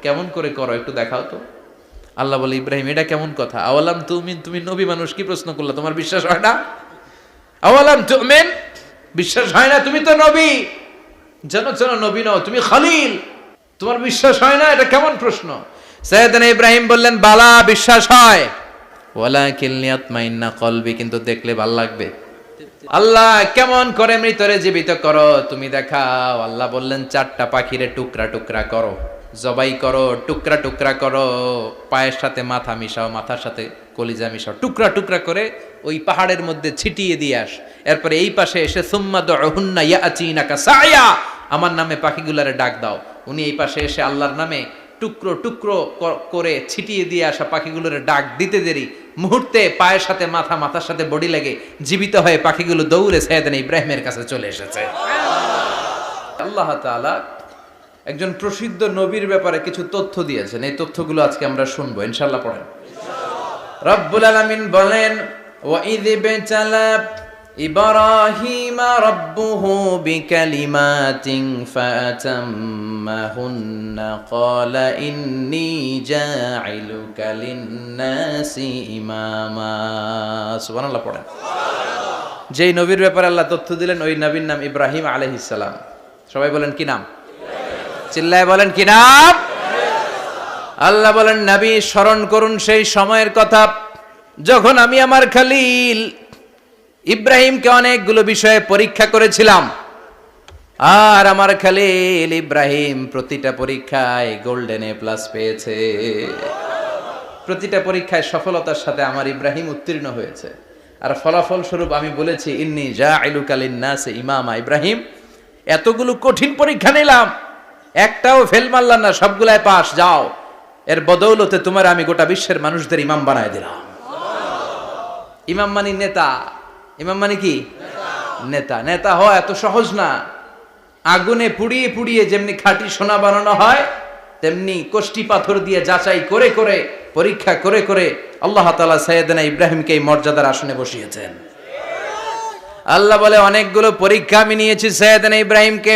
কেমন করে করো একটু দেখাও তো। আল্লাহ বলে, ইব্রাহিম এটা কেমন কথা? আওয়ালাম তুমিন, তুমি নবী মানুষ, কি প্রশ্ন করলা? তোমার বিশ্বাস হয় না? আওয়ালাম তুমিন, বিশ্বাস হয় না? তুমি তো নবী, জানো নবী নও, তুমি খলিল, তোমার বিশ্বাস হয় না? এটা কেমন প্রশ্ন? সাইয়েদনা ইব্রাহিম বললেন, বালা, বিশ্বাস হয়, ওয়ালাকিন লিয়াতমাইন্না কলবি, কিন্তু দেখলে ভালো লাগবে। আল্লাহ কেমন করে মৃতরে জীবিত করো তুমি দেখাও। আল্লাহ বললেন, 4টা পাখিরে টুকরা টুকরা করো, জবাই করো, টুকরা টুকরা করো, পায়ের সাথে মাথা মিশাও, মাথার সাথে কলিজা মিশাও, টুকরা টুকরা করে ওই পাহাড়ের মধ্যে ছিটিয়ে দিয়ে আস। এরপরে এই পাশে এসে সুম্মা দুহুন্না ইয়াতিনাকা সায়া, আমার নামে পাখিগুলারে ডাক দাও। উনি এই পাশে এসে আল্লাহর নামে টুকরো টুকরো করে ছিটিয়ে দিয়ে আসা পাখিগুলোর ডাক দিতে দেরি, মুহূর্তে পায়ের সাথে মাথা, মাথার সাথে বডি লেগে জীবিত হয়ে পাখিগুলো দৌড়ে সাইয়েদনা ইব্রাহিমের কাছে চলে এসেছে। আল্লাহ তাআলা একজন প্রসিদ্ধ নবীর ব্যাপারে কিছু তথ্য দিয়েছেন, এই তথ্যগুলো আজকে আমরা শুনবো ইনশাআল্লাহ। পড়েন। রব্বুল আলামিন বলেন, ওয়া ইয বিতালা ইব্রাহিমা রাব্বুহু বিকালিমাতিন ফাতাম্মাহুন্না ক্বালা ইন্নী জাঈলুকা লিন-নাসি ইমামা। সুবহানাল্লাহ পড়েন। যেই নবীর ব্যাপারে আল্লাহ তথ্য দিলেন ওই নবীর নাম ইব্রাহিম আলাইহিস সালাম। সবাই বলেন কি নাম? চিল্লায় বলেন কি নাম? আল্লাহ বলেন, নবী স্মরণ করুন সেই সময়ের কথা যখন আমি আমার খলিল ইব্রাহিমকে অনেকগুলো বিষয়ে পরীক্ষা করেছিলাম, আর আমার খলিল ইব্রাহিম প্রতিটা পরীক্ষায় গোল্ডেন এ প্লাস পেয়েছে। প্রতিটা পরীক্ষায় সফলতার সাথে আমার ইব্রাহিম উত্তীর্ণ হয়েছে। আর ফলাফল স্বরূপ আমি বলেছি, ইন্নী জাঈলুকা লিন-নাসি ইমামা। ইব্রাহিম, এতগুলো কঠিন পরীক্ষা নিলাম, একটাও ফেল মারলাম না, সবগুলায় পাস। যাও, এর বদৌলতে তোমার আমি গোটা বিশ্বের মানুষদের ইমাম বানায় দিলাম। ইমাম মানে নেতা। ইমাম মানে কি? নেতা। নেতা হওয়া এত সহজ না। আগুনে পুড়িয়ে পুড়িয়ে যেমনি খাঁটি সোনা বানানো হয়, তেমনি কষ্টি পাথর দিয়ে যাচাই করে করে, পরীক্ষা করে করে আল্লাহ তাআলা সাইয়েদনা ইব্রাহিমকে এই মর্যাদার আসনে বসিয়েছেন। আল্লাহ বলে, অনেকগুলো পরীক্ষা আমি নিয়েছি সাইয়েদনা ইব্রাহিমকে।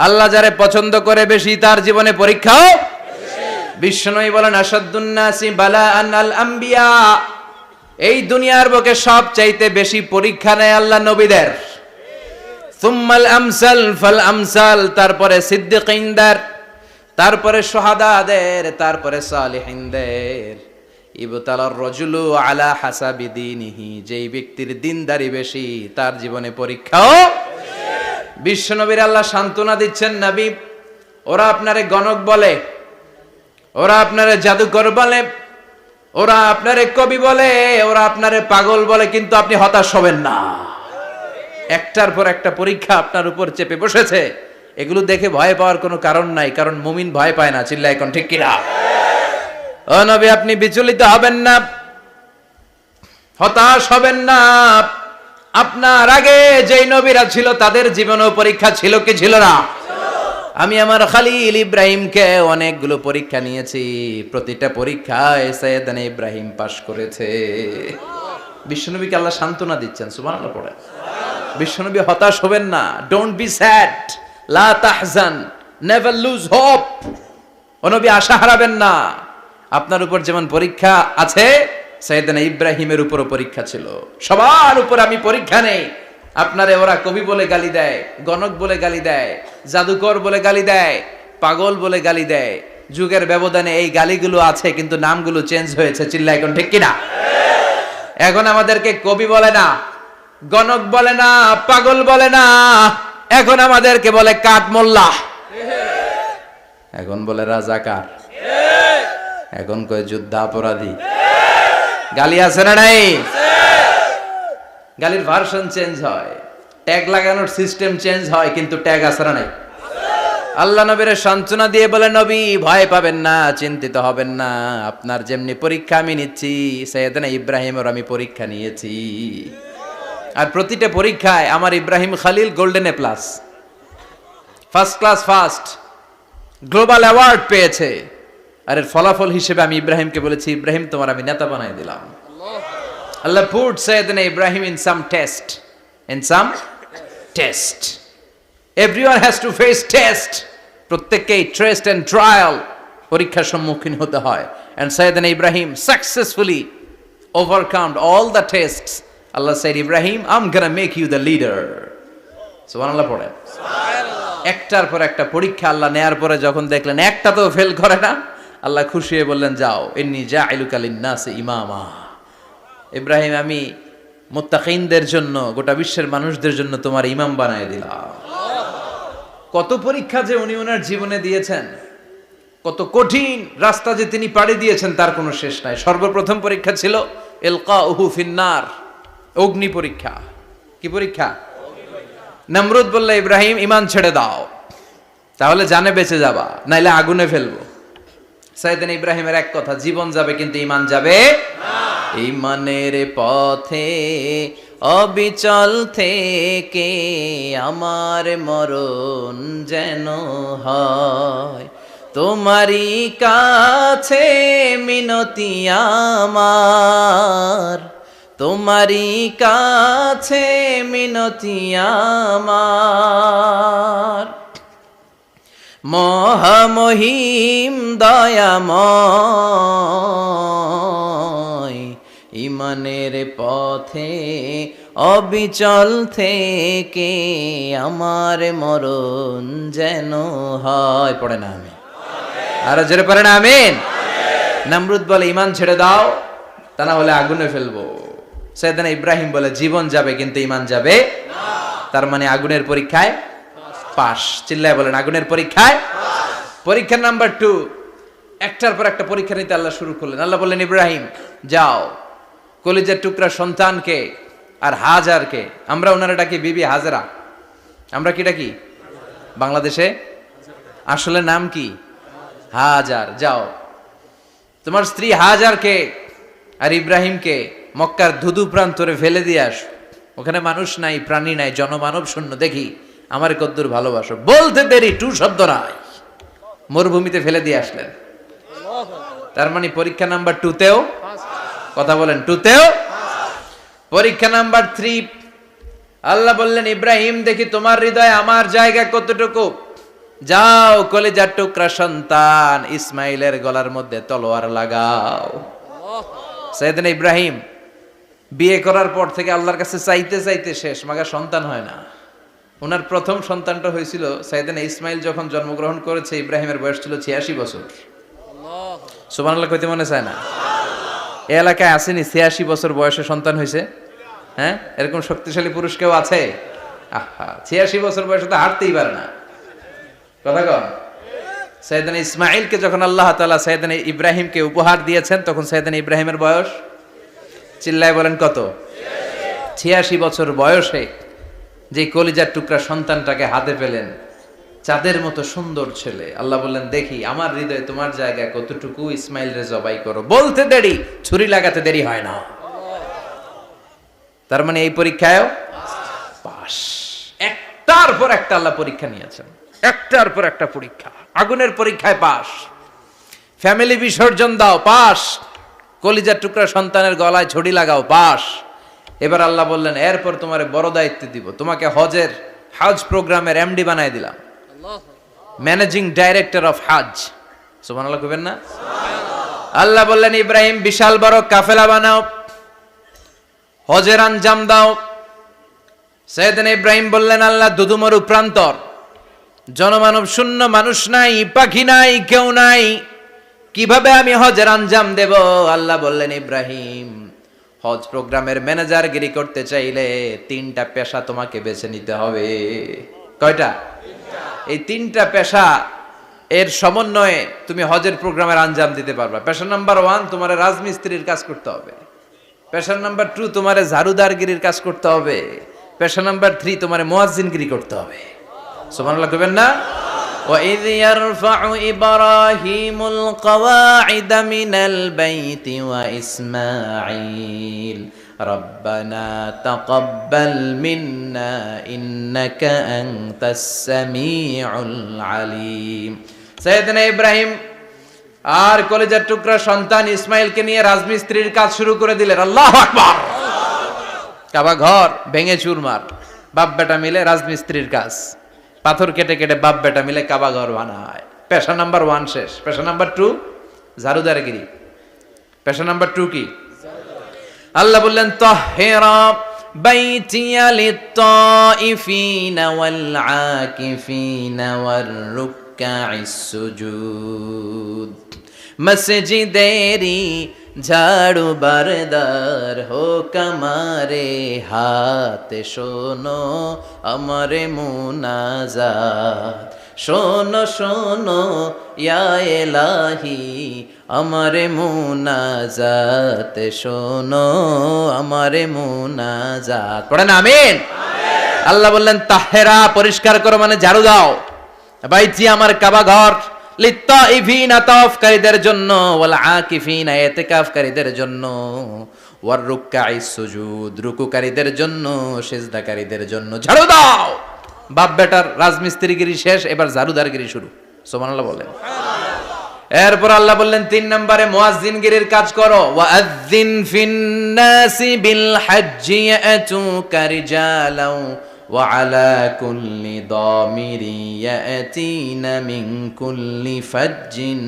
আল্লাহ যারে পছন্দ করে বেশি, তার জীবনে পরীক্ষাও বিশ্বনবী বলেন, আসাদুন নাসি বালাআন আল আম্বিয়া। এই দুনিয়ার বুকে সবচাইতে বেশি পরীক্ষা নেয় আল্লাহ নবীদের। সুম্মাল আমসাল ফাল আমসাল, তারপরে সিদ্দিকিনদের, তারপরে শুহাদাদের, তারপরে সালিহিনদের। ইবতালার রাজুলু আলা হাসাবি দীনিহি, যেই ব্যক্তির দিনদারি বেশি তার জীবনে পরীক্ষাও। বিশ্বনবীর আল্লাহ সান্ত্বনা দিচ্ছেন, নবী ওরা আপনারে গণক বলে, ওরা আপনারে জাদুকর বলে, ওরা আপনারে কবি বলে, ওরা আপনারে পাগল বলে, কিন্তু আপনি হতাশ হবেন না। একটার পর একটা পরীক্ষা আপনার উপর চেপে বসেছে, এগুলো দেখে ভয় পাওয়ার কোনো কারণ নাই, কারণ মুমিন ভয় পায় না। চিল্লায় এখন ঠিক কিনা? ও নবী, আপনি বিচলিত হবেন না, হতাশ হবেন না। আপনার আগে যেই নবীরা ছিল তাদের জীবনেও পরীক্ষা ছিল কি ছিল না? আমি আমার খলিল ইব্রাহিমকে অনেকগুলো পরীক্ষা নিয়েছি, প্রতিটা পরীক্ষায় সাইয়েদনা ইব্রাহিম পাশ করেছে। বিশ্বনবীকে আল্লাহ সান্ত্বনা দিচ্ছেন। সুবহানাল্লাহ পড়ে। বিশ্বনবী হতাশ হবেন না। ডোন্ট বি স্যাড, লা তাহজান, নেভার লুজ হোপ। ও নবী, আশা হারাবেন না। আপনার উপর যেমন পরীক্ষা আছে, সাইয়েদনা ইব্রাহিমের উপরও পরীক্ষা ছিল। সবার উপর আমি পরীক্ষা নেই। আপনারে ওরা কবি বলে গালি দেয়, গণক বলে গালি দেয়, জাদুকর বলে গালি দেয়, পাগল বলে গালি দেয়। যুগের ব্যবধানে এই গালিগুলো আছে, কিন্তু নামগুলো চেঞ্জ হয়েছে। চিল্লায় এখন ঠিক কিনা? এখন আমাদেরকে কবি বলে না, গণক বলে না, পাগল বলে না, এখন আমাদেরকে বলে কাঠ মোল্লা, এখন বলে রাজাকার, এখন কয় যুদ্ধাপরাধী। গালি আছে না নাই? গালির ভার্সন চেঞ্জ হয়, ট্যাগ লাগানোর সিস্টেম চেঞ্জ হয়, কিন্তু ট্যাগ আছে না নাই? আল্লাহ নবীর সান্ত্বনা দিয়ে বলে, নবী ভয় পাবেন না, চিন্তিত হবেন না। আপনার যেমনি পরীক্ষা আমি নিচ্ছি, সাইয়েদনা ইব্রাহিমের আমি পরীক্ষা নিয়েছি। আর প্রতিটা পরীক্ষায় আমার Ibrahim Khalil golden A plus, first class first, global award পেয়েছে। আর এর ফলাফল হিসেবে আমি ইব্রাহিমকে বলেছি, ইব্রাহিম তোমার আমি নেতা বানাই দিলাম। Allah put Sayyidina Ibrahim in some test. In some test. Everyone has to face test. প্রত্যেককেই টেস্ট এন্ড ট্রায়াল পরীক্ষার সম্মুখীন হতে হয়। And Sayyidina Ibrahim successfully overcome all the tests. Allah said, Ibrahim, I'm gonna make you the leader. সুবহানাল্লাহ পড়েন। একটার পর একটা পরীক্ষা আল্লাহ নেয়ার পরে যখন দেখলেন একটা তো ফেল করে না, আল্লাহ খুশি হয়ে বললেন, যাও, ইন্নী জাইলুকা লিন-নাসি ইমামা। ইব্রাহিম, আমি মুত্তাকিনদের জন্য, গোটা বিশ্বের মানুষদের জন্য তোমার ইমাম বানায় দিলাম। কত পরীক্ষা যে উনি ওনার জীবনে দিয়েছেন, কত কঠিন রাস্তা যে তিনি পাড়ি দিয়েছেন তার কোনো শেষ নাই। সর্বপ্রথম পরীক্ষা ছিল ইলকাউহু ফিন্নার, অগ্নি পরীক্ষা। কি পরীক্ষা? নমরুদ বলল, ইব্রাহিম ঈমান ছেড়ে দাও, তাহলে জানে বেঁচে যাবা, নাইলে আগুনে ফেলবো। সাইয়েদনা ইব্রাহিমের এক কথা, জীবন যাবে কিন্তু ঈমান যাবে না। ঈমানের পথে অবিচল থেকে আমার মরণ যেন হয়, তোমারই কাছে মিনতি আমার, তোমারই কাছে মিনতি আমার। মহামহিম দয়াময়, ঈমানের পথে অবিচল থেকে আমার মরণ যেন হয়। পড়ে না আমি আরো জোরে পড়ে না আমিন। নমরুদ বলে, ঈমান ছেড়ে দাও, তা না হলে আগুনে ফেলবো। সাইয়েদনা ইব্রাহিম বলে, জীবন যাবে কিন্তু ঈমান যাবে না। তার মানে আগুনের পরীক্ষায় পাস। চিল্লায় বলেন, আগুনের পরীক্ষায় পরীক্ষা নাম্বার 2। একটার পর একটা পরীক্ষা নিতে আল্লাহ শুরু করলেন। আল্লাহ বললেন, ইব্রাহিম যাও, কলিজার টুকরা সন্তানকে আর হাজারকে, আমরা ওনারা ডাকি বিবি হাজরা, আমরা কি ডাকি বাংলাদেশে, আসলে নাম কি হাজার, যাও তোমার স্ত্রী হাজারকে আর ইব্রাহিমকে মক্কার ধুধু প্রান্তরে ফেলে দিয়ে আসো, ওখানে মানুষ নাই, প্রাণী নাই, জনমানব শূন্য, দেখি আমার কদ্দুর ভালোবাসো। বলতে দেরি, টু শব্দ নাই, মরুভূমিতে ফেলে দিয়ে আসলেন। তার মানে পরীক্ষা নাম্বার 2তেও, কথা বলেন, 2তেও। পরীক্ষা নাম্বার 3, আল্লাহ বললেন, ইব্রাহিম দেখি তোমার হৃদয়ে আমার জায়গা কতটুকু, যাও কলিজার টুকরা সন্তান ইসমাইলের গলার মধ্যে তলোয়ার লাগাও। সাইয়েদনা ইব্রাহিম বিয়ে করার পর থেকে আল্লাহর কাছে চাইতে চাইতে শেষ, মাগা সন্তান হয় না। ওনার প্রথম সন্তানটা হয়েছিল সাইয়েদনা ইসমাইল যখন জন্মগ্রহণ করেছে, ইব্রাহিমের বয়স ছিল 86 বছর। সুবহানাল্লাহ কইতে মনে চায় না? এই এলাকায় আসেনি 86 বছর বয়সে সন্তান হয়েছে? হ্যাঁ, এরকম শক্তিশালী পুরুষ কেউ আছে? আহা, 86 বছর বয়সে তো হাঁটতেই পারে না। কথা কন। সাইয়েদনা ইসমাইলকে যখন আল্লাহ তাআলা সাইয়েদনা ইব্রাহিমকে উপহার দিয়েছেন, তখন সাইয়েদনা ইব্রাহিমের বয়স, চিল্লায় বলেন কত? 86 বছর বয়সে যে কলিজার টুকরা সন্তানটাকে হাতে পেলেন, চাঁদের মতো সুন্দর ছেলে। আল্লাহ বললেন, দেখি আমার হৃদয়ে তোমার জায়গা কতটুকু, ইসমাইল রে জবাই করো। বলতে দেরি, ছুরি লাগাতে দেরি হয় না। তার মানে এই পরীক্ষায়ও পাস। একটার পর একটা আল্লাহ পরীক্ষা নিয়েছেন, একটার পর একটা পরীক্ষা। আগুনের পরীক্ষায় পাস, ফ্যামিলি বিসর্জন দাও, পাস, কলিজার টুকরা সন্তানের গলায় ছড়ি লাগাও, পাস। এবার আল্লাহ বললেন, এরপর তোমার বড় দায়িত্ব দিব, তোমাকে হজ প্রোগ্রামের এমডি বানায় দিলাম, ম্যানেজিং ডাইরেক্টর অফ হজ। সুবহানাল্লাহ কইবেন না? আল্লাহ বললেন, ইব্রাহিম বিশাল বড় কাফেলা বানাও, হজের আঞ্জাম দাও। সাইয়েদনা ইব্রাহিম বললেন, আল্লাহ দুদুমরু প্রান্তর, জনমানব শূন্য, মানুষ নাই, পাখি নাই, কেউ নাই, কিভাবে আমি হজের আঞ্জাম দেব? আল্লাহ বললেন, ইব্রাহিম হজ প্রোগ্রামের ম্যানেজারগিরি করতে চাইলে 3টা পেশা তোমাকে বেছে নিতে হবে। কয়টা? এই 3টা পেশা এর সমন্বয়ে তুমি হজের প্রোগ্রামের আঞ্জাম দিতে পারবা। পেশা নাম্বার 1, তোমার রাজমিস্ত্রির কাজ করতে হবে। পেশা নাম্বার 2, তোমার ঝাড়ুদারগিরির কাজ করতে হবে। পেশা নাম্বার 3, তোমার মুয়াজ্জিনগিরি করতে হবে। সুবহানাল্লাহ কইবেন না? وَإِذْ يَرْفَعُ إِبْرَاهِيمُ الْقَوَاعِدَ مِنَ الْبَيْتِ وَإِسْمَاعِيلُ رَبَّنَا تَقَبَّلْ مِنَّا إِنَّكَ أَنْتَ السَّمِيعُ الْعَلِيمُ। সাইয়েদনা ইব্রাহিম আর কলিজার টুকরা সন্তান ইসমাইলকে নিয়ে রাজমিস্ত্রির কাজ শুরু করে দিলেন। আল্লাহু আকবার। কাবা ঘর ভেঙে চুরমার, বাপ বেটা মিলে রাজমিস্ত্রির কাজ, পাথর কেটে কেটে বাপ বেটা মিলে কাবা ঘর বানায়। পেশা নাম্বার 1 শেষ। পেশা নাম্বার 2 ঝাড়ুদারগিরি। পেশা নাম্বার 2 কি? আল্লাহ বললেন তাহহিরা বাইতিয়া লিত-তাইফিনা ওয়াল আকিফিনা ওয়ার রুকআইস সুজুদ। মসজিদেরি ঝাড়ু বারদার হোক আমারে হাতে শোনো আমারে মুনাজাত। শোনো শোনো ইয়া এলাহি আমারে মুনাজাত, শোনো আমারে মুনাজাত। পড়েন আমিন। আল্লাহ বললেন তাহেরা পরিষ্কার করো মানে ঝাড়ু দাও। বাইতি আমার কাবা ঘর, লিত্তাইফিনা তাওয়াফকারীদের জন্য, ওয়াল আকিফিনা ইতিকাফকারীদের জন্য, ওয়ার রুকআইস সুজুদ রুকুকারীদের জন্য, সিজদাকারীদের জন্য। ঝাড়ু দাও। বাপ বেটার রাজমিস্ত্রিগিরি শেষ, এবার ঝাড়ুদারগিরি শুরু। সুবহানাল্লাহ বলেন। এরপর আল্লাহ বললেন 3 নম্বরে মুয়াজ্জিনগিরির কাজ করো। ওয়াআযযিন ফিন-নাসি বিল হাজ্জি ইয়াতুকা রিজালাও ওয়া আলা কুল্লি দামিরি ইয়াতিনা মিন কুল্লি ফাজ্জিন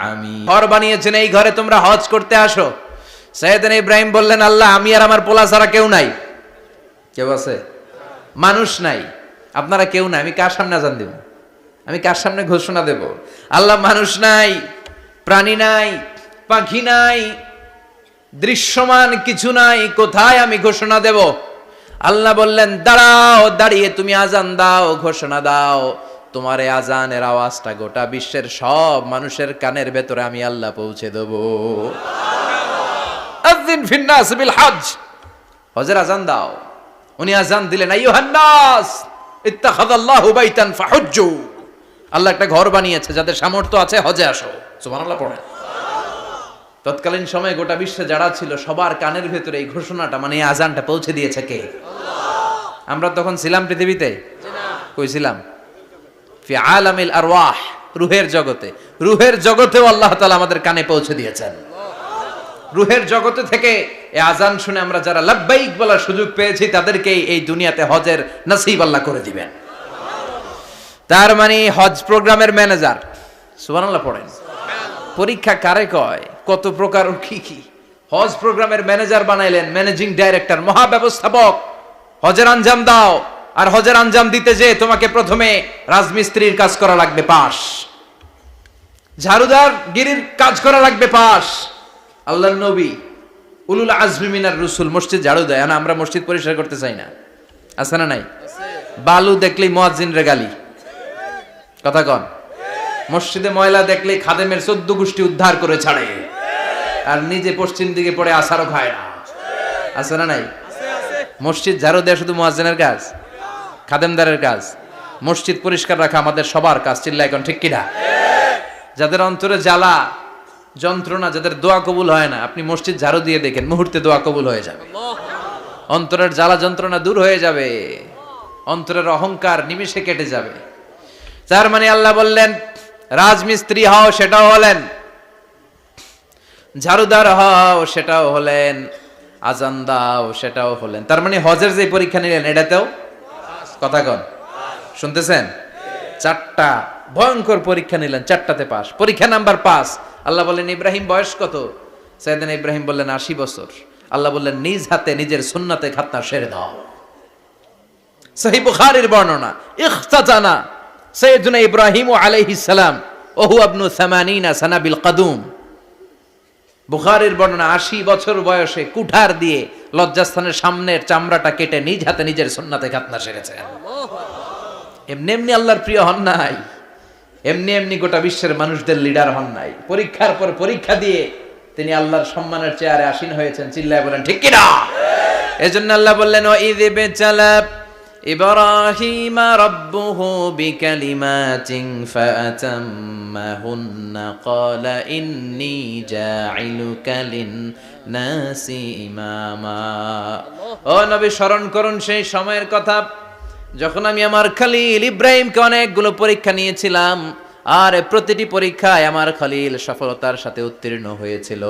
আমিক। ঘর বানিয়েছেন, এই ঘরে তোমরা হজ করতে আসো। সাইয়েদনা ইব্রাহিম বললেন আল্লাহ আমি আর আমার পোলা ছাড়া কেউ নাই। কেউ আছে? মানুষ নাই, আপনারা কেউ নাই, আমি কার সামনে আযান দেব? আমি কার সামনে ঘোষণা দেব? আল্লাহ মানুষ নাই, প্রাণী নাই, পাখি নাই, দৃশ্যমান কিছু নাই, কোথায় আমি ঘোষণা দেব? আল্লাহ বললেন দাঁড়াও, দাঁড়িয়ে তুমি আজান দাও, ঘোষণা দাও। তোমার এই আজানের আওয়াজটা গোটা বিশ্বের সব মানুষের কানের ভেতরে আমি আল্লাহ পৌঁছে দেব। আযিন ফিন-নাস বিল হজ, হজের আজান দাও। উনি আজান দিলেন আইয়ুহান নাস ইত্তাখাযাল্লাহু বাইতান ফাহুজ্জু। আল্লাহ একটা ঘর বানিয়েছে, যাদের সামর্থ্য আছে হজে আসো। সুবহানাল্লাহ পড়েন। তৎকালীন সময়ে গোটা বিশ্বে যারা ছিল সবার কানের ভেতরে এই ঘোষণাটা মানে এই আজানটা পৌঁছে দিয়েছে কে? আল্লাহ। আমরা তখন ছিলাম পৃথিবীতে? না। কই ছিলাম? ফি আলামিল আরওয়াহ, রূহের জগতে। রূহের জগতেও আল্লাহ তাআলা আমাদের কানে পৌঁছে দিয়েছেন। রূহের জগতে থেকে এই আজান শুনে আমরা যারা লাব্বাইক বলার সুযোগ পেয়েছি তাদেরকে এই দুনিয়াতে হজের নসিব আল্লাহ করে দিবেন। তার মানে হজ প্রোগ্রামের ম্যানেজার। সুবহানাল্লাহ পড়েন। পরীক্ষা কারে কয়? কত প্রকার কি কি। হজ প্রোগ্রামের ম্যানেজার বানাইলেন, ম্যানেজিং ডাইরেক্টর, মহাব্যবস্থাপক। হজের আঞ্জাম দাও, আর হজের আঞ্জাম দিতে যে তোমাকে প্রথমে রাজমিস্ত্রির কাজ করা লাগবে পাস, ঝাড়ুদার গিরির কাজ করা লাগবে পাস। আল্লাহর নবী উলুল আজমি মিনার রসুল মসজিদ ঝাড়ু দেয় না, আমরা মসজিদ পরিষ্কার করতে চাই না। আছে না নাই? বালু দেখলেই মুয়াজ্জিনরে গালি। কথা কন। মসজিদে ময়লা দেখলেই খাদেমের 14 গোষ্ঠী উদ্ধার করে ছাড়ে, আর নিজে পশ্চিম দিকে পড়ে আসারও খায় না। আছে না নাই? মসজিদ ঝাড়ু দেয়া শুধু মুয়াজ্জিনের কাজ? খাদেমদারের কাজ? মসজিদ পরিষ্কার রাখা আমাদের সবার কাজ। চিল্লায় এখন ঠিক কিনা? যাদের অন্তরে জ্বালা যন্ত্রণা, যাদের দোয়া কবুল হয় না, আপনি মসজিদ ঝাড়ু দিয়ে দেখেন মুহূর্তে দোয়া কবুল হয়ে যাবে। অন্তরের জ্বালা যন্ত্রণা দূর হয়ে যাবে, অন্তরের অহংকার নিমিষে কেটে যাবে। তার মানে আল্লাহ বললেন রাজমিস্ত্রি হও, সেটাও হলেন, ঝাড়ুদার হও, সেটাও হলেন, আজান দাও, সেটাও হলেন। তার মানে হজের যে পরীক্ষা নিলেন এটাতেও কথা কন, শুনতেছেন? 4টা ভয়ঙ্কর পরীক্ষা নিলেন, 4টাতে পাস। পরীক্ষা নাম্বার 5। আল্লাহ বললেন ইব্রাহিম বয়স কত? সাইয়েদনা ইব্রাহিম বললেন 80 বছর। আল্লাহ বললেন নিজ হাতে নিজের সুন্নাতে খাতনা সেরে দাও। সহিহ বুখারীর বর্ণনা, ইখতাতানা সাইয়েদনা ইব্রাহিম আলাইহিস সালাম ওহু ইবনু 80 সানা বিল কাদুম। বুখারীর বর্ণনা 80 বছর বয়সে কুঠার দিয়ে লজ্জাস্থানের সামনের চামড়াটা কেটে নিজ হাতে নিজের সুন্নাতে খাতনা সেরেছেন। এমনি এমনি আল্লাহর প্রিয় হন নাই, এমনি এমনি গোটা বিশ্বের মানুষদের লিডার হন নাই। পরীক্ষার পর পরীক্ষা দিয়ে তিনি আল্লাহর সম্মানের চেয়ারে আসীন হয়েছেন। চিল্লায় বলেন ঠিক কিনা? এজন্য আল্লাহ বললেন ওয়াইয বিতালা ইব্রাহিমা রাব্বুহু বিকালিমাতিন ফাআতাম্মাহুন্না ক্বালা ইন্নী জাঈলুকা লিন-নাসি ইমামা। ও নবী স্মরণ করুন সেই সময়ের কথা যখন আমি আমার খলিল ইব্রাহিমকে অনেকগুলো পরীক্ষা নিয়েছিলাম, আর প্রতিটি পরীক্ষায় আমার খলিল সফলতার সাথে উত্তীর্ণ হয়েছিল।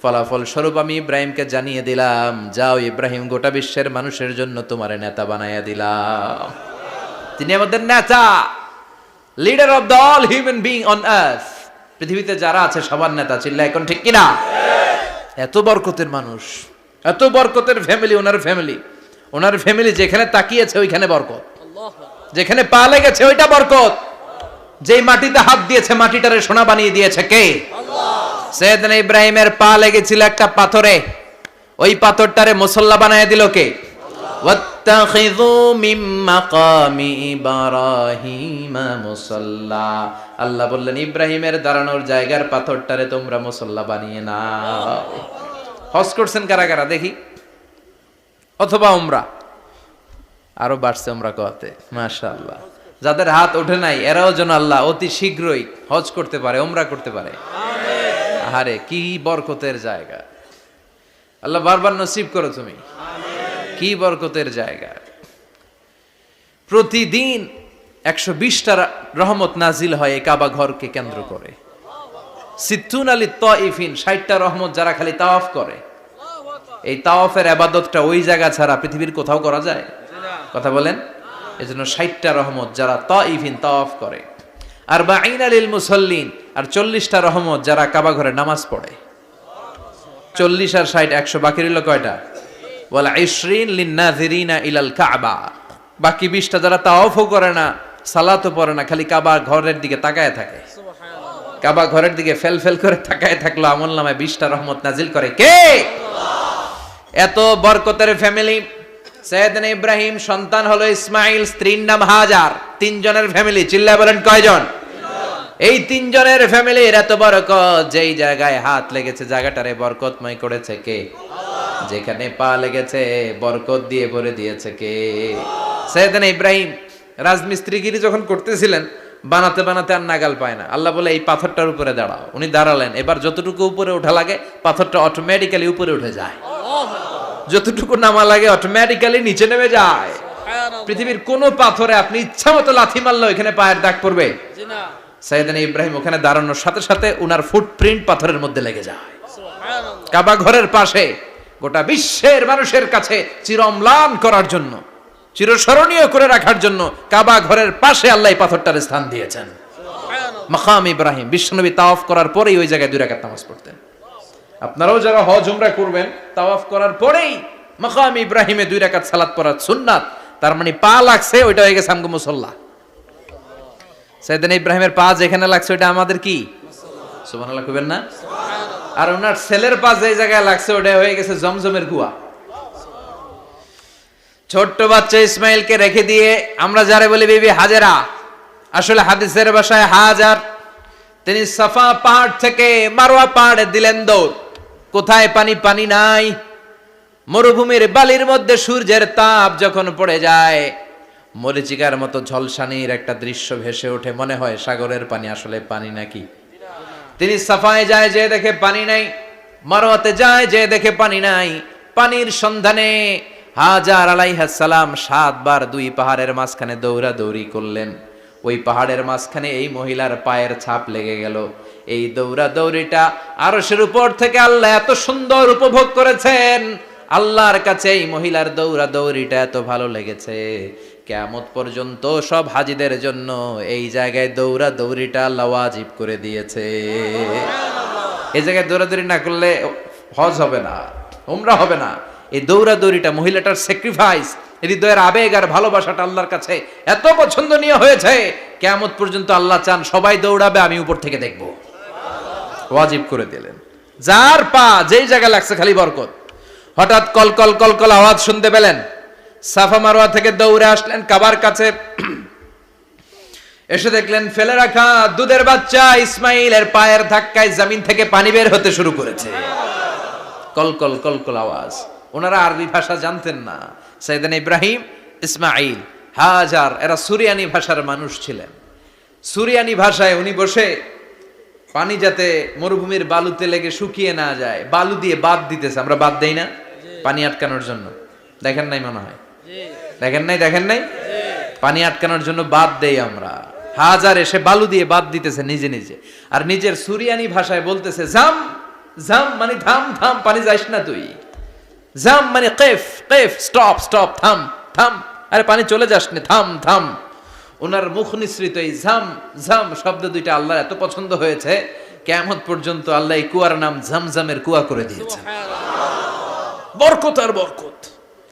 ফলাফল স্বরূপ আমি ইব্রাহিমকে জানিয়ে দিলাম, যাও ইব্রাহিম, গোটা বিশ্বের মানুষের জন্য তোমার নেতা বানাইয়া দিলাম। তিনি আমাদের নেতা। Leader of the all human being on earth. পৃথিবীতে যারা আছে সবার নেতা, চিল্লা এখন ঠিক কিনা? এত বরকতের মানুষ, এত বরকতের ফ্যামিলি, ওনার ফ্যামিলি যেখানে তাকিয়েছে ওইখানে বরকত, যেখানে পা লেগেছে ওইটা বরকত। যেই মাটিতে হাত দিয়েছে মাটিটারে সোনা বানিয়ে দিয়েছে কে? আল্লাহ। সৈয়দনা ইব্রাহিমের পা লেগেছিল একটা পাথরে, ওই পাথরটারে মুসল্লা বানিয়ে দিল কে? ওয়াত্তাখিযু মিন মাকামি ইব্রাহিমা মুসাল্লা। আল্লাহ বললেন ইব্রাহিমের দাঁড়ানোর জায়গার পাথরটারে তোমরা মুসল্লা বানিয়ে নাও। হজ করছেন কারা কারা দেখি, অথবা উমরা? আরো বাড়ছে উমরা করতে, মাশাআল্লাহ। যাদের হাত ওঠে নাই এরাও যেন আল্লাহ অতি শীঘ্রই হজ করতে পারে, উমরা করতে পারে। আমিন। আরে কি বরকতের জায়গা, আল্লাহ বারবার নসিব করো তুমি। কি বরকতের জায়গা। প্রতিদিন 120টা রহমত নাজিল হয় এই কাবা ঘরকে কেন্দ্র করে। সিত্তুন আলী তাইফিন, 60টা রহমত যারা খালি তাওয়াফ করে। এই তাওয়াফের ইবাদতটা ওই জায়গা ছাড়া পৃথিবীর কোথাও করা যায়? কথা বলেন। এজন্য 60টা রহমত যারা তাইফিন তাওয়াফ করে, আর বাঈনা লিল মুসাল্লিন, আর 40টা রহমত যারা কাবা ঘরে নামাজ পড়ে। 40 আর 60 100, বাকি রইল কয়টা? ওয়াল 20 লিন-নাযিরিনা ইলাল কাবা। বাকি 20টা যারা তাওয়াফও করে না, সালাতও পড়ে না, খালি কাবা ঘরের দিকে তাকায় থাকে। সুবহানাল্লাহ। কাবা ঘরের দিকে ফেল করে তাকায় থাকলো, আমলনামায় 20টা রহমত নাজিল করে কে? আল্লাহ। এত বরকতের ফ্যামিলি। সৈয়দনা ইব্রাহিম সন্তান হলো ইসমাইল, স্ত্রীর নাম হাজার। 3 জনের ফ্যামিলি, চিল্লায় বলেন কয়জন? এই 3 জনের ফ্যামিলির এত বরকত, যেই জায়গায় হাত লেগেছে জায়গাটারে বরকতময় করেছে কে? আল্লাহ। যেখানে পা লেগেছে বরকত দিয়ে ভরে দিয়েছে কে? সৈয়দনা ইব্রাহিম রাজমিস্ত্রিগিরি যখন করতেছিলেন, বানাতে বানাতে আর নাগাল পায় না। আল্লাহ বলে এই পাথরটার উপরে দাঁড়াও। উনি দাঁড়ালেন, এবার যতটুকু উপরে ওঠা লাগে পাথরটা অটোমেটিক্যালি উপরে উঠে যায়, যতটুকু নামা লাগে অটোমেটিক্যালি নিচে নেমে যায়। পৃথিবীর কোন পাথরে আপনি ইচ্ছা মতো লাথি মারলে এখানে পায়ের দাগ পড়বে? সৈয়দনা ইব্রাহিম ওখানে দাঁড়ানোর সাথে সাথে উনার ফুটপ্রিন্ট পাথরের মধ্যে লেগে যায়। কাবা ঘরের পাশে গোটা বিশ্বের মানুষের কাছে চিরম্লান করার জন্য, চিরস্মরণীয় করে রাখার জন্য কাবা ঘরের পাশে আল্লাহ পাথরটার স্থান দিয়েছেন। মাকাম ইব্রাহিম। বিশ্বনবী তাওয়াফ করার পরেই ওই জায়গায় 2 রাকাত নামাজ পড়তেন। আপনারাও যারা হজ উমরা করবেন, তাওয়াফ করার পরেই মাকাম ইব্রাহিমে 2 রাকাত সালাত পড়া সুন্নাত। তার মানে পা লাগছে, ওইটা হয়ে গেছে আমগো মুসাল্লা। সৈয়দনা ইব্রাহিমের পা যেখানে লাগছে ওইটা আমাদের কি? সুবহানাল্লাহ কইবেন না? আর ওনার ছেলের পা যে জায়গায় লাগছে ওটা হয়ে গেছে জমজমের কুয়া। ছোট্ট বাচ্চা ইসমাইলকে রেখে দিয়ে আমরা যারে বলি বিবি হাজেরা, আসলে হাদিসের ভাষায় হাজার, তিনি সাফা পাহাড় থেকে মারওয়া পাহাড়ে দিলেন দৌড়। কোথায় পানি? পানি নাই। মরুভূমির বালির মধ্যে সূর্যের তাপ যখন পড়ে যায়, মরিচিকার মতো ঝলসানির একটা দৃশ্য ভেসে ওঠে, মনে হয় সাগরের পানি, আসলে পানি নাকি। তিনি সাফায় যায়, যে দেখে পানি নাই। মারওয়াতে যায়, যে দেখে পানি নাই। পানির সন্ধানে হাজার আলাইহিস সালাম 7 বার 2 পাহাড়ের মাঝখানে দৌড়াদৌড়ি করলেন। ওই পাহাড়ের মাঝখানে এই মহিলার পায়ের ছাপ লেগে গেল। এই দৌড়াদৌড়িটা আরশের উপর থেকে আল্লাহ এত সুন্দর উপভোগ করেছেন। আল্লাহর কাছে এই মহিলার দৌড়াদৌড়িটা এত ভালো লেগেছে, কিয়ামত পর্যন্ত সব হাজীদের জন্য এই জায়গায় দৌড়াদৌড়িটা আল্লাহ ওয়াজিব করে দিয়েছে। এই জায়গায় দৌড়াদৌড়ি না করলে হজ হবে না, উমরা হবে না। এই দৌড়াদৌড়িটা, মহিলাটার স্যাক্রিফাইস, হৃদয়ের আবেগ আর ভালোবাসাটা আল্লাহর কাছে এত পছন্দনীয় হয়েছে, কিয়ামত পর্যন্ত আল্লাহ চান সবাই দৌড়াবে, আমি উপর থেকে দেখব। ওয়াজিব করে দিলেন। যার পা যেই জায়গায় লাগছে খালি বরকত। হঠাৎ কলকল কলকল আওয়াজ শুনতে পেলেন। সাফা মারওয়া থেকে দৌড়ে আসলেন কাবার কাছে। এসে দেখলেন ফেলে রাখা দুধের বাচ্চা ইসমাইলের পায়ের ধাক্কায় জমিন থেকে পানি বের হতে শুরু করেছে। কলকল কলকল আওয়াজ। ওনারা আরবি ভাষা জানতেন না। সৈয়দনা ইব্রাহিম, ইসমাইল, হাজার এরা সুরিয়ানি ভাষার মানুষ ছিলেন। সুরিয়ানি ভাষায় উনি বসে পানি যাতে মরুভূমির বালুতে লেগে শুকিয়ে না যায়, বালু দিয়ে বাঁধ দিতেছে। আমরা বাঁধ দেই না পানি আটকানোর জন্য? দেখেন নাই মনে হয়? দেখেন নাই? পানি আটকানোর জন্য বাঁধ দেই আমরা। হাজার এসে বালু দিয়ে বাঁধ দিতেছে নিজে নিজে, আর নিজের সুরিয়ানি ভাষায় বলতেছে জাম জাম, মানে থাম থাম, পানি যাইস না তুই। জাম মানে কেফ কেফ, স্টপ স্টপ, থাম থাম, আরে পানি চলে যাস না, থাম থাম। ওনার মুখ নিঃসৃত এই ঝাম ঝাম শব্দ দুইটা আল্লাহর এত পছন্দ হয়েছে, কিয়ামত পর্যন্ত আল্লাহ এই কুয়ার নাম ঝমঝমের কুয়া করে দিয়েছেন। বরকত আর বরকত।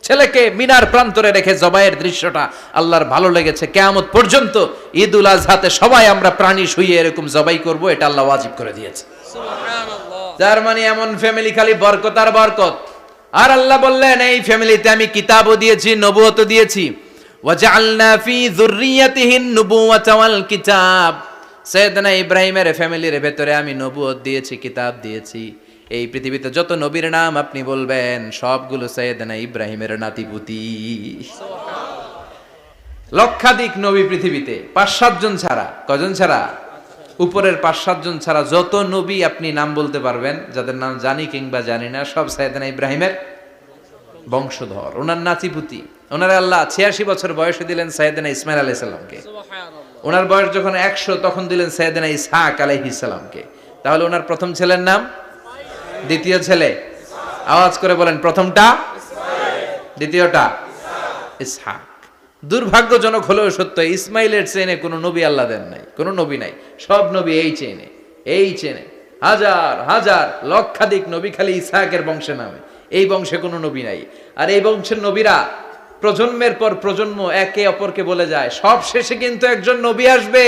ছেলেকে মিনার প্রান্তরে রেখে জবাইয়ের দৃশ্যটা আল্লাহর ভালো লেগেছে। কিয়ামত পর্যন্ত ঈদ উল আজহাতে সবাই আমরা প্রাণী শুইয়ে এরকম জবাই করব, এটা আল্লাহ ওয়াজিব করে দিয়েছে। যার মানে এমন ফ্যামিলি খালি বরকত আর বরকত। আর আল্লাহ বললেন এই ফ্যামিলিতে আমি কিতাবও দিয়েছি, নবুয়তও দিয়েছি। ওয়াজআলনা ফি যুররিয়াতিহিন নুবুওয়াতা ওয়াল কিতাব। সাইয়েদনা ইব্রাহিমের ফ্যামিলির ভেতরে আমি নবুয়ত দিয়েছি, কিতাব দিয়েছি। এই পৃথিবীতে যত নবীর নাম আপনি বলবেন সবগুলো সাইয়েদনা ইব্রাহিমের নাতিপুতি। লক্ষাধিক নবী পৃথিবীতে, 5-7 জন ছাড়া। কজন ছাড়া? উপরের 5-7 জন ছাড়া যত নবী আপনি নাম বলতে পারবেন, যাদের নাম জানি কিংবা জানি না, সব সাইয়েদনা ইব্রাহিমের বংশধর, ওনার নাতিপুতি। ওনার আল্লাহ 86 বছর বয়সে দিলেন সাইয়েদনা ইসমাইল আলাইহিস সালামকে। ওনার বয়স যখন 100 তখন দিলেন সাইয়েদনা ইসহাক আলাইহিস সালামকে। তাহলে ওনার প্রথম ছেলের নাম, দ্বিতীয় ছেলে আওয়াজ করে বলেন, প্রথমটা দ্বিতীয়টা ইসহাক। দুর্ভাগ্যজনক হলেও সত্য, ইসমাইলের চেনে কোনো নবী আল্লাহ দেন নাই, কোনো নবী নাই। সব নবী এই চেনে হাজার হাজার লক্ষাধিক নবী খালি ইসহাকের বংশে নামে। এই বংশে কোনো নবী নাই। আর এই বংশের নবীরা প্রজন্মের পর প্রজন্ম একে অপরকে বলে যায়, সব শেষে কিন্তু একজন নবী আসবে,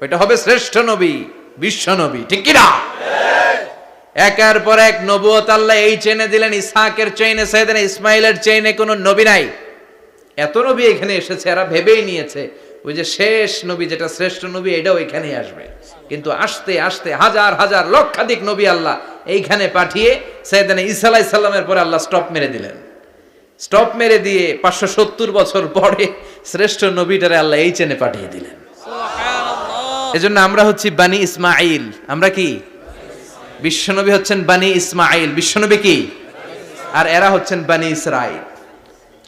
ওইটা হবে শ্রেষ্ঠ নবী, বিশ্ব নবী। ঠিক কি না? একের পর এক নবুয়ত আল্লাহ এই চেনে দিলেন। ইসহাকের চেইনে, সাইয়েদনা ইসমাইলের চেইনে কোনো নবী নাই। এত নবী এখানে এসেছে, এরা ভেবেই নিয়েছে ওই যে শেষ নবী যেটা শ্রেষ্ঠ নবী এটাও এখানেই আসবে। কিন্তু আস্তে আস্তে হাজার হাজার লক্ষাধিক নবী আল্লাহ এইখানে পাঠিয়ে সাইয়েদনা ঈসা আলাইহিস সালামের পরে আল্লাহ স্টপ মেরে দিলেন। স্টপ মেরে দিয়ে 570 বছর পরে শ্রেষ্ঠ নবীটারে আল্লাহ এই চেনে পাঠিয়ে দিলেন। এজন্য আমরা হচ্ছি বানি ইসমাইল। আমরা কি? বিশ্বনবী হচ্ছেন বানি ইসমাইল, বিশ্বনবী কি? আর এরা হচ্ছেন বানি Israil.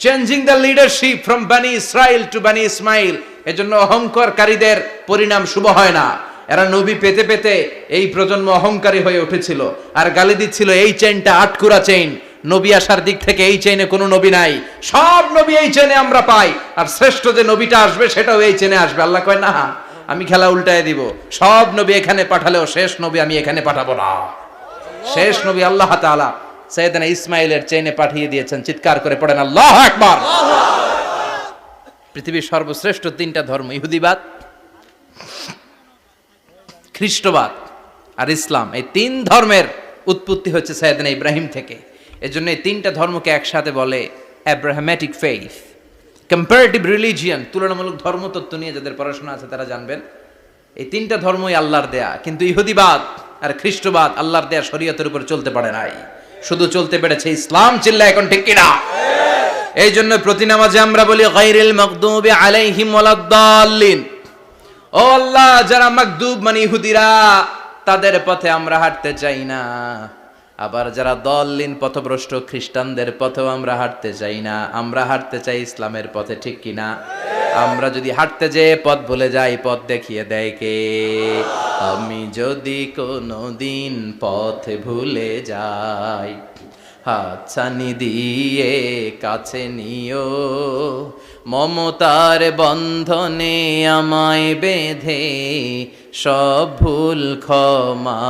Changing the leadership from বানি ইসরাইল টু বানি ইসমাইল। এজন্য অহংকারকারীদের পরিণাম শুভ হয় না। এরা নবী পেতে পেতে এই প্রজন্ম অহংকারী হয়ে উঠেছিল আর গালি দিচ্ছিল এই চেইনটা আটকুরা চেইন, নবী আসার দিক থেকে এই চেইনে কোনো নবী নাই, সব নবী এই চেইনে আমরা পাই, আর শ্রেষ্ঠ যে নবীটা আসবে সেটাও এই চেইনে আসবে। আল্লাহ কয় না, আমি খেলা উল্টায় দিব, সব নবী এখানে পাঠালেও শেষ নবী আমি এখানে পাঠাবো না। শেষ নবী আল্লাহ তাআলা সাইয়েদনা ইসমাইলের চেইনে পাঠিয়ে দিয়েছেন। চিৎকার করে পড়েন আল্লাহু আকবার। পৃথিবীর সর্বশ্রেষ্ঠ 3টা ধর্ম, ইহুদিবাদ, খ্রিস্টবাদ আর ইসলাম, এই 3 ধর্মের উৎপত্তি হচ্ছে সাইয়েদনা ইব্রাহিম থেকে। এজন্য এই 3টা ধর্মকে একসাথে বলে অ্যাব্রাহামেটিক ফেইথ, কম্পারেটিভ রিলিজিয়ন। তুলনামূলক ধর্মতত্ত্ব নিয়ে যাদের পড়াশোনা আছে তারা জানবেন এই 3টা ধর্মই আল্লাহর দেয়া। কিন্তু ইহুদিবাদ আর খ্রিস্টবাদ আল্লাহর দেয়া শরীয়তের উপর চলতে পারে নাই, শুধু চলতে পেরেছে ইসলাম। চিল্লা এখন ঠিক কিনা? এই জন্য প্রতি নামাজে আমরা বলি গায়রিল মাগদুবি আলাইহিম ওয়ালাদ-দাল্লিন। ও আল্লাহ, যারা মাগদুব মানে ইহুদিরা, তাদের পথে আমরা হাঁটতে চাই না। আবার যারা দল্লিন পথভ্রষ্ট খ্রিস্টানদের পথেও আমরা হাঁটতে চাই না। আমরা হাঁটতে চাই ইসলামের পথে। ঠিক কিনা? আমরা যদি হাঁটতে যেয়ে পথ ভুলে যাই, পথ দেখিয়ে দেয় কে? আমি যদি কোনোদিন পথ ভুলে যাই, হাতছানি দিয়ে কাছে নিও, মমতার বন্ধনে আমায় বেঁধে সব ভুল ক্ষমা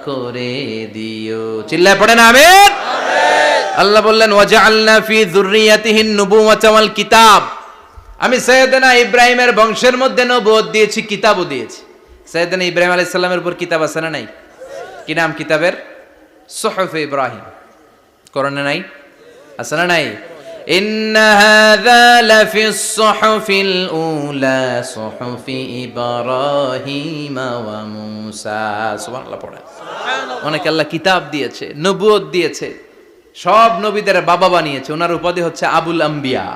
করে দিও। চিল্লায় পড়েন আমিন। আল্লাহ বললেন ওয়াজআলনা ফি যুররিয়াতিহিন নুবুওয়াতা ওয়াল কিতাব। আমি সাইয়েদনা ইব্রাহিমের বংশের মধ্যে নবুয়ত দিয়েছি, কিতাবও দিয়েছি। সাইয়েদনা ইব্রাহিম আলাইহিস সালামের উপর কিতাব আছে না নাই? কি নাম কিতাবের? সুহুফে ইব্রাহিম। কোরআনে নাই? আছে না নাই? ইন্না হাযা লাফিস সুহুফিল উলা সুহুফি ইব্রাহিম ওয়া মূসা। সুবহানাল্লাহ পড়েন। অনেক আল্লাহ কিতাব দিয়েছে, নবুয়ত দিয়েছে, সব নবীদের বাবা বানিয়েছে। ওনার উপাধি হচ্ছে আবুল আম্বিয়া।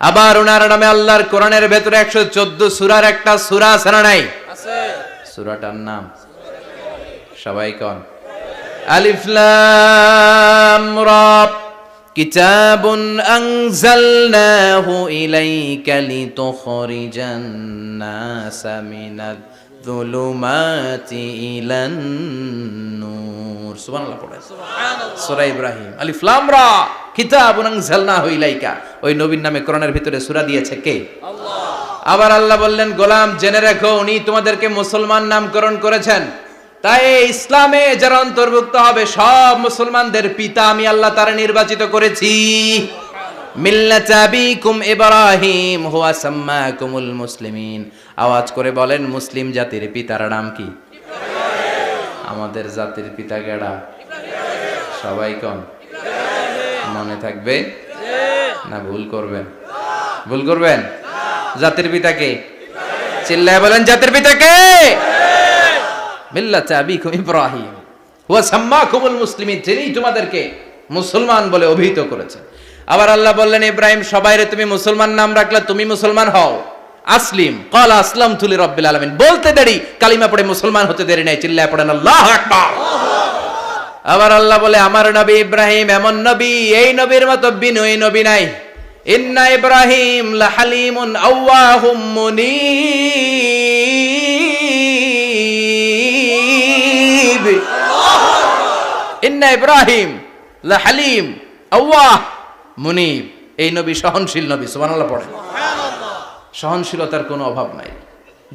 আবার ওনার নামে আল্লাহর কোরআনের ভেতরে 114 সূরার একটা সূরা আছে না নাই? আছে। সূরাটার নাম সবাই কোন? আলিফ লাম রা। কিতাবুন আনজালনাহু ইলাইকা লিতুখরিজান নাসা মিনাল যুলুমাতি ইলান নূর। সুবহানাল্লাহ পড়েন। সুবহানাল্লাহ। সূরা ইব্রাহিম। আলিফ লাম রা। কিতাবুন আনজালনাহু ইলাইকা। ওই নবীর নামে কোরআনের ভিতরে সূরা দিয়েছে কে? আল্লাহ। আবার আল্লাহ বললেন, গোলাম জেনে রেখো উনি তোমাদেরকে মুসলমান নামকরণ করেছেন, তাই ইসলামে যারা অন্তর্ভুক্ত হবে সব মুসলমানদের পিতা আমি আল্লাহ তারা নির্বাচিত করেছি। মিল্লাত আবিকুম ইব্রাহিম হুয়া সাম্মাকুমুল মুসলিমিন। আওয়াজ করে বলেন, মুসলিম জাতির পিতার নাম কি? আমাদের জাতির পিতা কেডা? সবাই কোন? মনে থাকবে না ভুল করবেন? ভুল করবেন? জাতির পিতা কে? চিল্লায় বলেন, জাতির পিতা কে? মিল্লাত আবিকুম ইব্রাহিম হুয়া সাম্মাকুমুল মুসলিমিন, যিনি তোমাদেরকে মুসলমান বলে অভিহিত করেছেন। আবার আল্লাহ বললেন, ইব্রাহিম সবাইরে তুমি মুসলমান নাম রাখলে, তুমি মুসলমান হও। আসলিম ক্বালা আসলামতু লিরাব্বিল আলামিন, বলতে দেরি, কালিমা পড়ে মুসলমান হতে দেরি নাই। চিল্লায় পড়েন আল্লাহু আকবার। আবার আল্লাহ বলে, আমার নবী ইব্রাহিম এমন নবী, এই নবীর মতো বিনয়ী নবী নাই। ইন্না ইব্রাহিম লাহালিমুন আওয়াহুম মুনীব। ইন্না ইব্রাহিম লাহালিম আওয়াহ মুনীব, এই নবী সহনশীল নবী। সুবহানাল্লাহ পড়েন। সহনশীলতার কোনো অভাব নাই,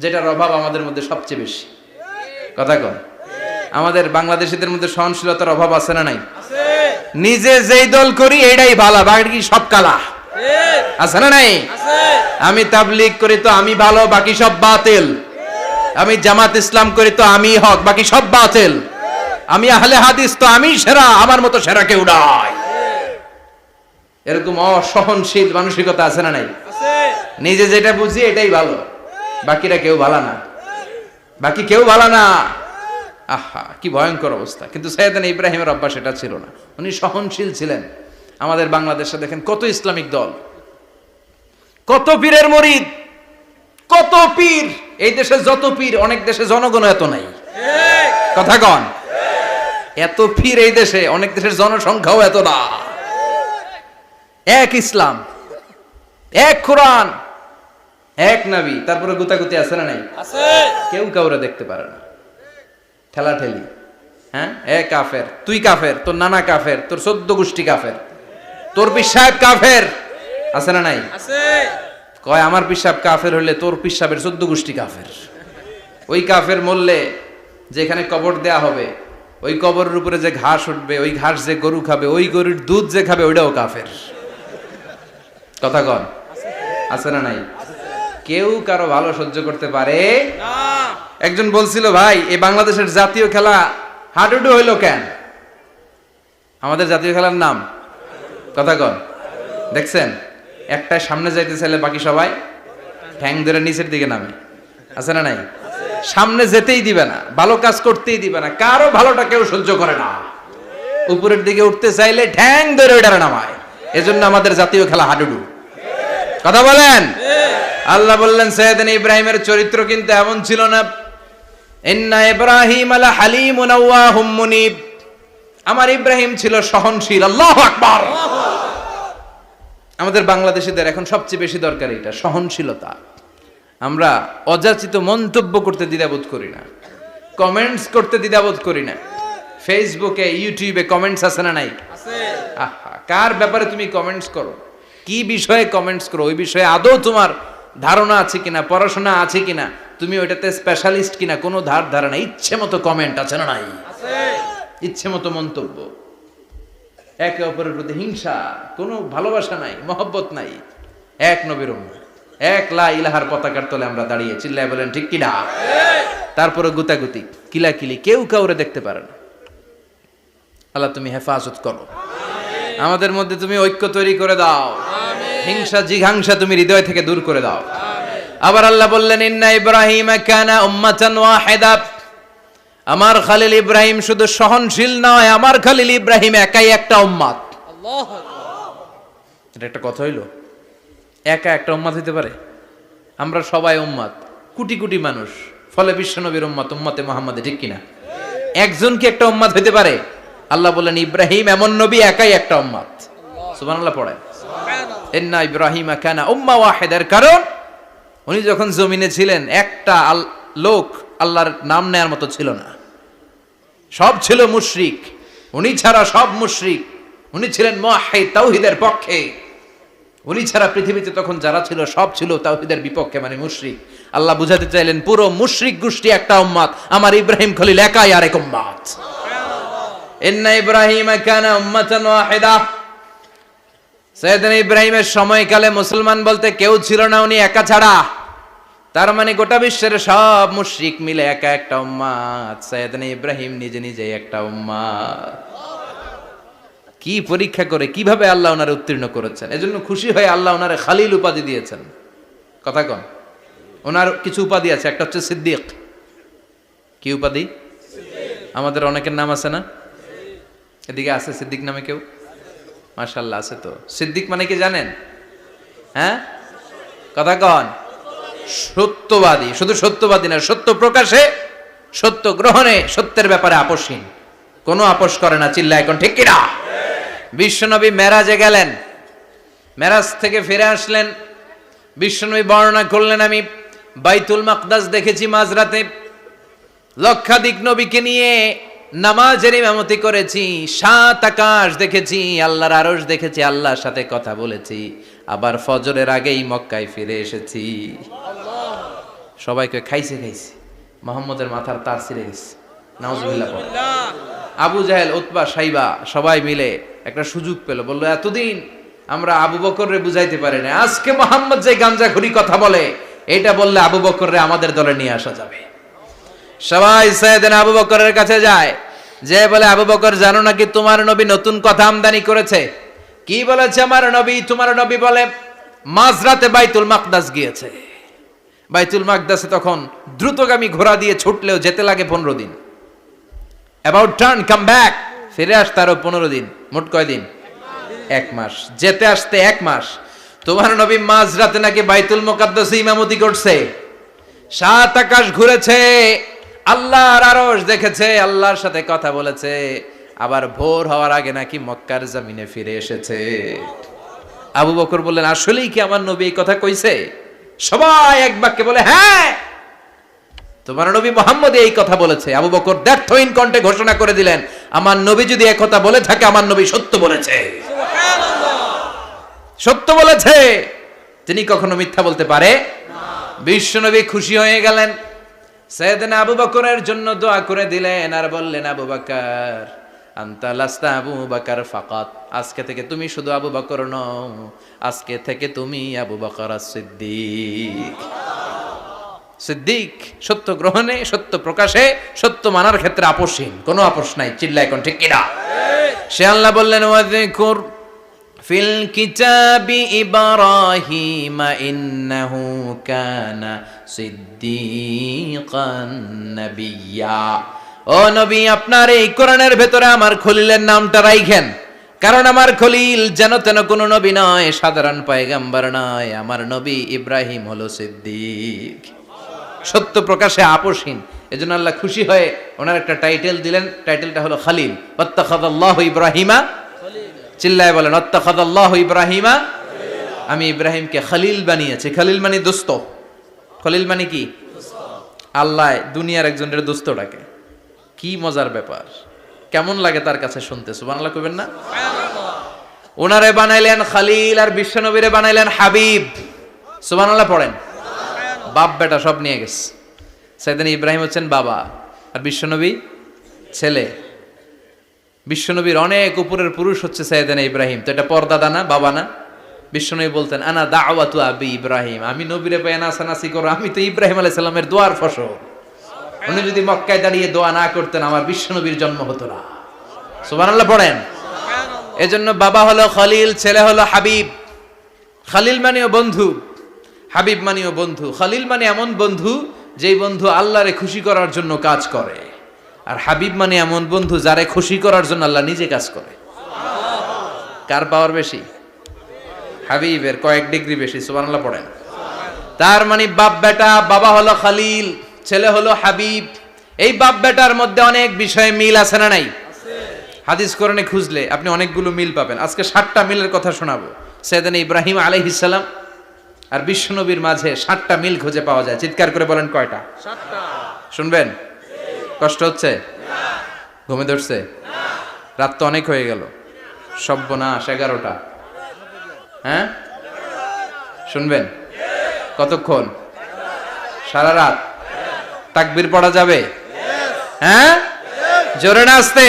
যেটার অভাব আমাদের মধ্যে সবচেয়ে বেশি। কথা কন, আমাদের বাংলাদেশীদের মধ্যে সহনশীলতার অভাব আছে না নাই? নিজে যেই দল করি এইটাই ভালো, বাকি সব কালা। আছে না নাই? আমি তাবলীগ করি তো আমি ভালো, বাকি সব বাতিল। আমি জামাত ইসলাম করি তো আমি হক, বাকি সব বাতিল। আমি আহলে হাদিস তো আমি সেরা, আমার মতো সেরা কেউ নাই। এরকম অসহনশীল মানসিকতা আছে না নাই? নিজে যেটা বুঝি এটাই ভালো, বাকিরা কেউ ভালো না, বাকি কেউ ভালো না। আহা, কি ভয়ঙ্কর অবস্থা। কিন্তু সাইয়েদনা ইব্রাহিমের অভ্যাস এটা ছিল না, উনি সহনশীল ছিলেন। আমাদের বাংলাদেশে দেখেন কত ইসলামিক দল, কত পীরের মুরিদ, কত পীর। এই দেশে যত পীর, অনেক দেশে জনগণ এত নাই। কথা কন, এত পীর এই দেশে, অনেক দেশের জনসংখ্যাও এত না। এক ইসলাম, এক কোরআন, এক নবী, তারপরে গুতাগুতি আছে না নাই? কেউ কাউরে দেখতে পারে না, ঠেলাঠেলি। হ্যাঁ, এ কাফের, তুই কাফের, তোর নানা কাফের, তোর 14 গোষ্ঠী কাফের, তোর পীর সাহেব কাফের, আছে না নাই? কয় আমার পীর সাহেব কাফের হলে তোর পীর সাহেবের 14 গোষ্ঠী কাফের। ওই কাফের মরলে যেখানে কবর দেয়া হবে, ওই কবরের উপরে যে ঘাস উঠবে, ওই ঘাস যে গরু খাবে, ওই গরুর দুধ যে খাবে, ওইটাও কাফের। কথা কন, আছে না নাই? কেউ কারো ভালো সহ্য করতে পারে না। একজন বলছিল, ভাই এই বাংলাদেশের জাতীয় খেলা হাডুডু হইলো কেন? আমাদের জাতীয় খেলার নাম, কথা কন, দেখছেন? একটা সামনে যাইতে চাইলে বাকি সবাই ঠ্যাং ধরে নিচের দিকে নামে, আছে না নাই? সামনে যেতেই দিবে না, ভালো কাজ করতেই দিবে না, কারো ভালোটা কেউ সহ্য করে না। উপরের দিকে উঠতে চাইলে ঠ্যাং ধরে ওইটারে নামায়। এজন্য আমাদের জাতীয় খেলা হাডুডু। কথা বলেন। আল্লাহ বললেন, সাইয়েদনা ইব্রাহিমের চরিত্র কিন্তু এমন ছিল না। ইন্না ইব্রাহিম লাহালিমুন আওয়াহুম মুনীব, আমার ইব্রাহিম ছিল সহনশীল। আল্লাহু আকবার। আমাদের বাংলাদেশীদের এখন সবচেয়ে বেশি দরকার এটা, সহনশীলতা। আমরা অযাচিত মন্তব্য করতে দ্বিধাবোধ করি না, কমেন্টস করতে দ্বিধাবোধ করি না। ফেসবুকে, ইউটিউবে কমেন্টস আছে না নাই? আহা, কার ব্যাপারে তুমি কমেন্টস করো, কি বিষয়ে কমেন্টস করো, ওই বিষয়ে আদৌ তোমার ধারণা আছে কিনা, পড়াশোনা আছে কিনা, তুমি ওইটাতে স্পেশালিস্ট কিনা, কোনো ধারণা। ইচ্ছে মতো কমেন্ট আছে না নাই? ইচ্ছে মতো মন্তব্য, একে অপরের প্রতি হিংসা, কোনো ভালোবাসা নাই, মহব্বত নাই। এক নবীর উম্মত, এক লা ইলাহার পতাকার তলে আমরা দাঁড়িয়ে, চিল্লায় বলেন ঠিক কিনা? তারপরে গুতাগুতি, কিলাকিলি, কেউ কাউরে দেখতে পারে না। আল্লাহ তুমি হেফাজত করো, আমাদের মধ্যে তুমি ঐক্য তৈরি করে দাও, হিংসা জিঘাংসা তুমি হৃদয় থেকে দূর করে দাও। আবার আল্লাহ বললেন, ইন্না ইব্রাহিম কানা উম্মাতান ওয়াহিদা, আমার খলিল ইব্রাহিম শুধু সহনশীল নয়, আমার খলিল ইব্রাহিম একাই একটা উম্মত। আল্লাহু আকবার। এটা একটা কথা হইলো, একা একটা উম্মত হইতে পারে? আমরা সবাই উম্মত, কোটি কোটি মানুষ, ফলে বিশ্ব নবীর উম্মত, উম্মতে মুহাম্মাদে, ঠিক কিনা? একজন কি একটা উম্মত হইতে পারে? আল্লাহ বললেন, ইব্রাহিম এমন নবী, একাই একটা উম্মত। সুবহানাল্লাহ পড়েন। ইন্না ইব্রাহিম কানা উম্মাহ ওয়াহিদার কারণ উনি যখন জমিনে ছিলেন একটা লোক আল্লাহর নাম নেয়ার মতো ছিল না, সব ছিল মুশরিক, উনি ছাড়া সব মুশরিক। উনি ছিলেন মুওয়াহহিদ, তাওহীদের পক্ষে। উনি ছাড়া পৃথিবীতে তখন যারা ছিল সব ছিল তাওহীদের বিপক্ষে, মানে মুশরিক। আল্লাহ বুঝাতে চাইলেন পুরো মুশরিক গোষ্ঠী একটা উম্মাত, আমার ইব্রাহিম খলিল একাই আরেক উম্মাত। ইন্না ইব্রাহিমা কানা উম্মাতান ওয়াহিদা। সাইয়েদনা ইব্রাহিমের সময়কালে মুসলমান বলতে কেউ ছিল না, উনি একা ছাড়া। তার মানে গোটা বিশ্বের সব মুশরিক মিলে একা একটা উম্মাত, সাইয়েদনা ইব্রাহিম নিজে নিজেই একটা উম্মাত। কি পরীক্ষা করে কিভাবে আল্লাহ ওনারে উত্তীর্ণ করেছেন, এজন্য খুশি হয়ে আল্লাহ ওনারে খালিল উপাধি দিয়েছেন। কথা কন, ওনার কিছু উপাধি আছে, একটা হচ্ছে সিদ্দিক। কি উপাধি? আমাদের অনেকের নাম আছে না, এদিকে আছে সিদ্দিক নামে কেউ? মাশাআল্লাহ আছে তো। সিদ্দিক মানে কি জানেন? হ্যাঁ কথা কন, সত্যবাদী। শুধু সত্যবাদী না, সত্য প্রকাশে, সত্য গ্রহণে, সত্যের ব্যাপারে আপোষহীন, কোনো আপোষ করে না। চিল্লা এখন ঠিক কিনা? বিশ্বনবী মেরাজে গেলেন, মেরাজ থেকে ফিরে আসলেন, বিশ্বনবী বর্ণনা করলেন আমি বাইতুল মাকদাস দেখেছি মাঝরাতে, লক্ষাধিক নবীকে নিয়ে নামাজের ইমামতি করেছি, 7 আকাশ দেখেছি, আল্লাহর আরশ দেখেছি, আল্লাহর সাথে কথা বলেছি, আবার ফজরের আগেই মক্কায় ফিরে এসেছি। সবাইকে খাইছে খাইছে, মুহাম্মদের মাথার তার ছিঁড়ে গেছে, নাউজুবিল্লাহ। আবু জাহেল, উতবা, সাইবা সবাই মিলে একটা সুযোগ পেল, বললো এতদিন আমরা আবু বকররে বুঝাইতে পারি না, আজকে মুহাম্মদ যে গাঞ্জাখুরি কথা বলে এটা বললে আবু বকররে আমাদের দলে নিয়ে আসা যাবে। সবাই সাইয়েদনা আবু বকরের কাছে যায়, যে বলে আবু বকর জানো নাকি তোমার নবী নতুন কথা আমদানি করেছে? কি বলেছে আমার নবী? তোমার নবী বলে মাঝরাতে বাইতুল মাকদাস গিয়েছে। বাইতুল মাকদাসে তখন দ্রুতগামী ঘোড়া দিয়ে ছুটলেও যেতে লাগে 15 দিন। অ্যাবাউট টার্ন কাম ব্যাক, ফিরে আসতে আরো 15 দিন, মোট কয় দিন? 1 মাস, যেতে আসতে 1 মাস। তোমার নবী মাঝরাতে নাকি বাইতুল মুকাদ্দাসে ইমামতি করছে, 7 আকাশ ঘুরেছে, আল্লাহর আরশ দেখেছে, আল্লাহর সাথে কথা বলেছে, আবার ভোর হওয়ার আগে নাকি মক্কার জমিনে ফিরে এসেছে। আবু বকর বললেন আসলেই কি আমার নবী এই কথা কইছে? সবাই এক বাক্যে বলে হ্যাঁ, তোমার নবী মুহাম্মদ এই কথা বলেছে। আবু বকর দ্ব্যর্থহীন কণ্ঠে ঘোষণা করে দিলেন, আমার নবী যদি এই কথা বলে থাকে, আমার নবী সত্য বলেছে, সত্য বলেছে, তিনি কখনো মিথ্যা বলতে পারে না। বিশ্বনবী খুশি হয়ে গেলেন, সাইয়েদনা আবু বকরের জন্য দোয়া করে দিলেন, আর বললেন আবু বকর আনতা লাস্তা আবু বকর ফাকাত, আজকে থেকে তুমি শুধু আবু বকর নও, আজকে থেকে তুমি আবু বকর as-সিদ্দিক। সিদ্দিক সত্য গ্রহণে, সত্য প্রকাশে, সত্য মানার ক্ষেত্রে আপোষহীন, কোনো আপোষ নাই। চিল্লা এখন ঠিক কিনা? সে আল্লাহ বললেন ওয়াযকুর ফিল কিতাবি ইব্রাহিম ইন্নাহু কানা সিদ্দিকান নাবিয়্যা। ও নবী, আপনার এই কোরআনের ভেতরে আমার খলিলের নামটা রাখেন, কারণ আমার খলিল যেন তেন কোনো নবী নয়, সাধারণ পয়গম্বর নয়, আমার নবী ইব্রাহিম হলো সিদ্দিক, সত্য প্রকাশে আপোষহীন। এজন্য আল্লাহ খুশি হয়ে ওনার একটা টাইটেল দিলেন, টাইটেলটা হলো খালিল। ওয়াত্তাখাযাল্লাহু ইব্রাহিমা, চিল্লায় বলেন ওয়াত্তাখাযাল্লাহু ইব্রাহিমা, আমি ইব্রাহিমকে খালিল বানিয়েছি। খালিল মানে দোস্ত। খলিল মানে কি? আল্লাহ দুনিয়ার একজনের দোস্ত ডাকে, কি মজার ব্যাপার, কেমন লাগে তার কাছে শুনতে? সুবহানাল্লাহ কইবেন না? ওনারে বানাইলেন খালিল, আর বিশ্বনবীরে বানাইলেন হাবিব। সুবহানাল্লাহ পড়েন। বাপ বেটা সব নিয়ে গেছে। সাইয়েদনা ইব্রাহিম হচ্ছেন বাবা, আর বিশ্বনবী ছেলে। বিশ্বনবীর অনেক উপরের পুরুষ হচ্ছে সাইয়েদনা ইব্রাহিম, তো এটা পরদাদা না, বাবা না? বিশ্বনবী বলতেন আনা দাওয়াতু আবি ইব্রাহিম, আমি নবীরে পায় নাসানাসি করো, আমি তো ইব্রাহিম আলাইহিস সালামের দোয়ার ফসল। উনি যদি মক্কায় দাঁড়িয়ে দোয়া না করতেন, আমার বিশ্বনবীর জন্ম হতো না। সুবহানাল্লাহ পড়েন। এজন্য বাবা হলো খলিল, ছেলে হলো হাবিব। খালিল মানেও বন্ধু, হাবিব মানেও বন্ধু। খালিল মানে এমন বন্ধু যেই বন্ধু আল্লাহরে খুশি করার জন্য কাজ করে, আর হাবিব মানে এমন বন্ধু যারে খুশি করার জন্য আল্লাহ নিজে কাজ করে। কার পাওয়ার বেশি? হাবিবের কয়েক ডিগ্রি বেশি। সুবহানাল্লাহ পড়েন। তার মানে বাপ বেটা, বাবা হলো খালিল, ছেলে হলো হাবিব। এই বাপ বেটার মধ্যে অনেক বিষয়ে মিল আছে না নাই? হাদিস কোরআনে খুঁজলে আপনি অনেকগুলো মিল পাবেন। আজকে 7টা মিলের কথা শোনাবো। সাইয়েদনা ইব্রাহিম আলাইহিস সালাম আর বিশ্বনবীর মাঝে 7টা মিল খুঁজে পাওয়া যায়। চিৎকার করে বলেন কয়টা? 7টা। শুনবেন? কষ্ট হচ্ছে? ঘুমে ধরছে? রাত তো অনেক হয়ে গেল। সর্বনাশ, 11টা। হ্যাঁ শুনবেন? কতক্ষণ? সারা রাত? তাকবীর পড়া যাবে? হ্যাঁ, জোরে না আস্তে?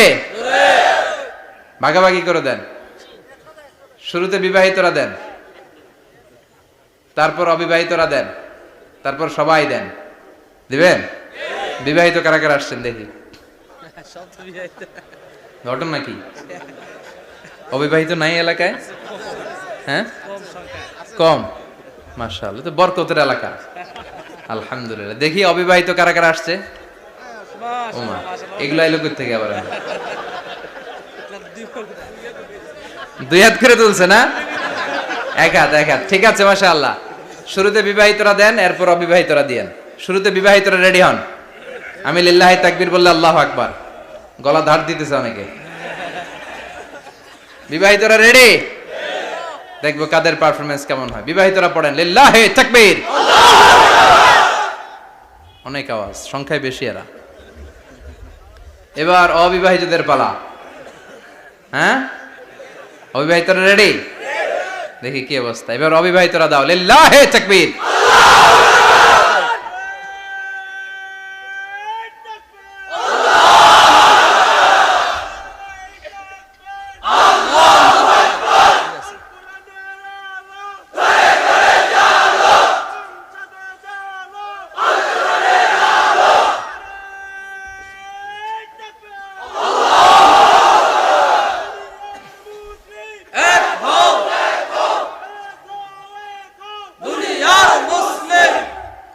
ভাগাভাগি করে দেন। শুরুতে বিবাহিতরা দেন, তারপর অবিবাহিতরা দেন, তারপর সবাই দেন। দিবেন? বিবাহিত কারা কারা আসছেন দেখি? ঘটনা কি? অবিবাহিত নাই এলাকায়? হ্যাঁ, কম। মাশাআল্লাহ, তো বরকতের এলাকা। আলহামদুলিল্লাহ। দেখি অবিবাহিত কারা কারা আসছে? ওমা, এগুলো এলো কই থেকে আবার? দুই হাত করে তুলছে না? এক হাত, এক হাত। ঠিক আছে, মাশাআল্লাহ। শুরুতে বিবাহিতরা দেন, এরপর অবিবাহিতরা দিয়েন। শুরুতে বিবাহিতরা রেডি হন। আমি লিল্লাহি তাকবীর বললে আল্লাহু আকবার। গলা ধার দিতেছে অনেকে। বিবাহিতরা রেডি? দেখবো কাদের পারফরম্যান্স কেমন হয়। বিবাহিতরা পড়েন লিল্লাহি তাকবীর। অনেক আওয়াজ, সংখ্যায় বেশি এরা। এবার অবিবাহিতদের পালা। হ্যাঁ, অবিবাহিতরা রেডি? দেখি কি অবস্থা। এবার অবিবাহিতরা দাও লিল্লাহি তাকবীর।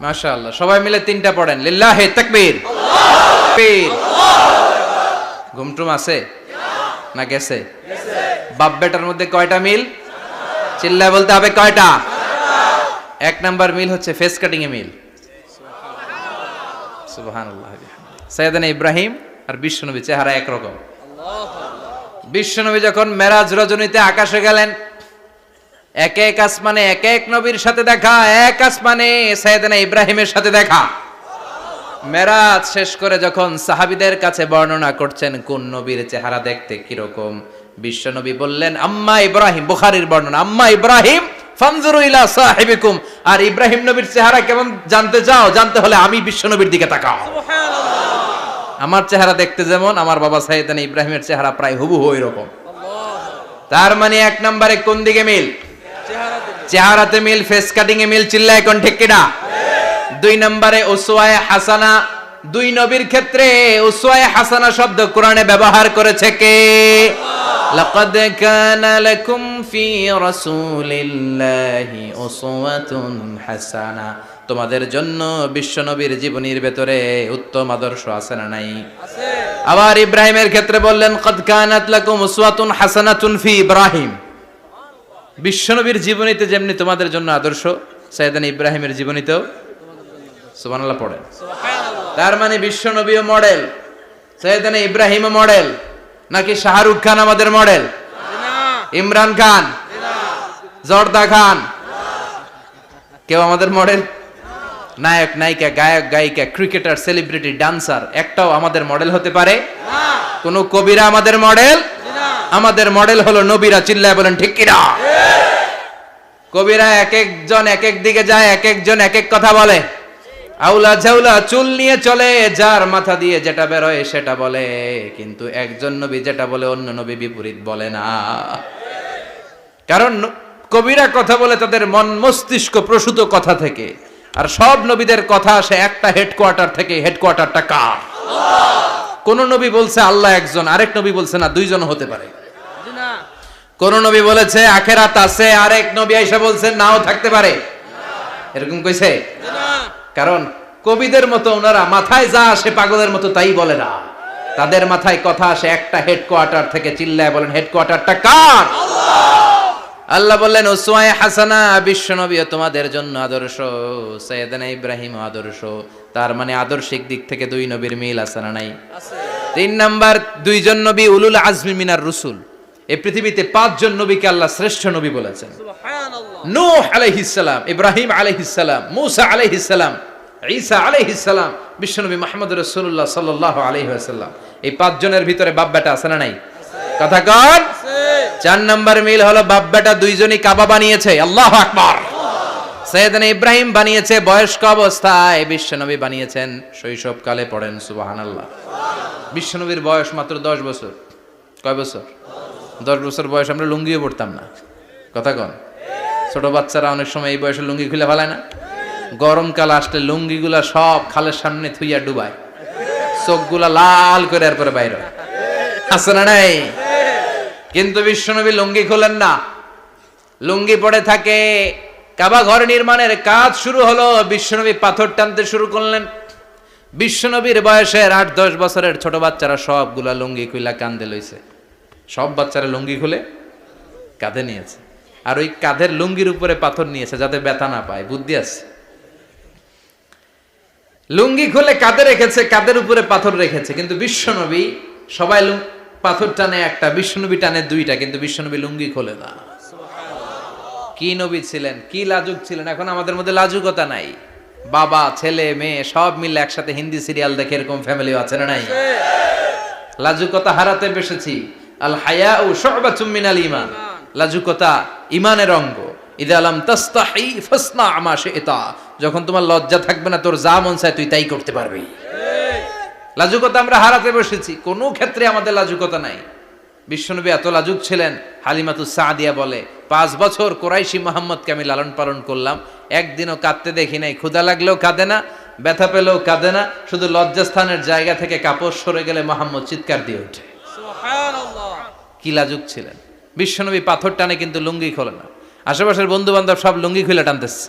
মাশাআল্লাহ, সবাই মিলে তিনটা পড়েন লিল্লাহি তাকবীর। তাকবীর। ঘুমটুম আছে না গেছে? বাপ বেটার মধ্যে কয়টা মিল? চিল্লায় বলতে হবে কয়টা? এক নাম্বার মিল হচ্ছে ফেস কাটিং এ মিল। সুবহানাল্লাহ। সাইয়েদনা ইব্রাহিম আর বিশ্বনবী চেহারা একরকম। বিশ্বনবী যখন মেরাজ রজনীতে আকাশে গেলেন, এক এক আসমানে এক এক নবীর সাথে দেখা, এক আসমানে সাইয়েদনা ইব্রাহিমের সাথে দেখা। মেরাজ শেষ করে যখন সাহাবীদের কাছে বর্ণনা করছেন কোন নবীর চেহারা দেখতে কিরকম, বিশ্বনবী বললেন আম্মা ইব্রাহিম। বুখারীর বর্ণনা, আম্মা ইব্রাহিম ফানজুরু ইলা সাহিবিকুম। আর ইব্রাহিম নবীর চেহারা কেমন জানতে চাও? জানতে হলে আমি বিশ্বনবীর দিকে তাকাও। সুবহানাল্লাহ। আমার চেহারা দেখতে যেমন, আমার বাবা সাইয়েদনা ইব্রাহিমের চেহারা প্রায় হুবহু এরকম। তার মানে এক নম্বরে কোন দিকে মিল? চেহারাতে মিল, ফেস কাটিং এ মিল। চিল্লায় কোন ঠিক কিনা? দুই নম্বরে উসওয়ায়ে হাসানা। দুই নবীর ক্ষেত্রে উসওয়ায়ে হাসানা শব্দ কোরআনে ব্যবহার করেছে কে? লাকাদ কানা লাকুম ফি রাসূলিল্লাহি উসওয়াতুন হাসানা। তোমাদের জন্য বিশ্বনবীর জীবনীর ভেতরে উত্তম আদর্শ আছে না নাই? আছে। আবার ইব্রাহিমের ক্ষেত্রে বললেন কাদ কানাত লাকুম উসওয়াতুন হাসানাতুন ফি ইব্রাহিম। বিশ্বনবীর জীবনীতে যেমনি তোমাদের জন্য আদর্শ, সাইয়েদনা ইব্রাহিমের জীবনীতেও। সুবহানাল্লাহ পড়েন। সুবহানাল্লাহ। তার মানে বিশ্বনবীও মডেল, সাইয়েদনা ইব্রাহিমও মডেল। নাকি শাহরুখ খান আমাদের মডেল? না। ইমরান খান? না। জর্দা খান? না। কেউ আমাদের মডেল? নায়ক নায়িকা, গায়ক গায়িকা, ক্রিকেটার, সেলিব্রিটি, ডান্সার একটাও আমাদের মডেল হতে পারে না। কোন কবিরা আমাদের মডেল? আমাদের মডেল হলো নবীরা। চিল্লায় বলেন ঠিক কিনা? কবিরা এক একজন এক এক দিকে যায়, এক একজন এক এক কথা বলে। আউলা ঝাউলা চুল নিয়ে চলে, যার মাথা দিয়ে যেটা বেরোয় সেটা বলে। কিন্তু একজন নবী যেটা বলে অন্য নবী বিপরীত বলে না। কারণ কবিরা কথা বলে তাদের মন মস্তিষ্ক প্রসূত কথা থেকে, আর সব নবীদের কথা আসে একটা হেডকোয়ার্টার থেকে। হেডকোয়ার্টারটা কার? কোন নবী বলছে আল্লাহ একজন, আরেক নবী বলছে না দুইজন হতে পারে। কোন নবী বলেছে আখেরাত আছে, আরেক নবী আইসা বলছে নাও থাকতে পারে। এরকম কইছে? কারণ কবিদের মতো ওনারা মাথায় যা আসে পাগলের মতো তাই বলে না। তাদের মাথায় কথা আসে একটা হেডকোয়ার্টার থেকে। চিল্লায় বলেন হেডকোয়ার্টারটা কার? আল্লাহ বললেন উসওয়ায়ে হাসানা। বিশ্বনবী তোমাদের জন্য আদর্শ, সাইয়েদনা ইব্রাহিম আদর্শ। তার মানে আদর্শিক দিক থেকে দুই নবীর মিল আছে না নাই? আছে। তিন নাম্বার, দুইজন নবী উলুল আজমি মিনার রুসুল। এই পৃথিবীতে পাঁচজন নবীকে আল্লাহ শ্রেষ্ঠ নবী বলেছেন। সুবহানাল্লাহ। নূহ আলাইহিস সালাম, ইব্রাহিম আলাইহিস সালাম, মূসা আলাইহিস সালাম, ঈসা আলাইহিস সালাম, বিশ্বনবী মুহাম্মদ রাসূলুল্লাহ সাল্লাল্লাহু আলাইহি ওয়াসাল্লাম। এই পাঁচজনের ভিতরে বাপ বেটা আছে না নাই? কথা কন। চার নাম্বার মিল হলো বাপ বেটা দুইজনই কাবা বানিয়েছে। আল্লাহু আকবার। সাইয়েদনা ইব্রাহিম বানিয়েছে বয়স্ক অবস্থায়, বিশ্বনবী বানিয়েছেন শৈশবকালে। পড়েন সুবহানাল্লাহ। বিশ্বনবীর বয়স মাত্র 10 বছর। কয় বছর? 10 বছর বয়স আমরা লুঙ্গিও পড়তাম না। কথা কন। ছোট বাচ্চারা অনেক সময় এই বয়সে লুঙ্গি খুলে ফেলায় না? গরমকাল আসলে লুঙ্গিগুলা সব খালের সামনে থুইয়া ডুবায়, চোখগুলা লাল করে এরপরে বাইরে আছে না নাই? কিন্তু বিশ্বনবী লুঙ্গি খোলেন না, লুঙ্গি পড়ে থাকে। কাবা ঘর নির্মাণের কাজ শুরু হলো, বিশ্বনবী পাথর টানতে শুরু করলেন। বিশ্বনবীর বয়সের 8-10 বছরের ছোট বাচ্চারা সবগুলা লুঙ্গি খুইলা কাঁধে লইছে। সব বাচ্চারা লুঙ্গি খুলে কাঁধে নিয়েছে, আর ওই কাঁধের লুঙ্গির উপরে পাথর নিয়েছে যাতে ব্যথা না পায়। বুদ্ধি আছে। লুঙ্গি খুলে কাঁধে রেখেছে, কাঁধের উপরে পাথর রেখেছে। কিন্তু বিশ্বনবী, সবাই পাথর টানে একটা, বিশ্বনবী টানে দুইটা, কিন্তু বিশ্বনবী লুঙ্গি খোলে না। কি নবী ছিলেন, কি লাজুক ছিলেন। এখন আমাদের মধ্যে লাজুকতা নাই। বাবা ছেলে মেয়ে সব মিলে একসাথে হিন্দি সিরিয়াল দেখে এরকম ফ্যামিলিও আছে না নাই? লাজুকতা হারাতে বসেছি। আল হায়াউ শু'বাতুম মিনাল ঈমান। লাজুকতা ঈমানের অঙ্গ। ইযা লাম তাস্তাহি ফাসনা মা শি'তা। যখন তোমার লজ্জা থাকবে না, তোর যা মন চায় তুই তাই করতে পারবি। লাজুকতা আমরা হারাতে বসেছি, কোনো ক্ষেত্রে আমাদের লাজুকতা নাই। বিশ্বনবী এত লাজুক ছিলেন, হালিমাতুস সাদিয়া বলে 5 বছর কুরাইশি মুহাম্মদকে আমি লালন পালন করলাম, একদিনও কাঁদতে দেখি নাই। ক্ষুধা লাগলেও কাঁদে না, ব্যথা পেলেও কাঁদে না, শুধু লজ্জাস্থানের জায়গা থেকে কাপড় সরে গেলে মুহাম্মদ চিৎকার দিয়ে ওঠে। সুবহানাল্লাহ। কি লাজুক ছিলেন। বিশ্বনবী পাথর টানে কিন্তু লুঙ্গি খোলে না। আশেপাশের বন্ধু বান্ধব সব লুঙ্গি খুলে টানতেছে।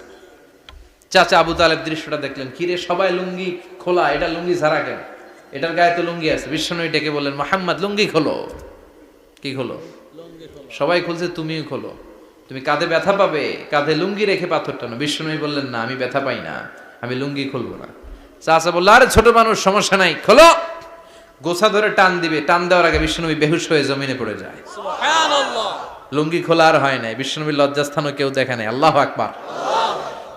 চাচা আবু তালেব দৃশ্যটা দেখলেন, কিরে সবাই লুঙ্গি খোলা, এটা লুঙ্গি ছাড়া কেন? এটার গায়ে তো লুঙ্গি আছে। বিশ্বনবী ডেকে বললেন, মুহাম্মদ লুঙ্গি খোলো। কি খোলো? সবাই খুলছে, তুমিও খোলো। তুমি কাঁধে ব্যথা পাবে, কাঁধে লুঙ্গি রেখে পাথর টানো। বিশ্বনবী বললেন, না আমি ব্যথা পাই না, আমি লুঙ্গি খুলবো না। চাচা বলল, আরে ছোট মানুষ, সমস্যা নাই, খোলো। গোছা ধরে টান দিবে, টান দেওয়ার আগে বিশ্বনবী বেহুশ হয়ে জমিনে পড়ে যায়। সুবহানাল্লাহ। লুঙ্গি খোলা আর হয় নাই। বিশ্বনবীর লজ্জাস্থানও কেউ দেখে নাই। আল্লাহু আকবার।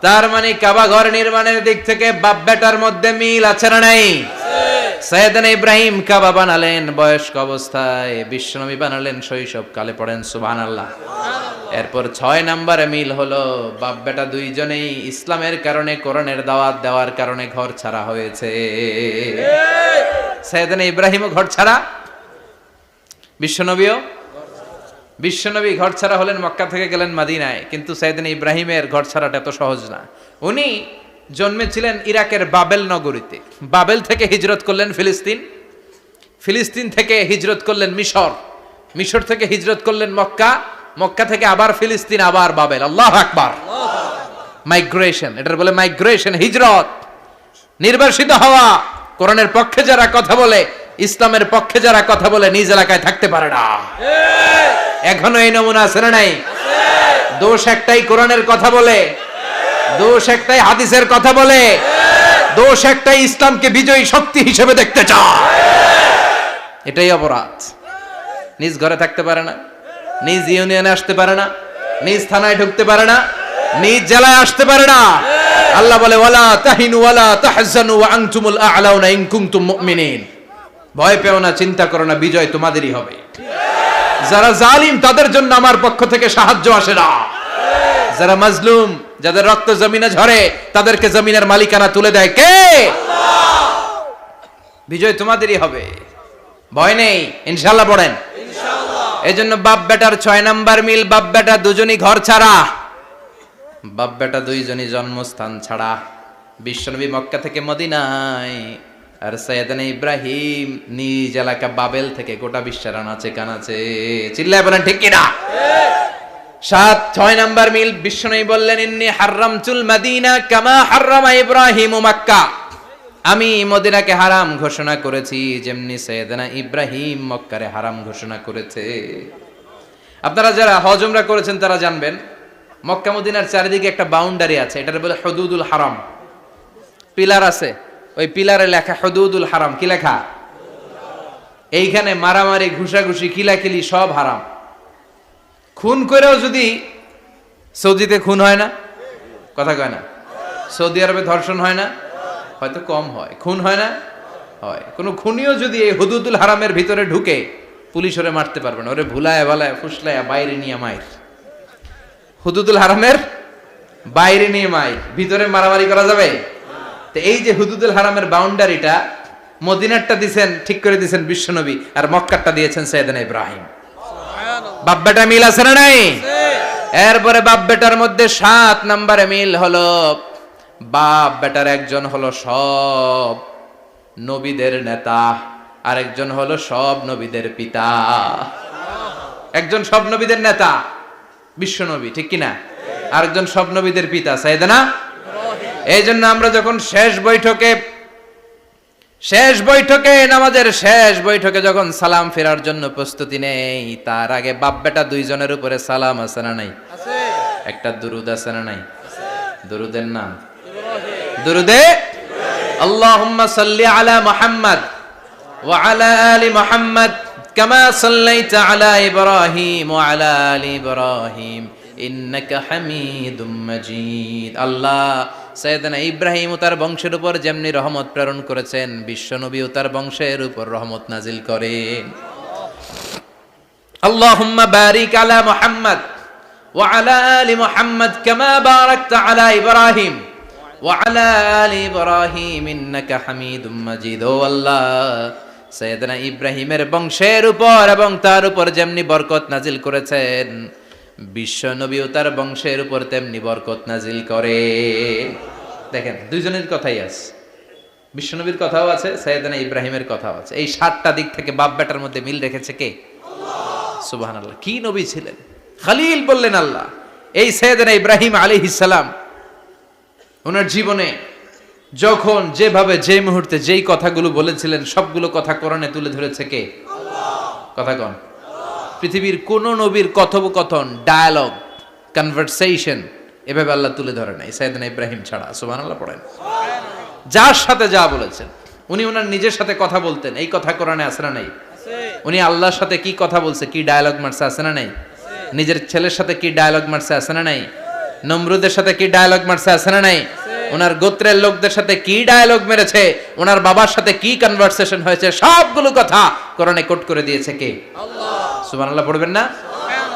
তার মানে কাবা ঘর নির্মাণের দিক থেকে বাপ বেটার মধ্যে মিল আছে না নাই? সাইয়েদনা ইব্রাহিম কাবা বানালেন বয়স্ক অবস্থায়, বিশ্বনবী বানালেন শৈশবকালে। পড়েন সুবহানাল্লাহ। এরপর 6 নম্বরে মিল হলো, বাপ বেটা দুইজনেই ইসলামের কারণে, কোরআনের দাওয়াত দেওয়ার কারণে ঘর ছাড়া হয়েছে। সাইয়েদনা ইব্রাহিমও ঘর ছাড়া, বিশ্বনবী ঘর ছাড়া হলেন, মক্কা থেকে গেলেন মদিনায়। কিন্তু সাইয়েদনা ইব্রাহিমের ঘর ছাড়াটা এত সহজ না। উনি জন্মেছিলেন ইরাকের বাবেল নগরীতে। বাবেল থেকে হিজরত করলেন ফিলিস্তিন, ফিলিস্তিন থেকে হিজরত করলেন মিশর, মিশর থেকে হিজরত করলেন মক্কা, মক্কা থেকে আবার ফিলিস্তিন, আবার বাবেল। আল্লাহু আকবার। মাইগ্রেশন, এটার বলে মাইগ্রেশন, হিজরত। নির্বাসিত হওয়া। কোরআনের পক্ষে যারা কথা বলে, ইসলামের পক্ষে যারা কথা বলে, নিজ এলাকায় থাকতে পারে না। এখনো এই নমুনা আছে না নাই? দোষ একটাই, কোরআনের কথা বলে। দোষ একটাই, হাদিসের কথা বলে। দোষ একটাই, ইসলামকে বিজয়ী শক্তি হিসেবে দেখতে চায়। এটাই অপরাধ। নিজ ঘরে থাকতে পারে না, নিজ ইউনিয়নে আসতে পারে না, নিজ থানায় ঢুকতে পারে না, নিজ জেলায় আসতে পারে না। আল্লাহ বলে, ওয়ালা তাহিনু ওয়ালা তাহজানু ওয়া আনতুমুল আ'লাউনা ইন কুনতুম মুমিনিন। ভয় পেও না, চিন্তা করো না, বিজয় তোমাদেরই হবে। যারা জালিম তাদের জন্য আমার পক্ষ থেকে সাহায্য আসে না। যারা মাজলুম, যাদের রক্ত জমিনে ঝরে, তাদেরকে জমিনের মালিকানা তুলে দেয় কে? আল্লাহ। বিজয় তোমাদেরই হবে, ভয় নেই, ইনশাআল্লাহ। পড়েন ইনশাআল্লাহ। এজন্য বাপ বেটার 6 নাম্বার মিল, বাপ বেটা দুজনই ঘর ছাড়া, বাপ বেটা দুইজনই জন্মস্থান ছাড়া। বিশ্বনবী মক্কা থেকে মদিনায়, আর সাইয়েদনা ইব্রাহিম নিজ এলাকা বাবেল থেকে গোটা বিশ্বের আনাচে কানাচে। চিল্লায় বলেন ঠিক কিনা? 6 নাম্বার মিল, বিশ্বনবী বললেন, ইন্নী হারামতুল মদিনা কামা হারামা ইব্রাহিম মক্কা। আমি মদিনাকে হারাম ঘোষণা করেছি যেমনি সাইয়েদনা ইব্রাহিম মক্কারে হারাম ঘোষণা করেছে। আপনারা যারা হজ উমরা করেছেন তারা জানবেন, মক্কা মদিনার চারিদিকে একটা বাউন্ডারি আছে, এটার বলে হুদুদুল হারাম। পিলার আছে, ওই পিলারে লেখা হুদুদুল হারাম। কি লেখা? এইখানে মারামারি, ঘুষাঘুষি, কিলাকিলি সব হারাম। খুন করেও যদি, সৌদিতে খুন হয় না, কথা কয় না? সৌদি আরবে ধর্ষণ হয় না? হয়তো কম হয়। খুন হয় না? হয়। কোন খুনিও যদি এই হুদুদুল হারামের ভিতরে ঢুকে, পুলিশ ওরে মারতে পারবে না। ওরে ভুলায় ভালায় ফুসলায় বাইরে নিয়ে মায়ের। হুদুদুল হারামের বাইরে নিয়ে মাই, ভিতরে মারামারি করা যাবে? তো এই যে হুদুদুল হারামের বাউন্ডারিটা, মদিনারটা দিয়েছেন ঠিক করে দিয়েছেন বিশ্বনবী, আর মক্কারটা দিয়েছেন সাইয়েদনা ইব্রাহিম। বাপ বেটা মিল আছে না নাই? এরপরে বাপ বেটার মধ্যে 7 নম্বরে মিল হলো, বাপ বেটার একজন হলো সব নবীদের নেতা, আরেকজন হলো সব নবীদের পিতা। একজন সব নবীদের নেতা বিশ্বনবী, ঠিক কিনা? আরেকজন সব নবীদের পিতা সাইয়েদনা। এই জন্য আমরা যখন শেষ বৈঠকে নামাজের শেষ বৈঠকে যখন সালাম ফেরার জন্য প্রস্তুতি নেই, তার আগে বাপ বেটা দুইজনের উপরে সালাম আছে না নাই? একটা দুরুদ আছে না নাই? দুরুদের নাম দুরুদে আল্লাহুম্মা সাল্লি আলা মুহাম্মদ ওয়া আলা আলি মুহাম্মদ কামা সাল্লাইতা আলা ইব্রাহিম ওয়া আলা আলি ইব্রাহিম ইন্নাকা হামিদুম মাজিদ। আল্লাহ সাইয়েদনা ইব্রাহিম ও তার বংশের উপর যেমনি রহমত প্রেরণ করেছেন, বিশ্বনবী ও তার বংশের উপর রহমত নাজিল করেন। আল্লাহুম্মা বারিক আলা মুহাম্মদ ওয়া আলা আলি মুহাম্মদ কামা বারাকতা আলা ইব্রাহিম ওয়া আলা আলি ইব্রাহিম ইন্নাকা হামিদুম মাজিদ। ও আল্লাহ, সাইয়েদনা ইব্রাহিমের বংশের উপর এবং তার উপর যেমনি বরকত নাজিল করেছেন, বিশ্বনবী ও তার বংশের উপর তেমনি বরকত নাজিল করে। দেখেন, দুইজনের কথাই আছে, বিশ্বনবীর কথাও আছে, সাইয়েদনা ইব্রাহিমের কথাও আছে। এই 7টা দিক থেকে বাপ বেটার মধ্যে মিল রেখেছে কে? সুবহানাল্লাহ। কি নবী ছিলেন! খলিল বললেন আল্লাহ। এই সাইয়েদনা ইব্রাহিম আলাইহিস সালাম ওনার জীবনে যখন যেভাবে যে মুহূর্তে যেই কথাগুলো বলেছিলেন, সবগুলো কথা কোরআনে তুলে ধরেছে কে? কথা কন। পৃথিবীর কোন নবীর কথোপকথন, ডায়ালগ, কনভারসেশন এভাবে আল্লাহ তুলে ধরে নাই সাইয়েদনা ইব্রাহিম ছাড়া। সুবহানাল্লাহ পড়েন। যার সাথে যা বলেছেন, উনি ওনার নিজের সাথে কথা বলতেন, এই কথা কোরআনে আছে না নাই? উনি আল্লাহর সাথে কি কথা বলছে, কি ডায়ালগ মারছে, আছে না নাই? নিজের ছেলের সাথে কি ডায়ালগ মারছে, আছে না নাই? নমরুদের সাথে কি ডায়ালগ মারছে, আছে না নাই? ওনার গোত্রের লোকদের সাথে কি ডায়ালগ মেরেছে, ওনার বাবার সাথে কি কনভারসেশন হয়েছে, সবগুলো কথা কোরআনে কোট করে দিয়েছে কে? আল্লাহ। সুবহানাল্লাহ পড়বেন না?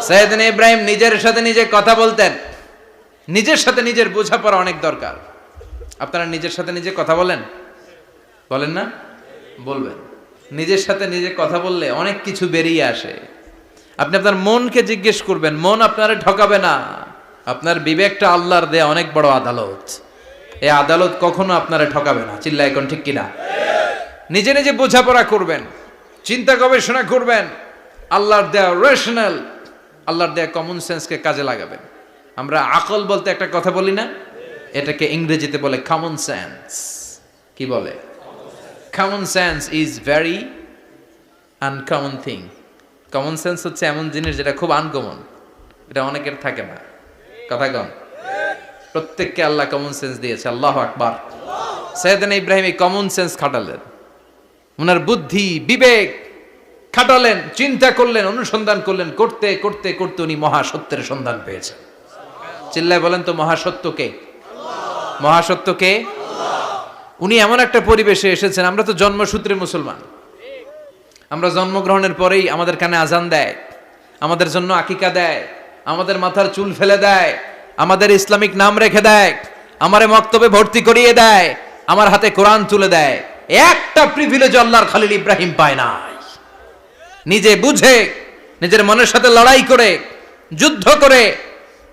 সাইয়েদনা ইব্রাহিম নিজের সাথে নিজে কথা বলতেন। নিজের সাথে নিজের বোঝাপড়া অনেক দরকার। আপনারা নিজের সাথে নিজে কথা বলেন? বলেন না? বলবেন। নিজের সাথে নিজে কথা বললে অনেক কিছু বেরিয়ে আসে। আপনি আপনার মনকে জিজ্ঞেস করবেন, মন আপনারে ঠকাবে না। আপনার বিবেকটা আল্লাহর দেয়া অনেক বড় আদালত। এই আদালত কখনো আপনারে ঠকাবে না। চিল্লায় এখন ঠিক কিনা? নিজে নিজে বোঝাপড়া করবেন, চিন্তা গবেষণা করবেন, আল্লাহর দেয়া রেশনাল, আল্লাহর দেয়া কমন সেন্সকে কাজে লাগাবেন। আমরা আকল বলতে একটা কথা বলি না, এটাকে ইংরেজিতে বলে কমন সেন্স। কি বলে? Common sense is very uncommon thing. Common sense হচ্ছে এমন জিনিস যেটা খুব আনকমন, এটা অনেকের থাকে না। কথা কন। প্রত্যেককে আল্লাহ কমন সেন্স দিয়েছে। আল্লাহু আকবার। সাইয়েদনা ইব্রাহিম এই কমন সেন্স খাটালেন, ওনার বুদ্ধি বিবেক খাটালেন, চিন্তা করলেন, অনুসন্ধান করলেন, করতে করতে করতে উনি মহাসত্যের সন্ধান পেয়েছেন। চিল্লায় বলেন তো মহাসত্যকে? মহাসত্যকে? উনি এমন একটা পরিবেশে এসেছেন, আমরা তো জন্মসূত্রে মুসলমান, আমরা জন্মগ্রহণের পরেই আমাদের কানে আজান দেয়, আমাদের জন্য আকিকা দেয়, আমাদের মাথার চুল ফেলে দেয়, আমাদের ইসলামিক নাম রেখে দেয়, আমারে মক্তবে ভর্তি করিয়ে দেয়, আমার হাতে কোরআন তুলে দেয়। একটা প্রিভিলেজ আল্লাহর খলিল ইব্রাহিম পায় নাই। নিজে বুঝে, নিজের মনের সাথে লড়াই করে, যুদ্ধ করে,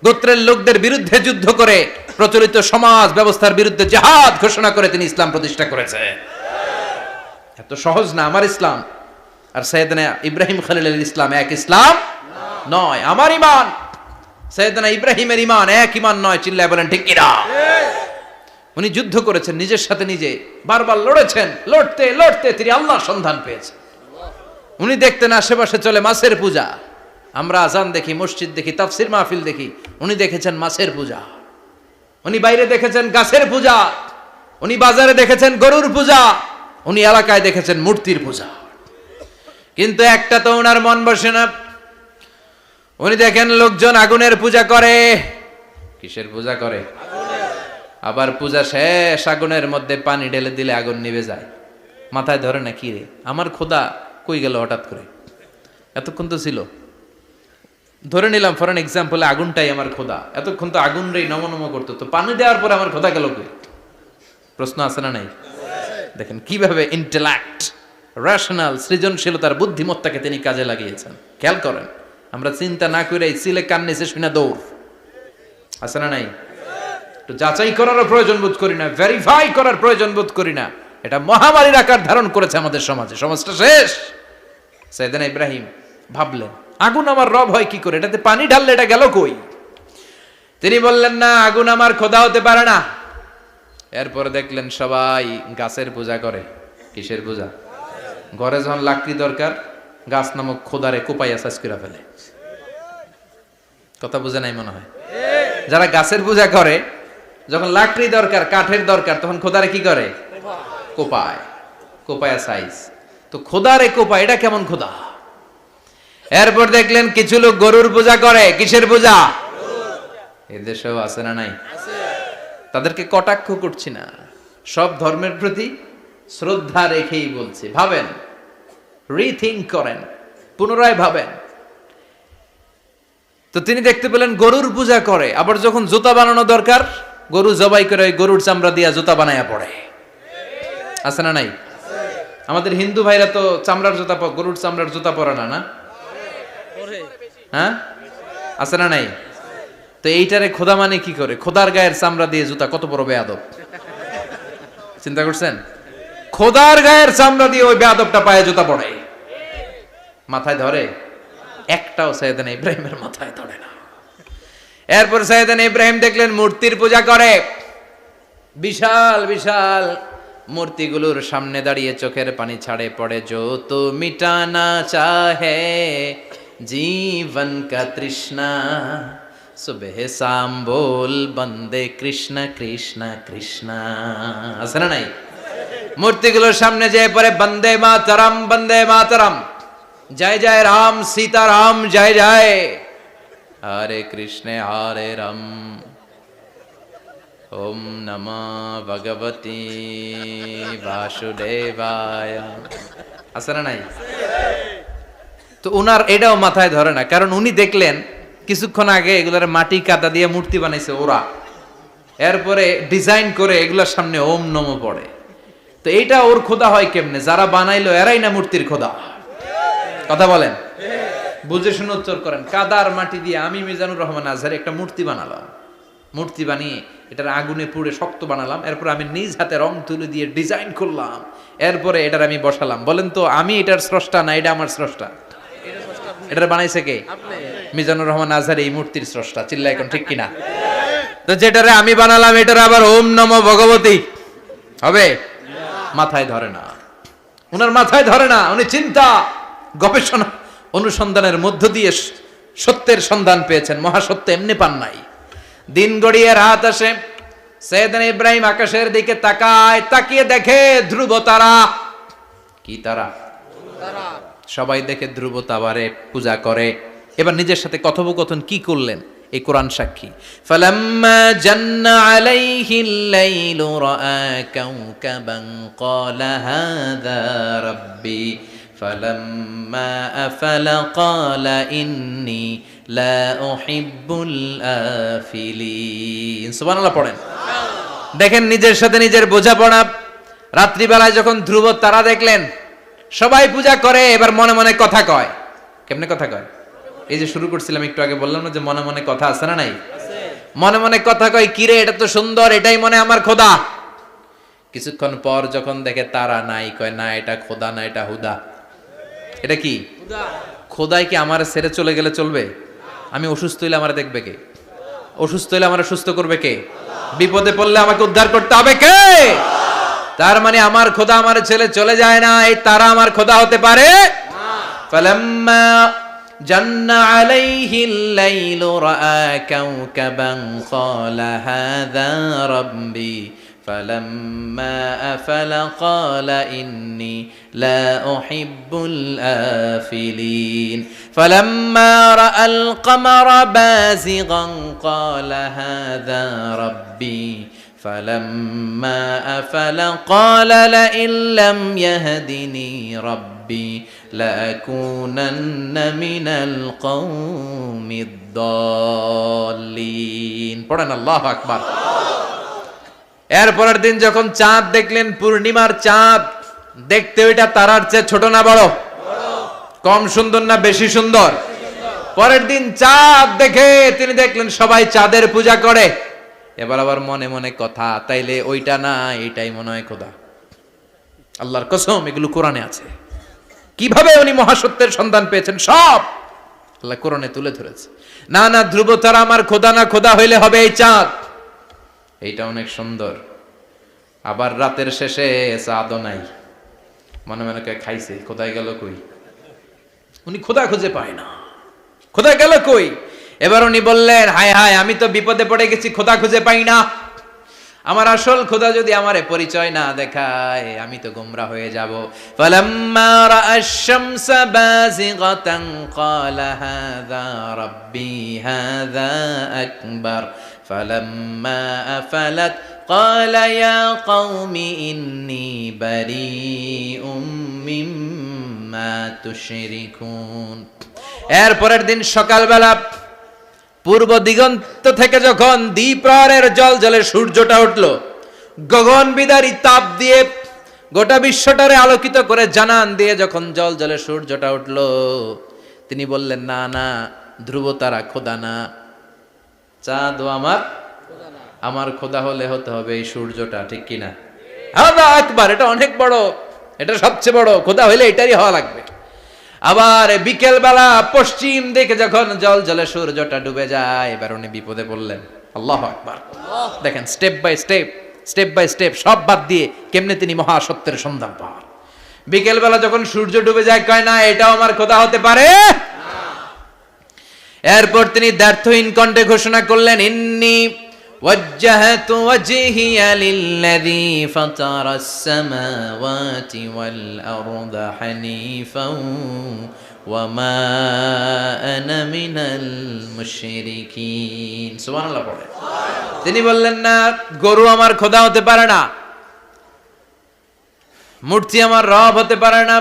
গোত্রের লোকদের বিরুদ্ধে যুদ্ধ করে, প্রচলিত সমাজ ব্যবস্থার বিরুদ্ধে জিহাদ ঘোষণা করে তিনি ইসলাম প্রতিষ্ঠা করেছে। এত সহজ না আমার ইসলাম আর সাইয়েদনা ইব্রাহিম খলিলের ইসলাম এক ইসলাম নয়। আমার ঈমান সাইয়েদনা ইব্রাহিমের ঈমান এক ঈমান নয়। চিল্লায় বলেন ঠিক কিনা? উনি যুদ্ধ করেছেন, নিজের সাথে নিজে বারবার লড়েছেন, লড়তে লড়তে তিনি আল্লাহর সন্ধান পেয়েছেন। উনি দেখতেন আশেপাশে চলে মাছের পূজা, আমরা আজান দেখি, মসজিদ দেখি, তাফসির মাহফিল দেখি, উনি দেখেছেন মাছের পূজা। উনি বাইরে দেখেছেন গাছের পূজা, উনি বাজারে দেখেছেন গরুর পূজা, উনি এলাকায় দেখেছেন মূর্তির পূজা। কিন্তু একটা তো ওনার মন বসে না। উনি দেখেন লোকজন আগুনের পূজা করে। কিসের পূজা করে? আবার পূজা শেষ আগুনের মধ্যে পানি ঢেলে দিলে আগুন নিভে যায়। মাথায় ধরে না, কি রে আমার খোদা কই গেল হঠাৎ করে, এতক্ষণ তো ছিল। ধরে নিলাম ফর এন এক্সাম্পল আগুনটাই আমার খোদা, এতক্ষণ তো আগুন রে নম করতো, তো পানি দেওয়ার পরে আমার খোদা গেল কই? প্রশ্ন আছে না নাই? দেখেন কিভাবে ইন্টেলেক্ট, রেশনাল, সৃজনশীলতার বুদ্ধিমত্তাকে তিনি কাজে লাগিয়েছেন। খেয়াল করেন, আমরা চিন্তা না করে সিলে কান নিচে শুনে দৌড়, আছে না নাই? তো যাচাই করারও প্রয়োজন বোধ করি না, ভেরিফাই করার প্রয়োজন বোধ করি না। এটা মহামারীর আকার ধারণ করেছে আমাদের সমাজে, সমাজটা শেষ। সাইয়েদনা ইব্রাহিম ভাবলেন আগুন আমার রব হয় কি করে, এটাতে পানি ঢাললে এটা গেল কই? তিনি বললেন না, আগুন আমার খোদা হতে পারে না। এরপরে দেখলেন সবাই গাছের পূজা করে। কিসের পূজা? ঘরে যখন লাকড়ি দরকার, গাছ নামক খোদারে কোপাইয়া সাজ করে ফেলে। কথা বুঝে নাই মনে হয়? যারা গাছের পূজা করে, যখন লাকড়ি দরকার, কাঠের দরকার, তখন খোদারে কি করে? কোপায়, কোপায়া সাইজ। তো খোদারে কোপায়, এটা কেমন খোদা? এরপর দেখলেন কিছু লোক গরুর পূজা করে। কিসের পূজা? এদেশেও আছে না নাই? তাদেরকে কটাক্ষ করছি না, সব ধর্মের প্রতি শ্রদ্ধা রেখেই বলছি। ভাবেন, রিথিঙ্ক করেন, পুনরায় ভাবেন। তো তিনি দেখতে পেলেন গরুর পূজা করে, আবার যখন জুতা বানানো দরকার, গরু জবাই করে গরুর চামড়া দিয়া জুতা বানায়া পড়ে। আছে না নাই? আমাদের হিন্দু ভাইরা তো চামড়ার জুতা, গরুর চামড়ার জুতা পরে না, না? হ্যাঁ, আছে না নাই? তো এইটারে খোদা মানে কি করে? খোদার গায়ের চামড়া দিয়ে জুতা, কত বড় বেয়াদব! চিন্তা করছেন? খোদার গায়ের চামড়া দিয়ে ওই বেয়াদবটা পায়ে জুতা পড়ে। মাথায় ধরে? একটাও সাইয়েদনা ইব্রাহিমের মাথায় ধরে না। এরপর সাইয়েদনা ইব্রাহিম দেখলেন মূর্তির পূজা করে। বিশাল বিশাল মূর্তিগুলোর সামনে দাঁড়িয়ে চোখের পানি ছাড়ে পড়ে। যো তো মিটানা চাহে জীবন কা তৃষ্ণা, সুবহ শাম বল বন্দে কৃষ্ণ কৃষ্ণ কৃষ্ণ। আছে না নাই? মূর্তিগুলোর সামনে যেয়ে পড়ে বন্দে মাতরম, বন্দে মাতরম, জয় জয় রাম সীতা রাম, জয় জয় হরে কৃষ্ণ হরে রাম, ওম নমঃ ভগবতে বাসুদেবায়। আছে না নাই? তো উনার এটাও মাথায় ধরে না, কারণ উনি দেখলেন কিছুক্ষণ আগে এগুলার মাটি কাদা দিয়ে মূর্তি বানাইছে ওরা, এরপরে ডিজাইন করে এগুলার সামনে ওম নমঃ পড়ে। তো এইটা ওর খোদা হয় কেমনে? যারা বানাইলো এরাই না মূর্তির খোদা? কথা বলেন, বুঝে শুনে উত্তর করেন। কাদার মাটি দিয়ে আমি মিজানুর রহমান আজহারি একটা মূর্তি বানালাম, মূর্তি বানিয়ে এটার আগুনে পুড়ে শক্ত বানালাম, এরপর আমি নিজ হাতে রং তুলি দিয়ে ডিজাইন করলাম, এরপরে এটার আমি বসালাম। বলেন তো আমি এটার স্রষ্টা না এটা আমার স্রষ্টা? এটার বানাইছে কে? মিজানুর রহমান আজহারি এই মূর্তির স্রষ্টা। চিল্লা এখন ঠিক কিনা? তো যেটারে আমি বানালাম এটার আবার ওম নমঃ ভগবতী হবে? মাথায় ধরে না, উনার মাথায় ধরে না। উনি চিন্তা, গবেষণা, অনুসন্ধানের মধ্য দিয়ে সত্যের সন্ধান পেয়েছেন। মহাসত্য এমনি পান নাই। দিন গড়িয়ে রাত আসে, সাইয়েদনা ইব্রাহিম আকাশের দিকে তাকায়, তাকিয়ে দেখে ধ্রুব তারা। কি তারা? সবাই দেখে ধ্রুব তারারে পূজা করে। এবার নিজের সাথে কথোপকথন কি করলেন এই কোরআন সাক্ষী। ফালাম্মা জান্না আলাইহিল লাইলু রাআ কাওকাবান ক্বালা হাযা রাব্বি ফালাম্মা আফালা ক্বালা ইন্নী লা উহিব্বুল আফিলিন। সুবহানাল্লাহ পড়েন। দেখেন নিজের সাথে নিজের বোঝাপড়া। রাত্রিবেলায় যখন ধ্রুব তারা দেখলেন, সবাই পূজা করে, এবার মনে মনে কথা কয়। কেমনে কথা কয়? এই যে শুরু করছিলাম একটু আগে, বললাম না যে মনে মনে কথা আছে না নাই? মনে মনে কথা কয়, কিরে এটা তো সুন্দর, এটাই মনে আমার খোদা। কিছুক্ষণ পর যখন দেখে তারা নাই, কয় না এটা খোদা না, এটা হুদা। এটা কি? খোদাই কি আমার ছেড়ে চলে গেলে চলবে? আমি অসুস্থ হইলে আমার দেখবে কে? অসুস্থ হইলে আমার সুস্থ করবে কে? বিপদে পড়লে আমাকে উদ্ধার করতে হবে কে? তার মানে আমার খোদা আমার ছেলে চলে যায় না, এই তারা আমার খোদা হতে পারে না। ফালাম্মা জান্না আলাইহিল লাইলু রাআ কাওকাবান ক্বালা হাযা রাব্বি ফালাম্মা আফালা ক্বালা ইন্নী লা উহিব্বুল আফিলিন ফালাম্মা রাআল কমারা বাযিগান ক্বালা হাযা রাব্বি فلما أفل قال لئن لم يهدني ربي লাকুনান্না মিনাল কওমিদ দাল্লিন। পড়েন আল্লাহু আকবার। এরপরের দিন যখন চাঁদ দেখলেন, পূর্ণিমার চাঁদ, দেখতে ওইটা তারার চেয়ে ছোট না বড়? কম সুন্দর না বেশি সুন্দর? পরের দিন চাঁদ দেখে তিনি দেখলেন সবাই চাঁদের পূজা করে। এবার আবার মনে মনে কথা, তাইলে ওইটা না এইটাই মনে হয় খোদা। আল্লাহর কসম, এগুলো কোরআনে আছে। কিভাবে উনি মহাসত্যের সন্ধান পেয়েছেন সব আল্লাহ কোরআনে তুলে ধরেছে। না না, ধ্রুব তারা আমার খোদা না, খোদা হইলে হবে এই চাঁদ। এইটা অনেক সুন্দর। আবার রাতের শেষে চাঁদও নাই, মনে মনে খাইছে, খোদায় গেল কই? উনি খোদা খুঁজে পায় না, খোদা গেল কই? এবার উনি বললেন, হায় হায়, আমি তো বিপদে পড়ে গেছি, খোদা খুঁজে পাই না। আমার আসল খোদা যদি আমারে পরিচয় না দেখায়, আমি তো গোমরা হয়ে যাব। ফালাম্মা রাআশ শামসা বাযিগাতান ক্বালা হাযা রাব্বি হাযা আকবার ফালাম্মা আফালাত ক্বালা ইয়া কওমি ইন্নী বারীউম মিম্মা তুশরিকুন। এরপরের দিন সকালবেলা পূর্ব দিগন্ত থেকে যখন দ্বিপ্রহরের জলে সূর্যটা উঠল, গগন বিদারী তাপ দিয়ে গোটা বিশ্বটারে আলোকিত করে জানান দিয়ে যখন জলে সূর্যটা উঠল, তিনি বললেন, না না, ধ্রুব তারা খোদা না, চাঁদ আমার খোদা হলে হতে হবে এই সূর্যটা, ঠিক কিনা? হাযা আকবার, এটা অনেক বড়, এটা সবচেয়ে বড়, খোদা হইলে এটারই হওয়া লাগবে। আবার বিকেল বেলা পশ্চিম দিকে যখন জলে সূর্যটা ডুবে যায়, এবার উনি বিপদে পড়লেন। আল্লাহু আকবার। দেখেন, স্টেপ বাই স্টেপ সব বাদ দিয়ে কেমনে তিনি মহাসত্যের সন্ধান পান। বিকেল বেলা যখন সূর্য ডুবে যায়, কয় না এটাও আমার খোদা হতে পারে। এরপর তিনি দ্ব্যর্থহীন কণ্ঠে ঘোষণা করলেন, ইন্নী ওয়াজ্জাহতু ওয়াজহিয়া লিল্লাযী ফাতারাস সামাওয়াতি ওয়াল আরদা হানিফাও ওয়া মা আনা মিনাল মুশরিকিন। সুবহানাল্লাহ পড়ে। তিনি বললেন, না, গরু আমার খোদা হতে পারে না, মূর্তি আমার রব হতে পারে না,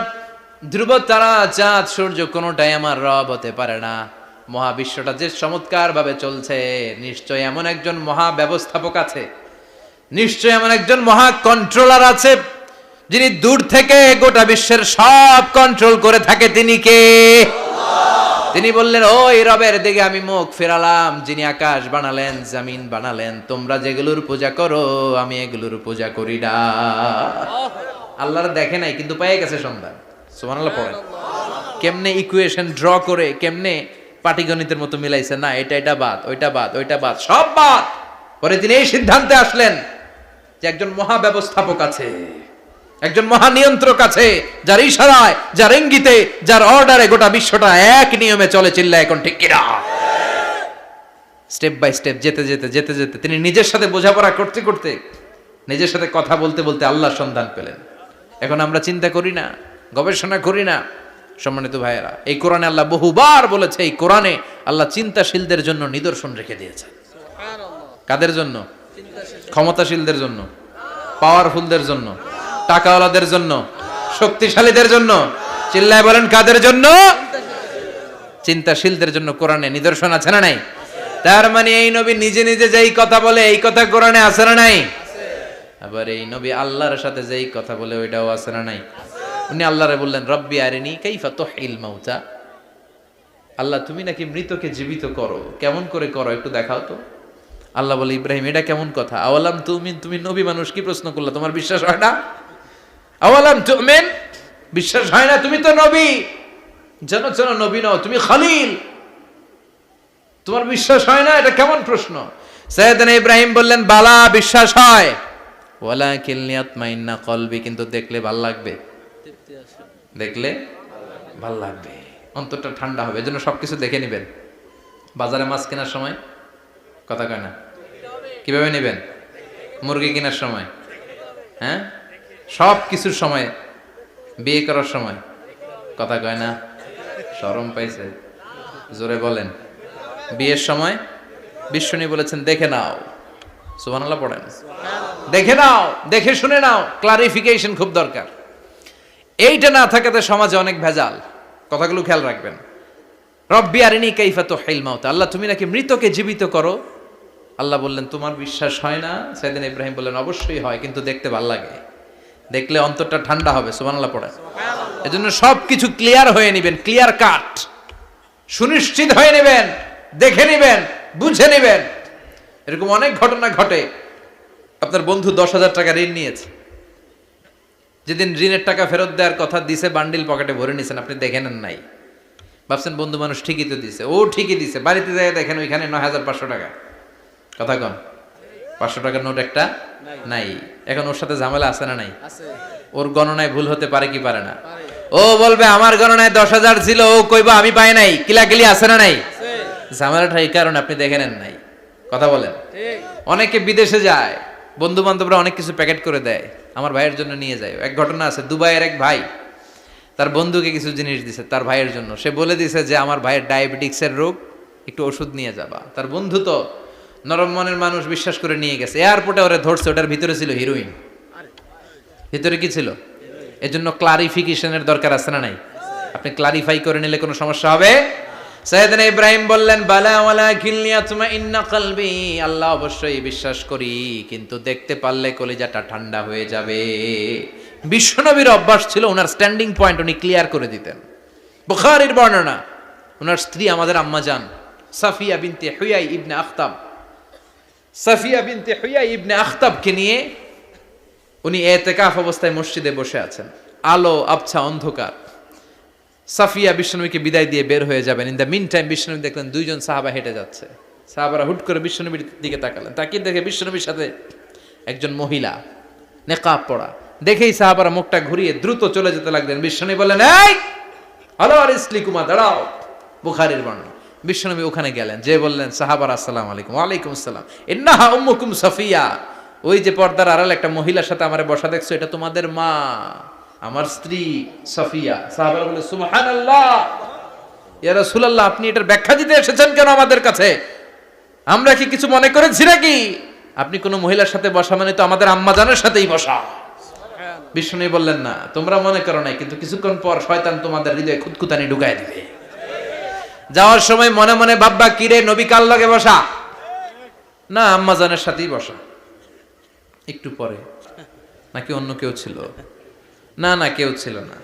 ধ্রুব তারা, চাঁদ, সূর্য কোনোটাই আমার রব হতে পারে না। মহাবিশ্বটা যে চমৎকার ভাবে চলছে, নিশ্চয় এমন একজন মহা ব্যবস্থাপক আছে, নিশ্চয় এমন একজন মহা কন্ট্রোলার আছে, যিনি দূর থেকে গোটা বিশ্বের সব কন্ট্রোল করে থাকে। তিনি কে? তিনি বললেন, ওই রবের দিকে আমি মুখ ফেরালাম, যিনি আকাশ বানালেন, জমিন বানালেন। তোমরা যেগুলোর পূজা করো, আমি এগুলোর পূজা করি না। আল্লাহর দেখে নাই, কিন্তু পেয়ে গেছে সন্ধান। সুবহানাল্লাহ পড়েন। কেমনে ইকুয়েশন ড্র করে, কেমনে পাটিগণিতের মতো মিলাইছে, না এটা বাদ, ওইটা বাদ, ওইটা বাদ, সব বাদ। পরে তিনি এই সিদ্ধান্তে আসলেন যে একজন মহা ব্যবস্থাপক আছে, একজন মহা নিয়ন্ত্রক আছে, যার ইশারায়, যার ইঙ্গিতে, যার অর্ডারে গোটা বিশ্বটা এক নিয়মে চলে। চিল্লা এখন ঠিক কিনা? স্টেপ বাই স্টেপ যেতে যেতে তিনি নিজের সাথে বোঝাপড়া করতে করতে, নিজের সাথে কথা বলতে বলতে আল্লাহর সন্ধান পেলেন। এখন আমরা চিন্তা করি না, গবেষণা করি না। সম্মানিত ভাইয়েরা, এই কোরআনে আল্লাহ বহুবার বলেছে, এই কোরআনে আল্লাহ চিন্তাশীলদের জন্য নিদর্শন রেখে দিয়েছে। কাদের জন্য? ক্ষমতাশীলদের জন্য, পাওয়ারফুলদের জন্য, টাকাওয়ালাদের জন্য, শক্তিশালীদের জন্য। চিল্লায় বলেন, কাদের জন্য? চিন্তাশীলদের জন্য কোরআনে নিদর্শন আছে না নাই? তার মানে এই নবী নিজে নিজে যেই কথা বলে, এই কথা কোরআনে আছে না নাই? আবার এই নবী আল্লাহর সাথে যেই কথা বলে, ওইটাও আছে না নাই? উনি আল্লাহরে বললেন, রব্বি আরিনি কাইফা তুহিল মাউতা। আল্লাহ, তুমি নাকি মৃতকে জীবিত করো, কেমন করে করো একটু দেখাও তো। আল্লাহ বলে, ইব্রাহিম, এটা কেমন কথা? আওয়ালাম তুমিন, তুমি নবী মানুষ, কি প্রশ্ন করলা? তোমার বিশ্বাস হয় না? আওয়ালাম তুমিন, বিশ্বাস হয় না? তুমি তো নবী, জানো নবী নও, তুমি খলিল, তোমার বিশ্বাস হয় না? এটা কেমন প্রশ্ন? সাইয়েদনা ইব্রাহিম বললেন, বালা, বিশ্বাস হয়, ওয়ালাকিন লিয়াতমাইন্না কলবি, কিন্তু দেখলে ভাল লাগবে, দেখলে ভাল লাগবে, অন্তরটা ঠান্ডা হবে। এজন্য সবকিছু দেখে নেবেন। বাজারে মাছ কেনার সময় কথা কয় না, কিভাবে নেবেন? মুরগি কেনার সময়, হ্যাঁ, সব কিছুর সময়, বিয়ে করার সময় কথা কয় না, শরম পাইছে, জোরে বলেন। বিয়ের সময় বিশ্বনী বলেছেন, দেখে নাও। সুবহানাল্লাহ পড়েন। দেখে নাও, দেখে শুনে নাও, ক্লারিফিকেশন খুব দরকার। এইটা না থাকাতে সমাজে অনেক ভেজাল। কথাগুলো খেয়াল রাখবেন। রব্বি আরিনি কাইফা তুহিল মাউত, আল্লাহ তুমি নাকি মৃতকে জীবিত করো। আল্লাহ বললেন তোমার বিশ্বাস হয় না? সাইয়েদনা ইব্রাহিম বললেন অবশ্যই হয়, কিন্তু দেখতে ভালো লাগে, দেখলে অন্তরটা ঠান্ডা হবে। সুবহানাল্লাহ পড়ে। এজন্য সবকিছু ক্লিয়ার হয়ে নেবেন, ক্লিয়ার কাট, সুনিশ্চিত হয়ে নেবেন, দেখে নেবেন, বুঝে নেবেন। এরকম অনেক ঘটনা ঘটে। আপনার বন্ধু 10,000 টাকা ঋণ নিয়েছে, যেদিন ঋণের টাকা ফেরত দেওয়ার কথা দিছে বান্ডিল পকেটে ভরে নিছেন, আপনি দেখে নেন নাই, ভাবছেন বন্ধু মানুষ ঠিকই তো দিছে। ও ঠিকই দিছে, বাড়িতে যায় দেখেন ওইখানে 9,500 টাকা। কথা কন, 500 টাকার নোট একটা নাই। এখন ওর সাথে ঝামেলা আছে না নাই? ওর গণনায় ভুল হতে পারে কি পারে না? ও বলবে আমার গণনায় 10,000 ছিল, ও কইবা আমি পাই নাই, কিলাকিলি আছে না নাই? ঝামেলাটা এই কারণে আপনি দেখে নেন নাই। কথা বলেন। অনেকে বিদেশে যায়, বন্ধু বান্ধবরা অনেক কিছু প্যাকেট করে দেয়, আমার ভাইয়ের জন্য নিয়ে যায়। এক ঘটনা আছে, দুবাইয়ের এক ভাই তার বন্ধুকে কিছু জিনিস দিছে তার ভাইয়ের জন্য। সে বলে দিছে যে আমার ভাইয়ের ডায়াবেটিক্সের রোগ, একটু ওষুধ নিয়ে যাবা। তার বন্ধু তো নরম মনের মানুষ, বিশ্বাস করে নিয়ে গেছে। এয়ারপোর্টে ওরে ধরছে, ওটার ভিতরে ছিল হিরোইন। ভিতরে কি ছিল? এজন্য ক্লারিফিকেশনের দরকার আছে না নাই? আপনি ক্লারিফাই করে নিলে কোনো সমস্যা হবে? সাইয়েদনা ইব্রাহিম বললেন বালা ওয়ালাকিন লিয়াতমাইন্না কলবি, আল্লাহ অবশ্যই বিশ্বাস করি, কিন্তু দেখতে পারলে কলিজাটা ঠান্ডা হয়ে যাবে। বিশ্বনবীর অভ্যাস ছিল, ওনার স্ট্যান্ডিং পয়েন্ট উনি ক্লিয়ার করে দিতেন। বুখারীর বর্ণনা, ওনার স্ত্রী আমাদের আম্মা জান সাফিয়া বিনতে হুয়াই ইবনে আখতাব, সাফিয়া বিনতে হুয়াই ইবনে আখতাবকে নিয়ে উনি ইতিকাফ অবস্থায় মসজিদে বসে আছেন। আলো আবছা অন্ধকার। সাফিয়া বিশ্বনবীকে বিদায় দিয়ে বের হয়ে যাবেন। ইন দ্য মিন টাইম বিশ্বনবী দেখলেন 2 জন সাহাবা হেঁটে যাচ্ছে। সাহাবারা হুট করে বিশ্বনবীর দিকে তাকালেন, তাকিয়ে দেখে বিশ্বনবীর সাথে একজন মহিলা, নেকাব পরা। দেখেই সাহাবারা মুখটা ঘুরিয়ে দ্রুত চলে যেতে লাগলেন। বিশ্বনবী বললেন এই হ্যালো আর ইসলিকুমা, দাঁড়াও। বুখারীর বর্ণনা। বিশ্বনবী ওখানে গেলেন, যে বললেন সাহাবারা আসসালামু আলাইকুম। ওয়ালাইকুম আসসালাম। ইন্নাহা উম্মুকুম সাফিয়া, ওই যে পর্দার আড়াল একটা মহিলার সাথে আমারে বসা দেখছো, এটা তোমাদের মা, আমার স্ত্রী সাফিয়া। সাহাবারা বলে সুবহানাল্লাহ, ইয়া রাসূলুল্লাহ আপনি এটার ব্যাখ্যা দিতে এসেছেন কেন আমাদের কাছে? আমরা কি কিছু মনে করেছি নাকি? আপনি কোন মহিলার সাথে বসা মানে তো আমাদের আম্মা জানের সাথেই বসা। বিষ্ণু বললেন না, তোমরা মনে করো নাই, কিন্তু কিছুক্ষণ পর শয়তান তোমাদের হৃদয়ে খুঁতখুঁতানি ঢুকায় দিবে। যাওয়ার সময় মনে মনে ভাববা কিরে নবী কার লগে বসা? না, আম্মা জানের সাথেই বসা। একটু পরে নাকি অন্য কেউ ছিল? না না, কেউ ছিল না,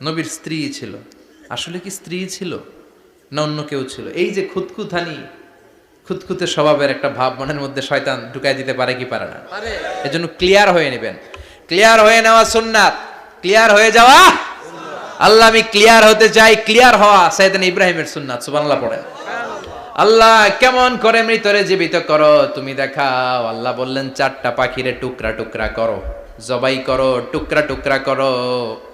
নবীর স্ত্রী ছিল। আসলে কি স্ত্রী ছিল না অন্য কেউ ছিল? এই যে খুঁতখুঁতানি, খুঁতখুঁতে স্বভাবের একটা ভাব মনের মধ্যে শয়তান ঢুকাই দিতে পারে কি পারে না? এজন্য ক্লিয়ার হয়ে নেবেন। ক্লিয়ার হয়ে নেওয়া সুন্নাত, ক্লিয়ার হয়ে যাওয়া। আল্লাহ আমি ক্লিয়ার হতে চাই, ক্লিয়ার হওয়া সাইয়েদনা ইব্রাহিমের সুন্নাত। সুবহানাল্লাহ পড়েন। আল্লাহ কেমন করে মৃতরে জীবিত করো তুমি দেখাও। আল্লাহ বললেন 4টা পাখিরে টুকরা টুকরা করো, জবাই করো, টুকরা টুকরা করো,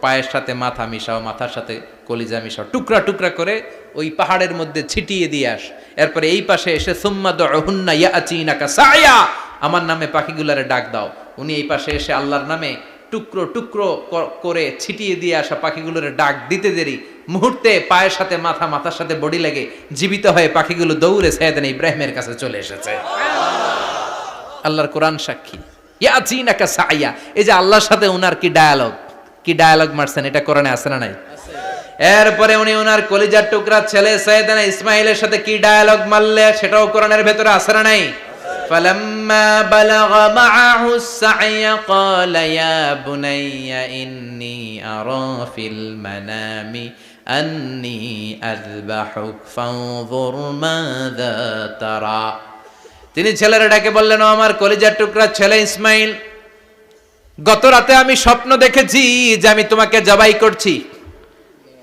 পায়ের সাথে মাথা মিশাও, মাথার সাথে কলিজা মিশাও, টুকরা টুকরা করে ওই পাহাড়ের মধ্যে ছিটিয়ে দিয়ে আস। এরপরে এই পাশে এসে সুম্মা দুহুন্না ইয়াতিনাকা সায়া, আমার নামে পাখিগুলারে ডাক দাও। উনি এই পাশে এসে আল্লাহর নামে টুকরো টুকরো করে ছিটিয়ে দিয়ে আসা পাখিগুলোর ডাক দিতে দেরি, মুহূর্তে পায়ের সাথে মাথা, মাথার সাথে বডি লেগে জীবিত হয়ে পাখিগুলো দৌড়ে সাইয়েদনা ইব্রাহিমের কাছে চলে এসেছে। আল্লাহর কোরআন সাক্ষী। ইয়াতিনাকা সায়া, এই যে আল্লাহর সাথে উনার কি ডায়ালগ মারছেন, এটা কোরআনে আছে না নাই? এরপরে উনি ওনার কলিজার টুকরা ছেলে সাইয়েদনা ইসমাইলের সাথে কি ডায়ালগ মারলে, সেটাও কোরআনের ভেতরে আছে না নাই? فلما بلغ معه السعي قال يا بني إني أرى في المنام أني أذبحك فانظر ماذا ترى। তিনি ছেলের ডাকে বললেন, ও আমার কলিজার টুকরা ছেলে ইসমাইল, গত রাতে আমি স্বপ্ন দেখেছি যে আমি তোমাকে জবাই করছি।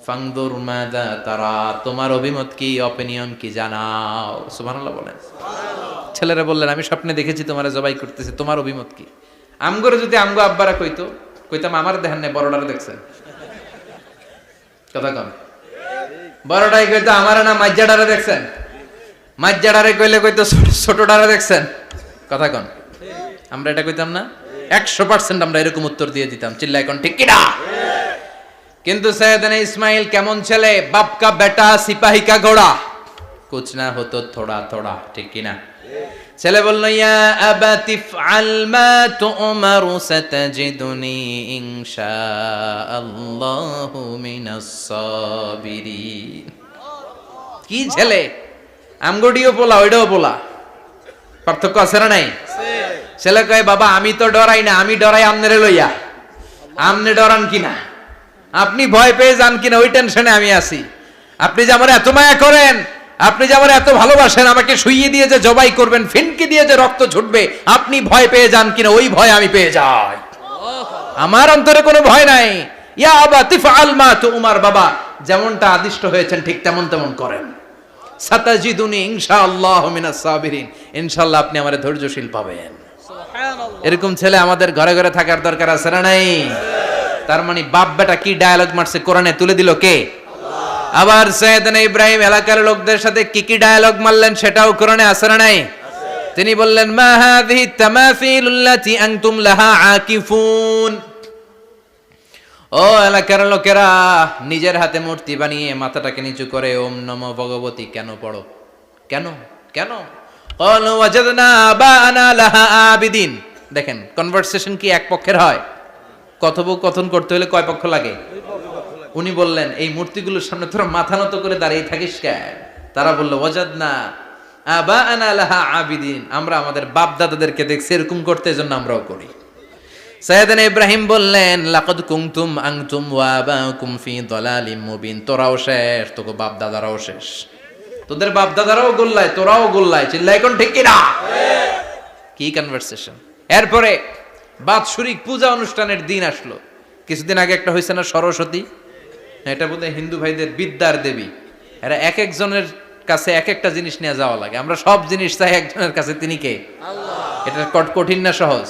ফানজুর মাযা তারা, তোমার অভিমত কি, অপিনিয়ন কি জানাও। সুবহানাল্লাহ বলেন। ছেলেরা বললেন আমি স্বপ্নে দেখেছি তোমারে জবাই করতেছি, তোমার অভিমত কি? আমগরে যদি আমগো আব্বারা কইতাম আমার দেখেন না, বড়ডারে দেখছেন। কথা কম, বড়টাই কইতো আমার না মাজ্জাডারে দেখছেন, মাজ্জাডারে কইলে কইতো ছোটডারে দেখছেন। কথা কন, আমরা এটা কইতাম না? 100% আমরা এরকম উত্তর দিয়ে দিতাম, চিল্লায় কোন ঠিক কিনা? কিন্তু সাইয়েদনা ইসমাইল কেমন ছেলে, বাপ কা বেটা সিপাহি কা ঘোড়া, কুছ না হতো থোড়া থোড়া, ঠিক কিনা? ছেলে বলল, ইয়া আবাতি ফআল মা তু'মারু সাতাজিদুনি ইনশাআল্লাহু মিনাস সাবিরিন। কি ছেলে, আমগডিও পোলা ওইটাও পোলা, পার্থক্য আছে না নাই? ছেলে কয়, বাবা আমি তো ডরাই না, আমি ডরাই আমনেরে লইয়া। আমনে ডরান কিনা, আপনি ভয় পেয়ে যান কিনা ওই টেনশনে আমি আছি। আপনি যে আমার এত মায়া করেন, আপনি যে আমার এত ভালোবাসেন, আমাকে শুইয়ে দিয়ে যে জবাই করবেন, ফিনকি দিয়ে যে রক্ত ছুটবে, আপনি ভয় পেয়ে যান কিনা ওই ভয় আমি পেয়ে যাই। আমার অন্তরে কোনো ভয় নাই। ইয়া আবাতি ফাআল মা তু'মার, বাবা যেমনটা আদিষ্ট হয়েছেন ঠিক তেমন তেমন করেন। সাতাজিদুনি ইনশাআল্লাহু মিনাস সাবিরিন, ইনশাআল্লাহ আপনি আমারে ধৈর্যশীল পাবেন। সুবহানাল্লাহ। এরকম ছেলে আমাদের ঘরে ঘরে থাকার দরকার আছে না নাই? তার মানে বাপ বেটা কি ডায়ালগ মারছে কোরআনে তুলে দিল কে? আল্লাহ। আবার সাইয়েদনা ইব্রাহিম এলাকার লোকদের সাথে কি কি ডায়ালগ মারলেন সেটাও কোরআনে আছে না নাই? তিনি বললেন, মা হাযিহি তামাসিলুল্লাতী আনতুম লাহা আকিফুন। ও এলাকার লোকেরা, নিজের হাতে মূর্তি বানিয়ে মাথাটাকে নিচু করে ওম নমো ভগবতী কেন পড়ো? কেন কেন? ক্বালু ওয়াজাদনা আবানা লাহা আবিদিন। দেখেন কনভারসেশন কি এক পক্ষের হয়? কথোপকথন করতে হলে কয় পক্ষ লাগে? উনি বললেন, এই মূর্তিগুলোর সামনে তোরা মাথা নত করে দাঁড়িয়ে থাকিস কেন? তারা বলল, ওয়াজাদনা আবানা লাহা আবিদিন, আমরা আমাদের বাপ দাদাদেরকে দেখছি এরকম করতে, এজন্য আমরাও করি। সাইয়েদনা ইব্রাহিম বললেন, লাকাদ কুনতুম আনতুম ওয়া আবাকুম ফি দালালিম মুবিন। তোরাও শেষ, তোকে বাপ দাদারাও শেষ, তোদের বাপ দাদারাও গোল্লায়, তোরাও গোল্লায়। চিল্লাই কোন ঠিক কিনা? কি কনভারসেশন। এরপরে বাৎসরিক পূজা অনুষ্ঠানের দিন আসলো। কিছুদিন আগে একটা হয়েছে না সরস্বতী, এটা বোধহয় হিন্দু ভাইদের বিদ্যার দেবী। এরা এক একজনের কাছে এক একটা জিনিস নিয়ে যাওয়া লাগে। আমরা সব জিনিস চাই একজনের কাছে, তিনি কে? আল্লাহ। এটা কঠিন না সহজ?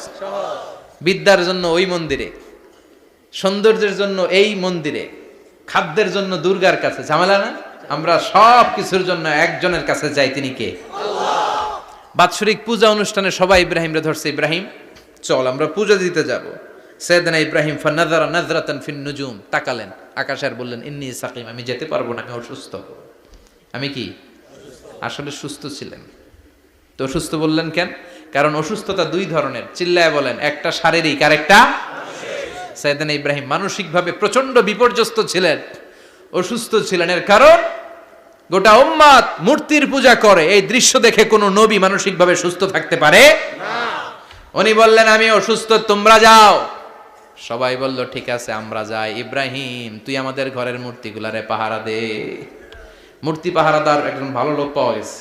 বিদ্যার জন্য ওই মন্দিরে, সৌন্দর্যের জন্য এই মন্দিরে, খাদ্যের জন্য দুর্গার কাছে, ঝামেলা না? আমরা সব কিছুর জন্য একজনের কাছে যাই, তিনি কে? আল্লাহ। বাৎসরিক পূজা অনুষ্ঠানে সবাই ইব্রাহিমরে ধরছে, ইব্রাহিম চল আমরা পূজা দিতে যাব। সাইয়েদনা ইব্রাহিম ফানাযারা নাযরাতান ফিন নুজুম, তাকালেন আকাশে আর বললেন, ইন্নী সাকিম, আমি যেতে পারবো না, আমি অসুস্থ। আমি কি? আসলে সুস্থ ছিলেন তো। অসুস্থ বললেন কেন? কারণ অসুস্থতা দুই ধরনের, চিল্লায় বলেন, একটা শারীরিক আর একটা মানসিক। সাইয়েদনা ইব্রাহিম মানসিকভাবে প্রচন্ড বিপর্যস্ত ছিলেন, অসুস্থ ছিলেন। এর কারণ গোটা উম্মত মূর্তির পূজা করে, এই দৃশ্য দেখে কোনো নবী মানসিকভাবে সুস্থ থাকতে পারে না। উনি বললেন, আমি অসুস্থ, তোমরা যাও। সবাই বলল, ঠিক আছে আমরা যাই। ইব্রাহিম তুই আমাদের ঘরের মূর্তিগুলারে পাহারা দে। মূর্তি পাহারাদার একজন ভালো লোক পাওয়া গেছে,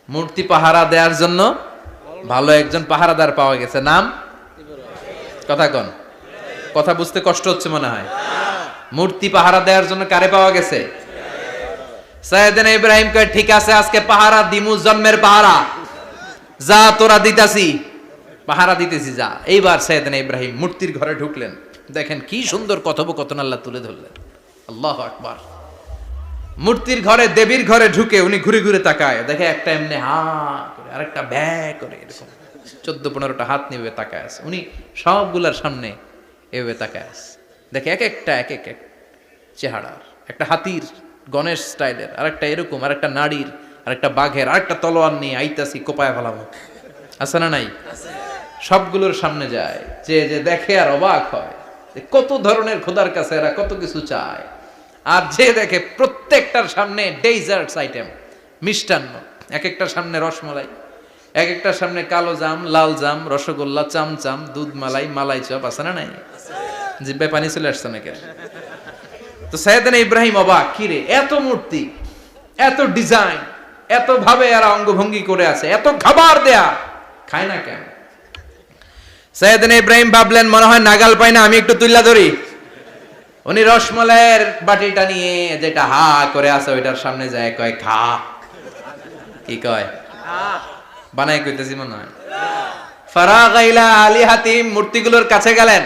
মূর্তি পাহারা দেওয়ার জন্য ভালো একজন পাহারাদার পাওয়া গেছে। নাম? কথা কন, কথা বুঝতে কষ্ট হচ্ছে মনে হয়। মূর্তি পাহারা দেওয়ার জন্য কারে পাওয়া গেছে? সাইয়েদনা ইব্রাহিম কয়, ঠিক আছে আজকে পাহারা দিমু, জন্মের পাহারা। যা তোরা দিতাছি, পাহারা দিতেছি, যা। এইবার সাইয়েদনা ইব্রাহিম মূর্তির ঘরে ঢুকলেন। দেখেন কি সুন্দর কথোপকথন আল্লাহ তুলে ধরলেন। আল্লাহু আকবার। মূর্তির ঘরে, দেবীর ঘরে ঢুকে উনি ঘুরে ঘুরে তাকায়, দেখে একটা এমনি হা করে, আরেকটা ব্যা করে, এরকম 14-15টা হাত নিয়ে তাকায় আছে। উনি সবগুলার সামনে এভাবে তাকায় আছে, দেখে এক একটা এক এক এক চেহারার, একটা হাতির গণেশ স্টাইলের, আরেকটা এরকম, আরেকটা নারীর, আরেকটা বাঘের, আরেকটা তলোয়ার নিয়ে আইতাছি কোপায় ফেলাম। আছে না নাই? সবগুলোর সামনে যায়, যে যে দেখে আর অবাক হয়, কত ধরনের খোদার কাছে এরা কত কিছু চায়। আর যে দেখে প্রত্যেকটার সামনে ডেজার্টস আইটেম, মিষ্টান্ন, এক একটার সামনে রসমালাই, এক একটার সামনে কালো জাম, লাল জাম, রসগোল্লা, চামচাম, দুধ মালাই, মালাই চপ। আছে না নাই? জিব্বায় পানি চলে আসছে নাকি? তো সাইয়েদনা ইব্রাহিম অবাক, কি রে এত মূর্তি, এত ডিজাইন, এত ভাবে এরা অঙ্গভঙ্গি করে আছে, এত খাবার দেয়া, খায় না কেন? সাইয়েদনা ইব্রাহিম ভাবলেন, মনে হয় নাগাল পাই না, আমি একটু তুইলা ধরি। উনি রসমালাইয়ের বাটিটা নিয়ে, যেটা হা করে আছে ওইটার সামনে যায়, কয় খা। কি কয়? বানাই কইতেছি মনে হয়। ফারাগা ইলা আলিহাতিম, মূর্তিগুলোর কাছে গেলেন।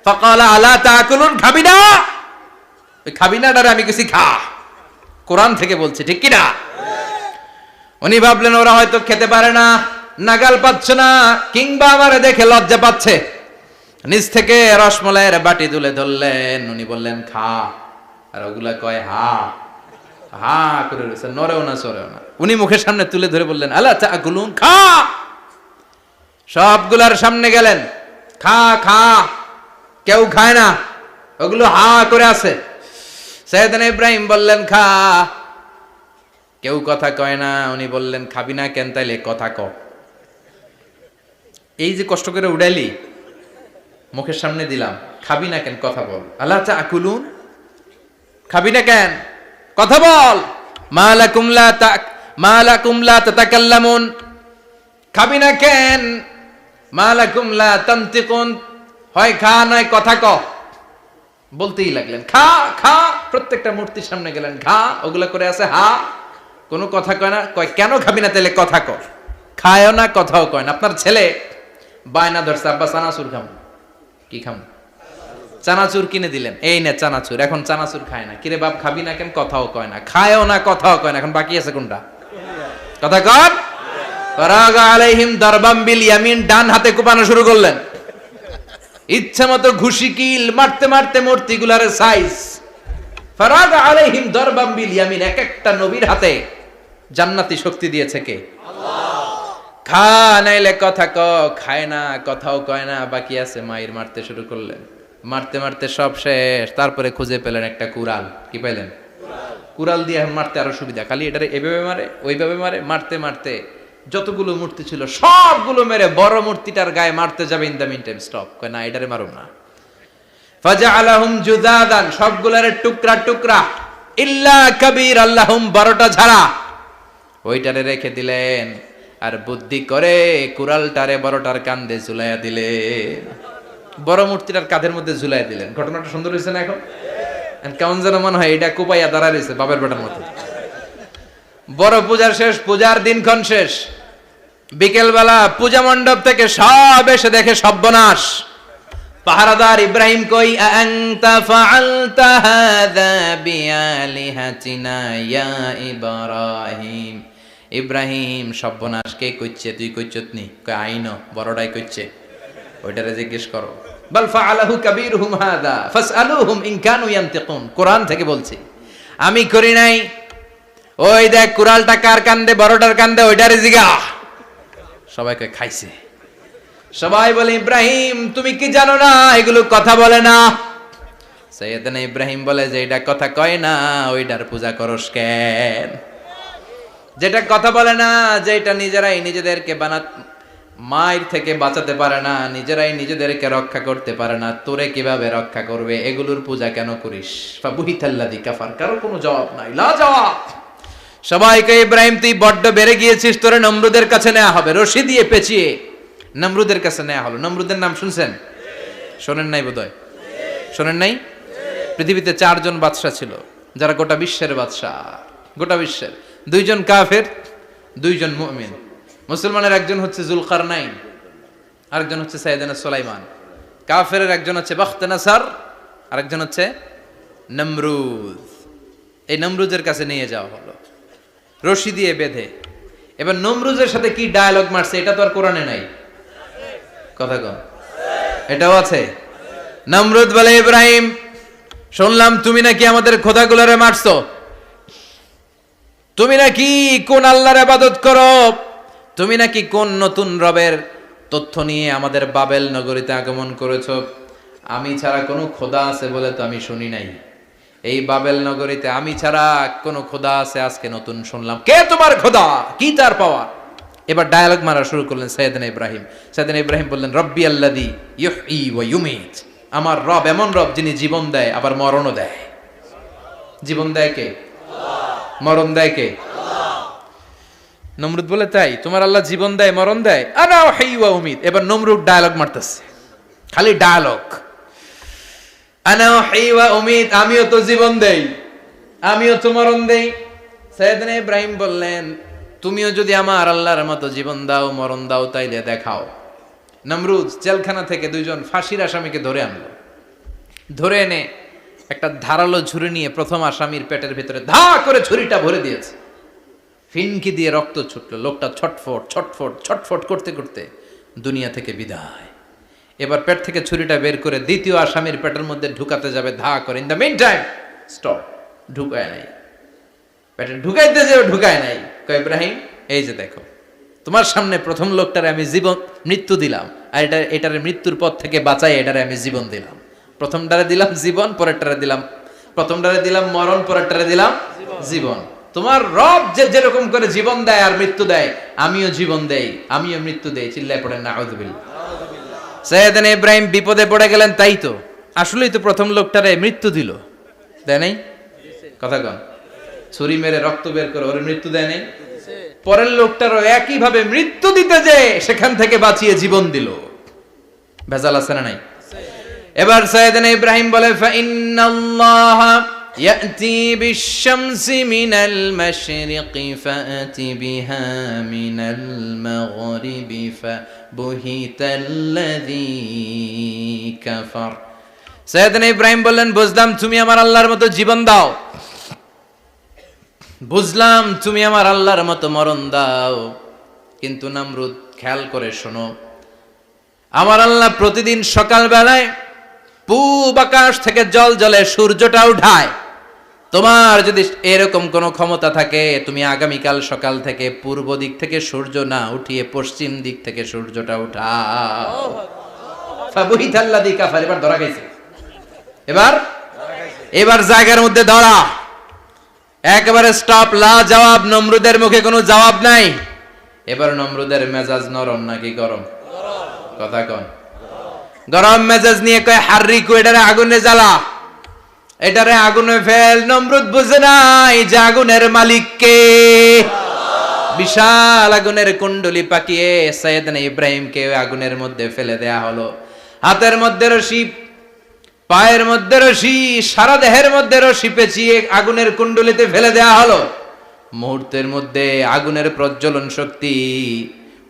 ফাকালা আলা তাকুলুন, খাবি না? ওই খাবি না ডারে আমি কিছু খা, কোরআন থেকে বলছি, ঠিক কি না? উনি ভাবলেন ওরা হয়তো খেতে পারে না, নাগাল পাচ্ছে না, কিংবা আমারে দেখে লজ্জা পাচ্ছে। নিজ থেকে রসমালাইয়ের বাটি তুলে ধরলেন, উনি বললেন খা, আর ওগুলা কয় হা হা করে রয়েছে, নড়েও না চড়েও না। উনি মুখের সামনে তুলে ধরে বললেন, আলা তাকুলুন, খা। সবগুলার সামনে গেলেন, খা খা। কেউ খায় না, ওগুলো হা করে আছে। সাইয়েদনা ইব্রাহিম বললেন, খা। কেউ কথা কয় না। উনি বললেন, খাবি না কেন? তাইলে কথা ক। এই যে কষ্ট করে উড়াইলি, মুখের সামনে দিলাম, খাবি না কেন? কথা বল। আলা তাকুলুন, খাবি না কেন? কথা বল। মালাকুম লা তাতাকাল্লামুন, খাবি না কেন? মালাকুম লা তানতিকুন, হয় খা নয় কথা ক। বলতেই লাগলেন, খা খা। প্রত্যেকটা মূর্তির সামনে গেলেন, খা। ওগুলা করে আছে হা, কোনো কথা কয় না। কয় কেন খাবি না? তাহলে কথা ক। খায়ও না, কথাও কয় না। আপনার ছেলে বায়না ধরছে, আব্বা চানাচুর খাম। কি খাম? চানাচুর কিনে দিলেন, এই নে চানাচুর। এখন চানাচুর খায় না। কিরে বাপ, খাবি না কেন? কথাও কয় না। খায়ও না, কথাও কয় না। এখন বাকি আছে কোনটা? কথা কর। ফারাগা আলাইহিম দারবাম বিল ইয়ামিন, ডান হাতে কোপানো শুরু করলেন। ইচ্ছা মতো ঘুষি কিল মারতে মারতে মূর্তিগুলার সাইজ। ফারাগা আলাইহিম দারবাম বিল ইয়ামিন, এক একটা নবীর হাতে জান্নাতি শক্তি দিয়েছে কে? আল্লাহ। খা নাইলে কথা ক। খায় না, কথাও কয় না, বাকি আছে। মায়ের মারতে শুরু করলেন। মারতে মারতে সব শেষ। তারপরে খুঁজে পেলেন একটা কুড়াল। কি পেলেন? কুড়াল দিয়ে মারতে আরো সুবিধা। খালি এটারে এভাবে মারে, ওইভাবে মারে। মারতে মারতে যতগুলো মূর্তি ছিল সবগুলো মেরে বড় মূর্তিটার গায়ে মারতে যাবে। In the meantime stop, কয় না, এটারে মারুম না। ফাজআলাহুম জুদাদান, সবগুলারে টুকরা টুকরা। ইল্লা কাবীর আল্লাহুম, 12টা ছাড়া ওইটারে রেখে দিলেন। আর বুদ্ধি করে কুড়ালটারে বড়টার কাঁধে ঝুলাইয়া দিলেন। বড় মূর্তিটার কাঁধের মধ্যে ঝুলাইয়া দিলেন। ঘটনাটা সুন্দর হয়েছে না? এখন কেমন যেন মনে হয় এটা কোপাইয়া দাঁড়া রয়েছে বাবার বেটার মতো। বড় পূজার শেষ, পূজার দিনক্ষণ শেষ। বিকেলবেলা পূজা মণ্ডপ থেকে সব এসে দেখে সর্বনাশ। পাহারাদার ইব্রাহিম কই, আনতা ফাআলতা হাযা বিআলিহাতিনা ইয়া ইব্রাহিম। ইব্রাহিম, সর্বনাশ কে কইছে? তুই কইছত নি? কয় আইনো, বড়টাই কইছে। ওইটারে জিজ্ঞেস করো। বাল ফাআলাহু কাবীরুহুম হাযা ফাসআলুহুম ইন কানু ইয়ানতিকুন। কোরআন থেকে বলছি, আমি করি নাই। ওই দেখ কুড়ালটা কার কান্দে? বড়টার কান্দে, ওইটারে জিগা। সবাই কয় খাইছে। সবাই বলে, ইব্রাহিম তুমি কি জানো না এগুলো কথা বলে না? সাইয়েদনা ইব্রাহিম বলে, যে এটা কথা কয় না ওইটার পূজা করস কেন? যেটা কথা বলে না, যেটা নিজেরাই নিজেদেরকে মায়ের থেকে বাঁচাতে পারে না, নিজেরাই নিজেদেরকে রক্ষা করতে পারে না, তোরে কিভাবে রক্ষা করবে? এগুলোর পূজা কেন করিস? ফাবুহিতাল্লাযী কাফার। কারো কোনো জবাব নাই, লা জবাব। সবাইকে, ইব্রাহিম তুই বড্ড বেড়ে গিয়েছিস, তোরে নমরুদের কাছে নেওয়া হবে। রশি দিয়ে পেঁচিয়ে নমরুদের কাছে নেওয়া হলো। নমরুদের নাম শুনছেন? শোনেন নাই বোধহয়। শোনেন নাই? পৃথিবীতে 4 জন বাদশা ছিল, যারা গোটা বিশ্বের বাদশা। গোটা বিশ্বের 2 জন কাফের, 2 জন মুমিন। মুসলমানের একজন হচ্ছে জুলকারনাইন, আরেকজন হচ্ছে সাইয়েদনা সুলাইমান। কাফেরের একজন হচ্ছে বাখতানাসার, আরেকজন হচ্ছে নমরুদ। এই নমরুদের কাছে নিয়ে যাওয়া হলো রশি দিয়ে বেঁধে। এবার নমরুদের সাথে কি ডায়ালগ মারছে এটা তো আর কোরআনে নাই। কথা কন, এটাও আছে। নমরুদ বলে, ইব্রাহিম শুনলাম তুমি নাকি আমাদের খোদাগুলোরে মারছো। তুমি নাকি কোন আল্লাহর ইবাদত করো। তুমি নাকি কোন নতুন রবের তথ্য নিয়ে আমাদের বাবেল নগরীতে আগমন করেছো। আমি ছাড়া কোনো খোদা আছে বলে তো আমি শুনি নাই। এই বাবেল নগরীতে আমি ছাড়া কোনো খোদা আছে আজকে নতুন শুনলাম। কে তোমার খোদা? কি তার পাওয়া? এবার ডায়ালগ মারা শুরু করলেন সাইয়েদনা ইব্রাহিম। সাইয়েদনা ইব্রাহিম বললেন, রব্বি আল্লাযী ইউহয়ী ওয়া ইউমীত। আমার রব এমন রব যিনি জীবন দেয় আবার মরণও দেয়। জীবন দেয় কে? আল্লাহ। মরণ দেয় কে? আল্লাহ। নমরুদ বলে, তাই তোমার আল্লাহ জীবন দেয় মরণ দেয়? আনা উহয়ী ওয়া উমীত। এবার নমরুদ ডায়ালগ মারতেছে, খালি ডায়ালগ। আনা উহয়ী ওয়া উমীত, আমিও তো জীবন দেই, আমিও তো মরণ দেই। সাইয়েদনা ইব্রাহিম বললেন, তুমিও যদি আমার আল্লাহর মতো জীবন দাও মরণ দাও তাইলে দেখাও। নমরুদ জেলখানা থেকে 2 জন ফাঁসির আসামিকে ধরে আনলো। ধরে এনে একটা ধারালো ছুরি নিয়ে প্রথম আসামির পেটের ভিতরে ধা করে ছুরিটা ভরে দিয়েছে। ফিনকি দিয়ে রক্ত ছুটলো। লোকটা ছটফট ছটফট ছটফট করতে করতে দুনিয়া থেকে বিদায়। এবার পেট থেকে ছুরিটা বের করে দ্বিতীয় আসামির পেটের মধ্যে ঢুকাতে যাবে ধা করে। In the meantime stop, ঢুকায় নাই। পেটে ঢুকাইতে যে ঢুকায় নাই। কয় ইব্রাহিম এই যে দেখো তোমার সামনে প্রথম লোকটারে আমি মৃত্যু দিলাম, আর এটারে মৃত্যুর পথ থেকে বাঁচাই এটারে আমি জীবন দিলাম। প্রথমটারে দিলাম জীবন, পরেরটারে দিলাম, প্রথমটারে দিলাম মরণ, পরেরটারে দিলাম জীবন। তোমার রব যে যেরকম করে জীবন দেয় আর মৃত্যু দেয়, আমিও জীবন দেই, আমিও মৃত্যু দেই। চিল্লায় পড়েন নাউযুবিল্লাহ। সাইয়েদনা ইব্রাহিম বিপদে পড়ে গেলেন, তাই তো আসলেই তো প্রথম লোকটারে মৃত্যু দিল, দেয় নাই? কথা কন, ছুরি মেরে রক্ত বের করে ওর মৃত্যু দেয় নাই? পরের লোকটারও একই ভাবে মৃত্যু দিতে যে সেখান থেকে বাঁচিয়ে জীবন দিল। ভেজাল আছে না নাই? এবার সাইয়েদনা ইব্রাহিম বলে ফাইন্নাল্লাহা ইয়াতি বিশ-শামসি মিনাল মাশরিকি ফাআতি বিহা মিনাল মাগরিবি ফাবুহিতাল্লাযী কাফার। সাইয়েদনা ইব্রাহিম বললেন বুঝলাম তুমি আমার আল্লাহর মতো জীবন দাও, বুঝলাম তুমি আমার আল্লাহর মতো মরণ দাও, কিন্তু নমরুদ খেয়াল করে শোনো, আমার আল্লাহ প্রতিদিন সকাল বেলায় পূব আকাশ থেকে জল জলে সূর্যটা উঠায়। তোমার যদি এরকম কোনো ক্ষমতা থাকে, তুমি আগামীকাল সকাল থেকে পূর্ব দিক থেকে সূর্য না উঠিয়ে পশ্চিম দিক থেকে সূর্যটা উঠাও। ফাবুহিতাল্লাযী কাফার। এবার ধরা গেছে, এবার জায়গার মধ্যে ধরা, একেবারে স্টপ, লা জবাব। নমরুদের মুখে কোনো জবাব নাই। এবার নমরুদের মেজাজ নরম নাকি গরম? কথা কন। গরম মেজাজ নিয়ে কয় হাররিকু, এটারে আগুনে জ্বালা, এটারে আগুনে ফেল। নমরুদ বুঝে নাই যে আগুনের মালিক কে। বিশাল আগুনের কুণ্ডলি পাকিয়ে সাইয়েদনা ইব্রাহিমকে আগুনের মধ্যে ফেলে দেয়া হলো। হাতের মধ্যে রশি, পায়ের মধ্যে রশি, সারা দেহের মধ্যে রশি পেঁচিয়ে আগুনের কুণ্ডলিতে ফেলে দেয়া হলো। মুহূর্তের মধ্যে আগুনের প্রজ্বলন শক্তি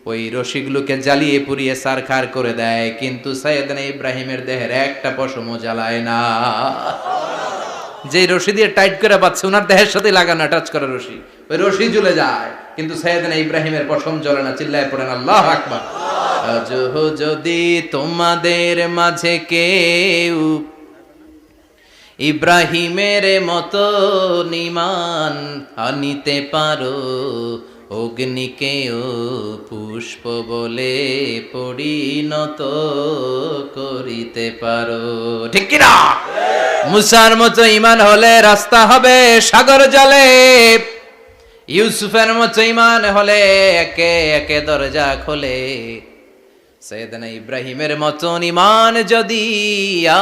ওই রশিগুলোকে জ্বালিয়ে পুড়িয়ে ছারখার করে দেয়, কিন্তু সাইয়েদনা ইব্রাহিমের দেহের একটা পশমও জ্বালায় না। যে রশি দিয়ে টাইট করে পাচ্ছে, ওনার দেহের সাথে লাগানো টাচ করা রশি, ওই রশি জ্বলে যায়, কিন্তু সাইয়েদনা ইব্রাহিমের পশম জ্বলে না। চিল্লায় পড়েন আল্লাহু আকবার। আজ যদি তোমাদের মাঝে কেউ ইব্রাহিমের মতো ঈমান আনিতে পারো, অগ্নিকেও পুষ্প বলে পরিণত করিতে পারো, ঠিক কি না? মুসার মতো ঈমান হলে রাস্তা হবে সাগর জলে, ইউসুফের মতো ঈমান হলে একে একে দরজা খোলে। সাইয়েদনা ইব্রাহিমের মতন ঈমান যদি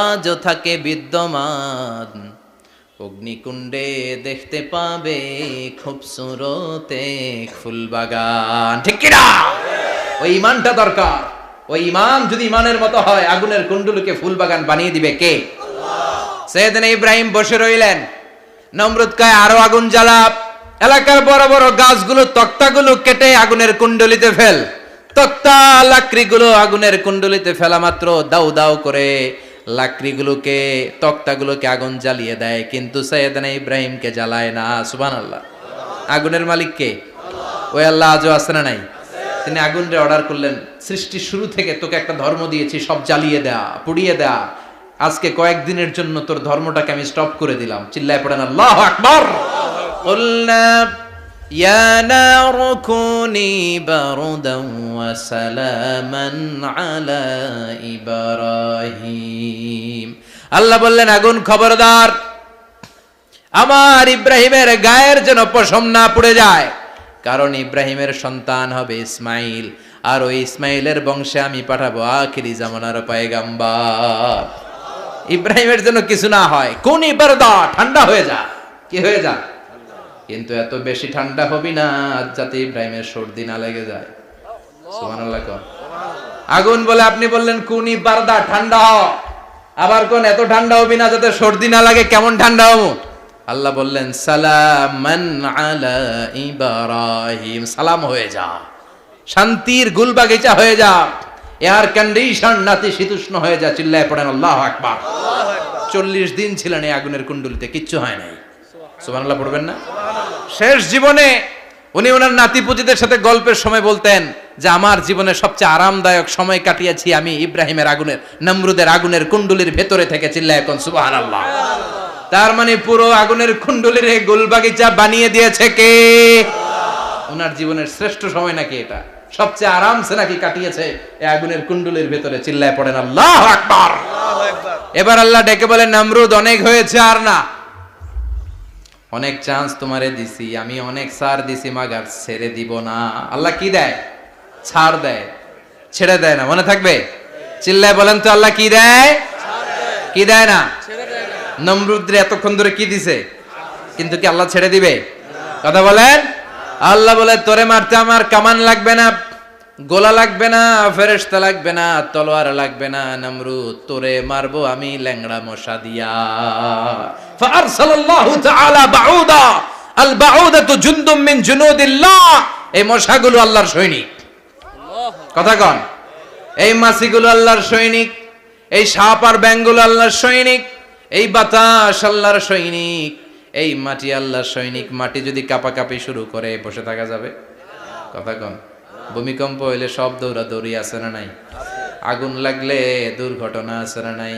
আজও থাকে বিদ্যমান, অগ্নিকুণ্ডে দেখতে পাবে খুবসুরত এক ফুলবাগান, ঠিক কি না? ওই ঈমানটা দরকার। ওই ঈমান যদি ঈমানের মতো হয়, আগুনের কুণ্ডুলকে ফুলবাগান বানিয়ে দিবে কে? আল্লাহ। সাইয়েদনা ইব্রাহিম বসে রইলেন। নমরুদ কয় আরো আগুন জ্বালা, এলাকার বড় বড় গাছগুলো, তক্তাগুলো কেটে আগুনের কুণ্ডলিতে ফেল। তক্তা লাকড়িগুলো আগুনের কুণ্ডলিতে ফেলা মাত্র দাউ দাউ করে লাকড়িগুলোকে, তক্তাগুলোকে আগুন জ্বালিয়ে দেয়, কিন্তু সাইয়েদনা ইব্রাহিমকে জ্বালায় না। সুবহানাল্লাহ। আগুনের মালিক কে? ওই আল্লাহ আজও আছে না নাই? তিনি আগুনরে অর্ডার করলেন, সৃষ্টির শুরু থেকে তোকে একটা ধর্ম দিয়েছি, সব জ্বালিয়ে দেয়া, পুড়িয়ে দেয়া, আজকে কয়েকদিনের জন্য তোর ধর্মটাকে আমি স্টপ করে দিলাম। চিল্লায় পড়েন আল্লাহু আকবার। কুলনা ইয়া নারু কুনি বারদান ওয়া সালামান আলা ইব্রাহিম। আল্লাহ বললেন আগুন খবরদার, আমার ইব্রাহিমের গায়ের যেন পশম না পুড়ে যায়, কারণ ইব্রাহিমের সন্তান হবে ইসমাইল, আর ওই ইসমাইলের বংশে আমি পাঠাবো আখিরি জামানার পয়গাম্বার। ইব্রাহিমের জন্য কিছু না হয়, কোন বারদা, ঠান্ডা হয়ে যা। কি হয়ে যা? কিন্তু এত বেশি ঠান্ডা হবি না যাতে ইব্রাহিমের সর্দি না লেগে যায়। সুবহানাল্লাহ। আগুন বলে আপনি বললেন কোন বারদা, ঠান্ডা হ, আবার কোন এত ঠান্ডা হবি না যাতে সর্দি না লাগে। কেমন ঠান্ডা হবো? আল্লাহ বললেন সালামান আলা ইব্রাহিম, সালাম হয়ে যা, শান্তির গুলবাগিচা হয়ে যা, এয়ার কন্ডিশন নাতিশীতোষ্ণ হয়ে যা। চিল্লায় পড়েন আল্লাহু আকবার। 40 দিন ছিলেন এই আগুনের কুণ্ডলিতে, কিচ্ছু হয় নাই। সুবহানাল্লাহ পড়বেন না? শেষ জীবনে উনি ওনার নাতিপুতিদের সাথে গল্পের সময় বলতেন যে আমার জীবনে সবচেয়ে আরামদায়ক সময় কাটিয়েছি আমি ইব্রাহিমের আগুনের, নমরুদের আগুনের কুণ্ডলির ভেতরে থেকে। চিল্লায় কোন সুবহানাল্লাহ। তার মানে পুরো আগুনের কুণ্ডলীর গোলবাগিচা বানিয়ে দিয়েছে কে? ওনার জীবনের শ্রেষ্ঠ সময় নাকি এটা, সবচেয়ে আরামসে নাকি কাটিয়েছে এই আগুনের কুণ্ডলীর ভেতরে। চিল্লায় পড়েন আল্লাহু আকবার। এবার আল্লাহ ডেকে বলেন, নমরুদ অনেক হয়েছে, আর না, অনেক চান্স তোমারে দিছি আমি, অনেক ছাড় দিছি, মাগার ছেড়ে দিব না। আল্লাহ কি দেয়? ছাড় দেয়, ছেড়ে দেয় না। মনে থাকবে? চিল্লায় বলেন তো, আল্লাহ কি দেয়? কি দেয় না? নমরুদরে এতক্ষণ ধরে কি দিছে, কিন্তু কি আল্লাহ ছেড়ে দিবে? কথা বলেন। আল্লাহ বলে, তোরে মারতে আমার কামান লাগবে না, গোলা লাগবে না, ফেরেশতা লাগবে না, তলোয়ার লাগবে না, নমরুদ তোরে মারবো আমি ল্যাংড়া মশা দিয়া। ফারসালাল্লাহু তাআলা বাউদা, আল বাউদাতু জুনদুম মিন জুনুদিল্লাহ। এই মশাগুলো আল্লাহর সৈনিক। কথা কন। এই মাছিগুলো আল্লাহর সৈনিক, এই সাপ আর ব্যাঙগুলো আল্লাহর সৈনিক, এই বাতাস আল্লাহর সৈনিক, এই মাটি আল্লাহর সৈনিক। মাটি যদি কাঁপাকাঁপি শুরু করে, বসে থাকা যাবে? কথা কন। ভূমিকম্প হইলে সব দৌড়াদৌড়ি আছে না নাই? আগুন লাগলে দুর্ঘটনা আছে না নাই?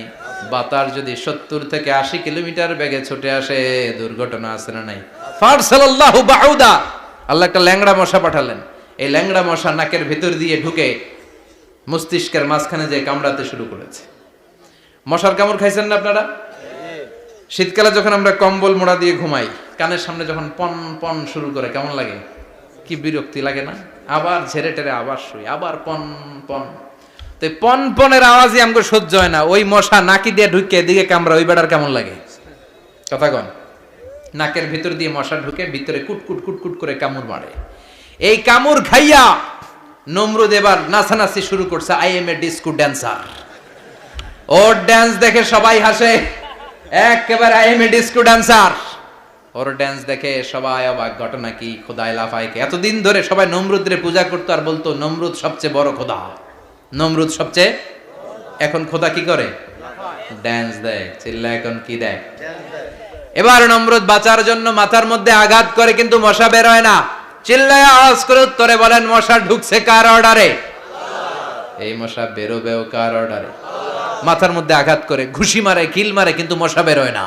বাতাস যদি 70 থেকে 80 কিলোমিটার বেগে ছুটে আসে, দুর্ঘটনা আছে না নাই? ফারসালাল্লাহু বাউদা, আল্লাহ একটা ল্যাংড়া মশা পাঠালেন। এই ল্যাংড়া মশা নাকের ভিতর দিয়ে ঢুকে মস্তিষ্কের মাঝখানে যে কামড়াতে শুরু করেছে। মশার কামড় খাইছেন না আপনারা? শীতকালে যখন আমরা কম্বল মোড়া দিয়ে ঘুমাই, কানের সামনে যখন পন পন শুরু করে, কেমন লাগে? কি বিরক্তি লাগে না? আবার ঝেড়ে টেরে আবার শুই, আবার পন পন। তো পন পনের আওয়াজই আমাকে সহ্য হয় না। ওই মশা নাকি দিয়ে ঢুকে এদিকে কামড়া, ওই বেড়ার কেমন লাগে? কথা কন। নাকের ভিতর দিয়ে মশা ঢুকে ভিতরে কুটকুট কুটকুট করে কামড় মারে। এই কামড় খাইয়া নমরুদ এবার নাচানাচি শুরু করছে। I M A disco dancer. Or dance দেখে সবাই হাসে, একেবারে I M A disco dancer. Or dance দেখে সবাই অবাক। ঘটনা কি? খোদায় লাফায় কে? এতদিন ধরে সবাই নমরুদরে পূজা করতো আর বলতো নমরুদ সবচেয়ে বড় খোদা, নমরুদ সবচেয়ে। এখন খোদা কি করে? ড্যান্স দেয়। চিল্লা এখন কি দেয়? এবার নমরুদ বাঁচার জন্য মাথার মধ্যে আঘাত করে, কিন্তু মশা বের হয় না। চিল্লায় আওয়াজ করে উত্তরে বলেন, মশা ঢুকছে কার অর্ডারে? এই মশা বেরোবেও কার অর্ডারে? মাথার মধ্যে আঘাত করে ঘুষি মারে, কিল মারে, কিন্তু মশা বের হয় না।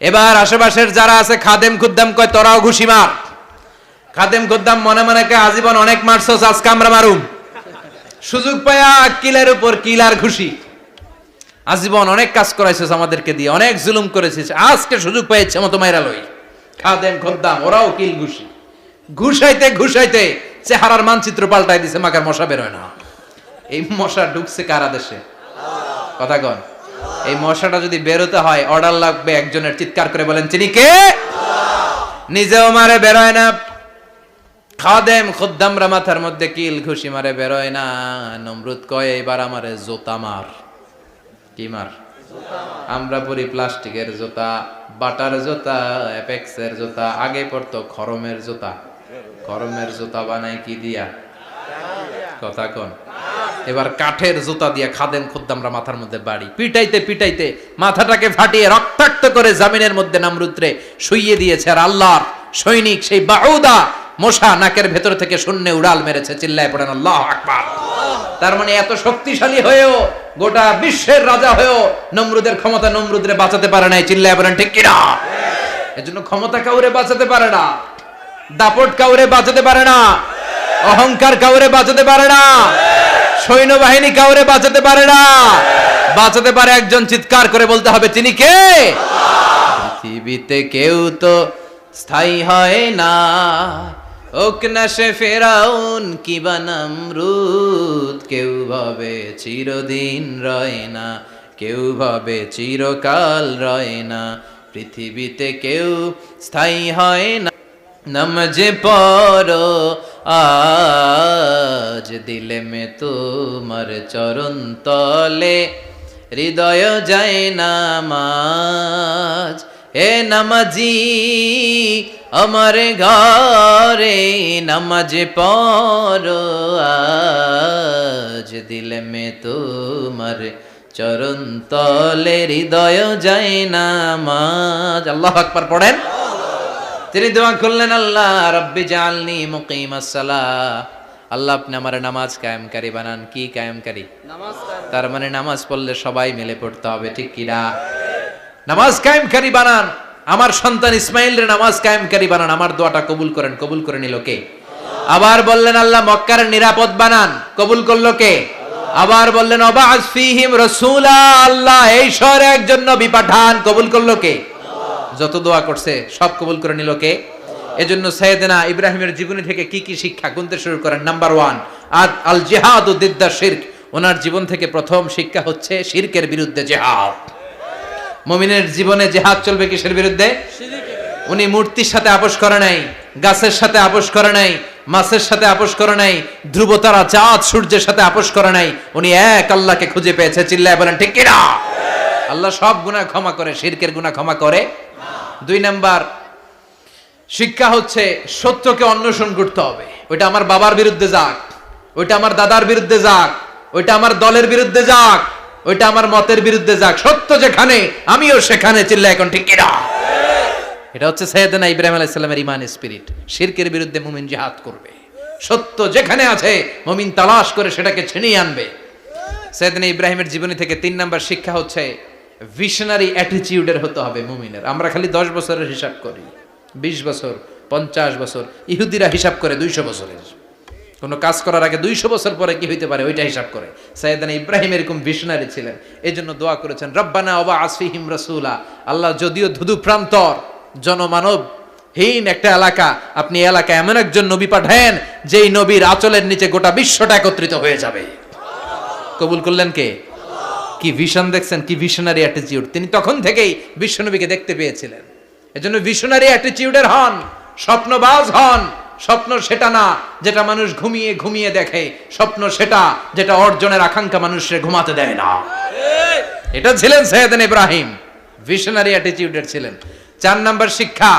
এবার আশেপাশের যারা আছে খাদেম খুদ্দাম কয়, তোরাও ঘুষি মার। খাদেম খুদ্দাম মনে মনে কয়, আজীবন অনেক মারছস, আজকে আমরা মারুম। সুযোগ পায়া কিলের উপর কিল আর ঘুষি। আজীবন অনেক কাজ করাইছিস আমাদেরকে দিয়ে, অনেক জুলুম করেছিস, আজকে সুযোগ পেয়েছে মতো মাইরা লই। খাদেম খুদ্দাম ওরাও কিল ঘুষি। ঘুষাইতে ঘুষাইতে চেহারার মানচিত্র পাল্টাই দিছে, মাকার মশা বের হয় না। এই মশা ঢুকছে কারা দেশে? কথা কন। এই মশাটা যদি বেরোতে হয়, অর্ডার লাগবে একজনের। চিৎকার করে বলেন, চিনি কে? নিজেও মারে, বেরোয় না। খাদেম খুদ্দামরা মাথার মধ্যে কিল ঘুষি মারে, বেরোয় না। নমরুদ কয়, এবার আমারে জুতা মার। কি মার? আমরা পরি প্লাস্টিকের জুতা, বাটার জুতা, অ্যাপেক্সের জুতা। আগে পড়তো খরমের জুতা। খরমের জুতা বানায় কি দিয়া? কথা কন। এবার কাঠের জুতা দিয়ে খাদেম খুদ্দামরা মাথার মধ্যে বাড়ি। পিটাইতে পিটাইতে মাথাটাকে ফাটিয়ে রক্তাক্ত করে জামিনের মধ্যে নমরুদরে শুইয়ে দিয়েছে। আর আল্লাহর সৈনিক সেই বাউদা মশা নাকের ভেতর থেকে শূন্যে উড়াল মেরেছে। চিল্লায় পড়েন আল্লাহু আকবার। তার মানে এত শক্তিশালী হয়েও, গোটা বিশ্বের রাজা হয়েও নমরুদের ক্ষমতা নমরুদরে বাঁচাতে পারে নাই। চিল্লায় পড়েন ঠিক কিনা? এজন্য ক্ষমতা কাউরে বাঁচাতে পারে না, দাপট কাউরে বাঁচাতে পারে না, অহংকার কাউরে বাঁচাতে পারে না, সৈন্যবাহিনী কাউরে বাঁচাতে পারে না। বাঁচাতে পারে একজন। চিৎকার করে বলতে হবে, তিনি কে? পৃথিবীতে কেউ তো স্থায়ী হয় না, হোক না সে ফেরাউন কিবা নমরুদ। কেউ ভাবে চিরদিন রয় না, কেউ ভাবে চিরকাল রয় না। পৃথিবীতে কেউ স্থায়ী হয় না। নমজে পড়ো আজ দিলে মে তোমার চরণ তলে, হৃদয় যায় নামাজ। হে নামাজি আমার ঘরে, নামাজে পড়ো আজ দিলে মে তোমার চরণ তলে, হৃদয় যায় নামাজ। আল্লাহু আকবার পড়েন। তিনি দোয়া করলেন, আল্লাহ রব্বি জাআলনি মুকিমাস সালাহ। আল্লাহ আপনি আমার নামাজ কায়েমকারী বানান। কি কায়েমকারী? নামাজ। তার মানে নামাজ পড়লে সবাই মিলে পড়তে হবে, ঠিক কি না? নামাজ কায়েমকারী বানান, আমার সন্তান ইসমাইলের নামাজ কায়েমকারী বানান, আমার দোয়াটা কবুল করেন। কবুল করে নিল কে? আবার বললেন আল্লাহ মক্কার নিরাপদ বানান, কবুল করলো কে? আবার বললেন ওয়াবা'আস ফীহিম রাসূলা, আল্লাহ এই শহরে একজন নবী পাঠান, কবুল করলো কে? যত দোয়া করছে সব কবুল করে নিল কে? এজন্য সাইয়েদনা ইব্রাহিমের জীবনী থেকে কি কি শিক্ষা গুনতে শুরু করেন। নাম্বার 1, আল জিহাদু দিদ্দা শিরক। ওনার জীবন থেকে প্রথম শিক্ষা হচ্ছে শিরকের বিরুদ্ধে জিহাদ। মুমিনের জীবনে জিহাদ চলবে কিসের বিরুদ্ধে? উনি মূর্তির সাথে আপোষ করে নাই, গাছের সাথে আপোষ করে নাই, মাছের সাথে আপোষ করে নাই, ধ্রুবতারা চাঁদ সূর্যের সাথে আপোষ করে নাই। উনি এক আল্লাহকে খুঁজে পেয়েছে। চিল্লায় বলেন ঠিক কিনা? আল্লাহ সব গুনাহ ক্ষমা করে, শিরকের গুনাহ ক্ষমা করে। 2 নাম্বার শিক্ষা হচ্ছে সত্যকে অন্বেষণ করতে হবে। ওইটা আমার বাবার বিরুদ্ধে যাক, ওইটা আমার দাদার বিরুদ্ধে যাক, ওইটা আমার দলের বিরুদ্ধে যাক, ওইটা আমার মতের বিরুদ্ধে যাক, সত্য যেখানে আমিও সেখানে। চিল্লা এখন ঠিক কিনা? এটা হচ্ছে সাইয়েদনা ইব্রাহিম আলাইহিস সালামের ঈমান স্পিরিট। শিরকের বিরুদ্ধে মুমিন জিহাদ করবে। সত্য যেখানে আছে মুমিন তালাশ করে সেটাকে ছিনিয়ে আনবে। সাইয়েদনা ইব্রাহিমের জীবনী থেকে 3 নাম্বার শিক্ষা হচ্ছে ভিশনারি অ্যাটিটিউডের হতে হবে মুমিনের। আমরা খালি 10 বছরের হিসাব করি, 20 বছর, 50 বছর। ইহুদিরা হিসাব করে 200 বছরের। কোনো কাজ করার আগে 200 বছর পরে কি হইতে পারে ওইটা হিসাব করে। সাইয়েদনা ইব্রাহিম এরকম ভিশনারি ছিলেন। এজন্য দোয়া করেছেন রব্বানা ওয়াবা'আস ফীহিম রাসূলা। আল্লাহ যদিও ধুধু প্রান্তর জনমানব হীন একটা এলাকা, আপনি এলাকায় এমন একজন নবী পাঠান যেই নবীর আঁচলের নিচে গোটা বিশ্বটা একত্রিত হয়ে যাবে। কবুল করলেন কে? কি ভিশন দেখছেন, কি ভিশনারি অ্যাটিটিউড। তিনি তখন থেকেই বিশ্বনবীকে দেখতে পেয়েছিলেন। এজন্য ভিশনারি অ্যাটিটিউডের হন, স্বপ্নবাজ হন। স্বপ্ন সেটা না যেটা মানুষ ঘুমিয়ে ঘুমিয়ে দেখে, স্বপ্ন সেটা যেটা অর্জনের আকাঙ্ক্ষা মানুষের ঘুমাতে দেয় না। এটা ছিলেন সাইয়েদনা ইব্রাহিম, ভিশনারি অ্যাটিটিউডের ছিলেন। 4 নাম্বার শিক্ষা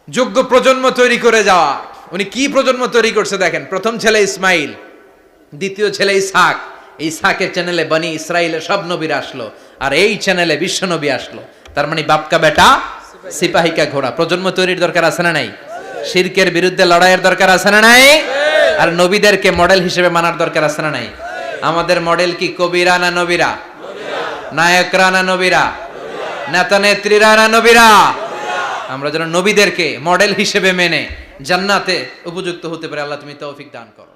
যোগ্য প্রজন্ম তৈরি করে যাওয়া। উনি কি প্রজন্ম তৈরি করছে দেখেন। প্রথম ছেলে ইসমাইল, দ্বিতীয় ছেলে ইসহাক। ইসহাকের চ্যানেলে বনি ইসরাইলের সব নবীরা আসলো, আর এই চ্যানেলে বিশ্ব নবী আসলো। তার মানে বাপকা বেটা সিপাহিকা ঘোড়া। প্রজন্ম তৈরির দরকার আছে না নাই? শিরকের বিরুদ্ধে লড়াইয়ের দরকার আছে না নাই? আর নবীদেরকে মডেল হিসেবে মানার দরকার আছে না নাই? আমাদের মডেল কি কবিরা না নবীরা? নায়করা না নবীরা? নেতা নেত্রীরা না নবীরা? আমরা যেন নবীদেরকে মডেল হিসেবে মেনে জান্নাতে উপযুক্ত হতে পারে। আল্লাহ তুমি তৌফিক দান করো।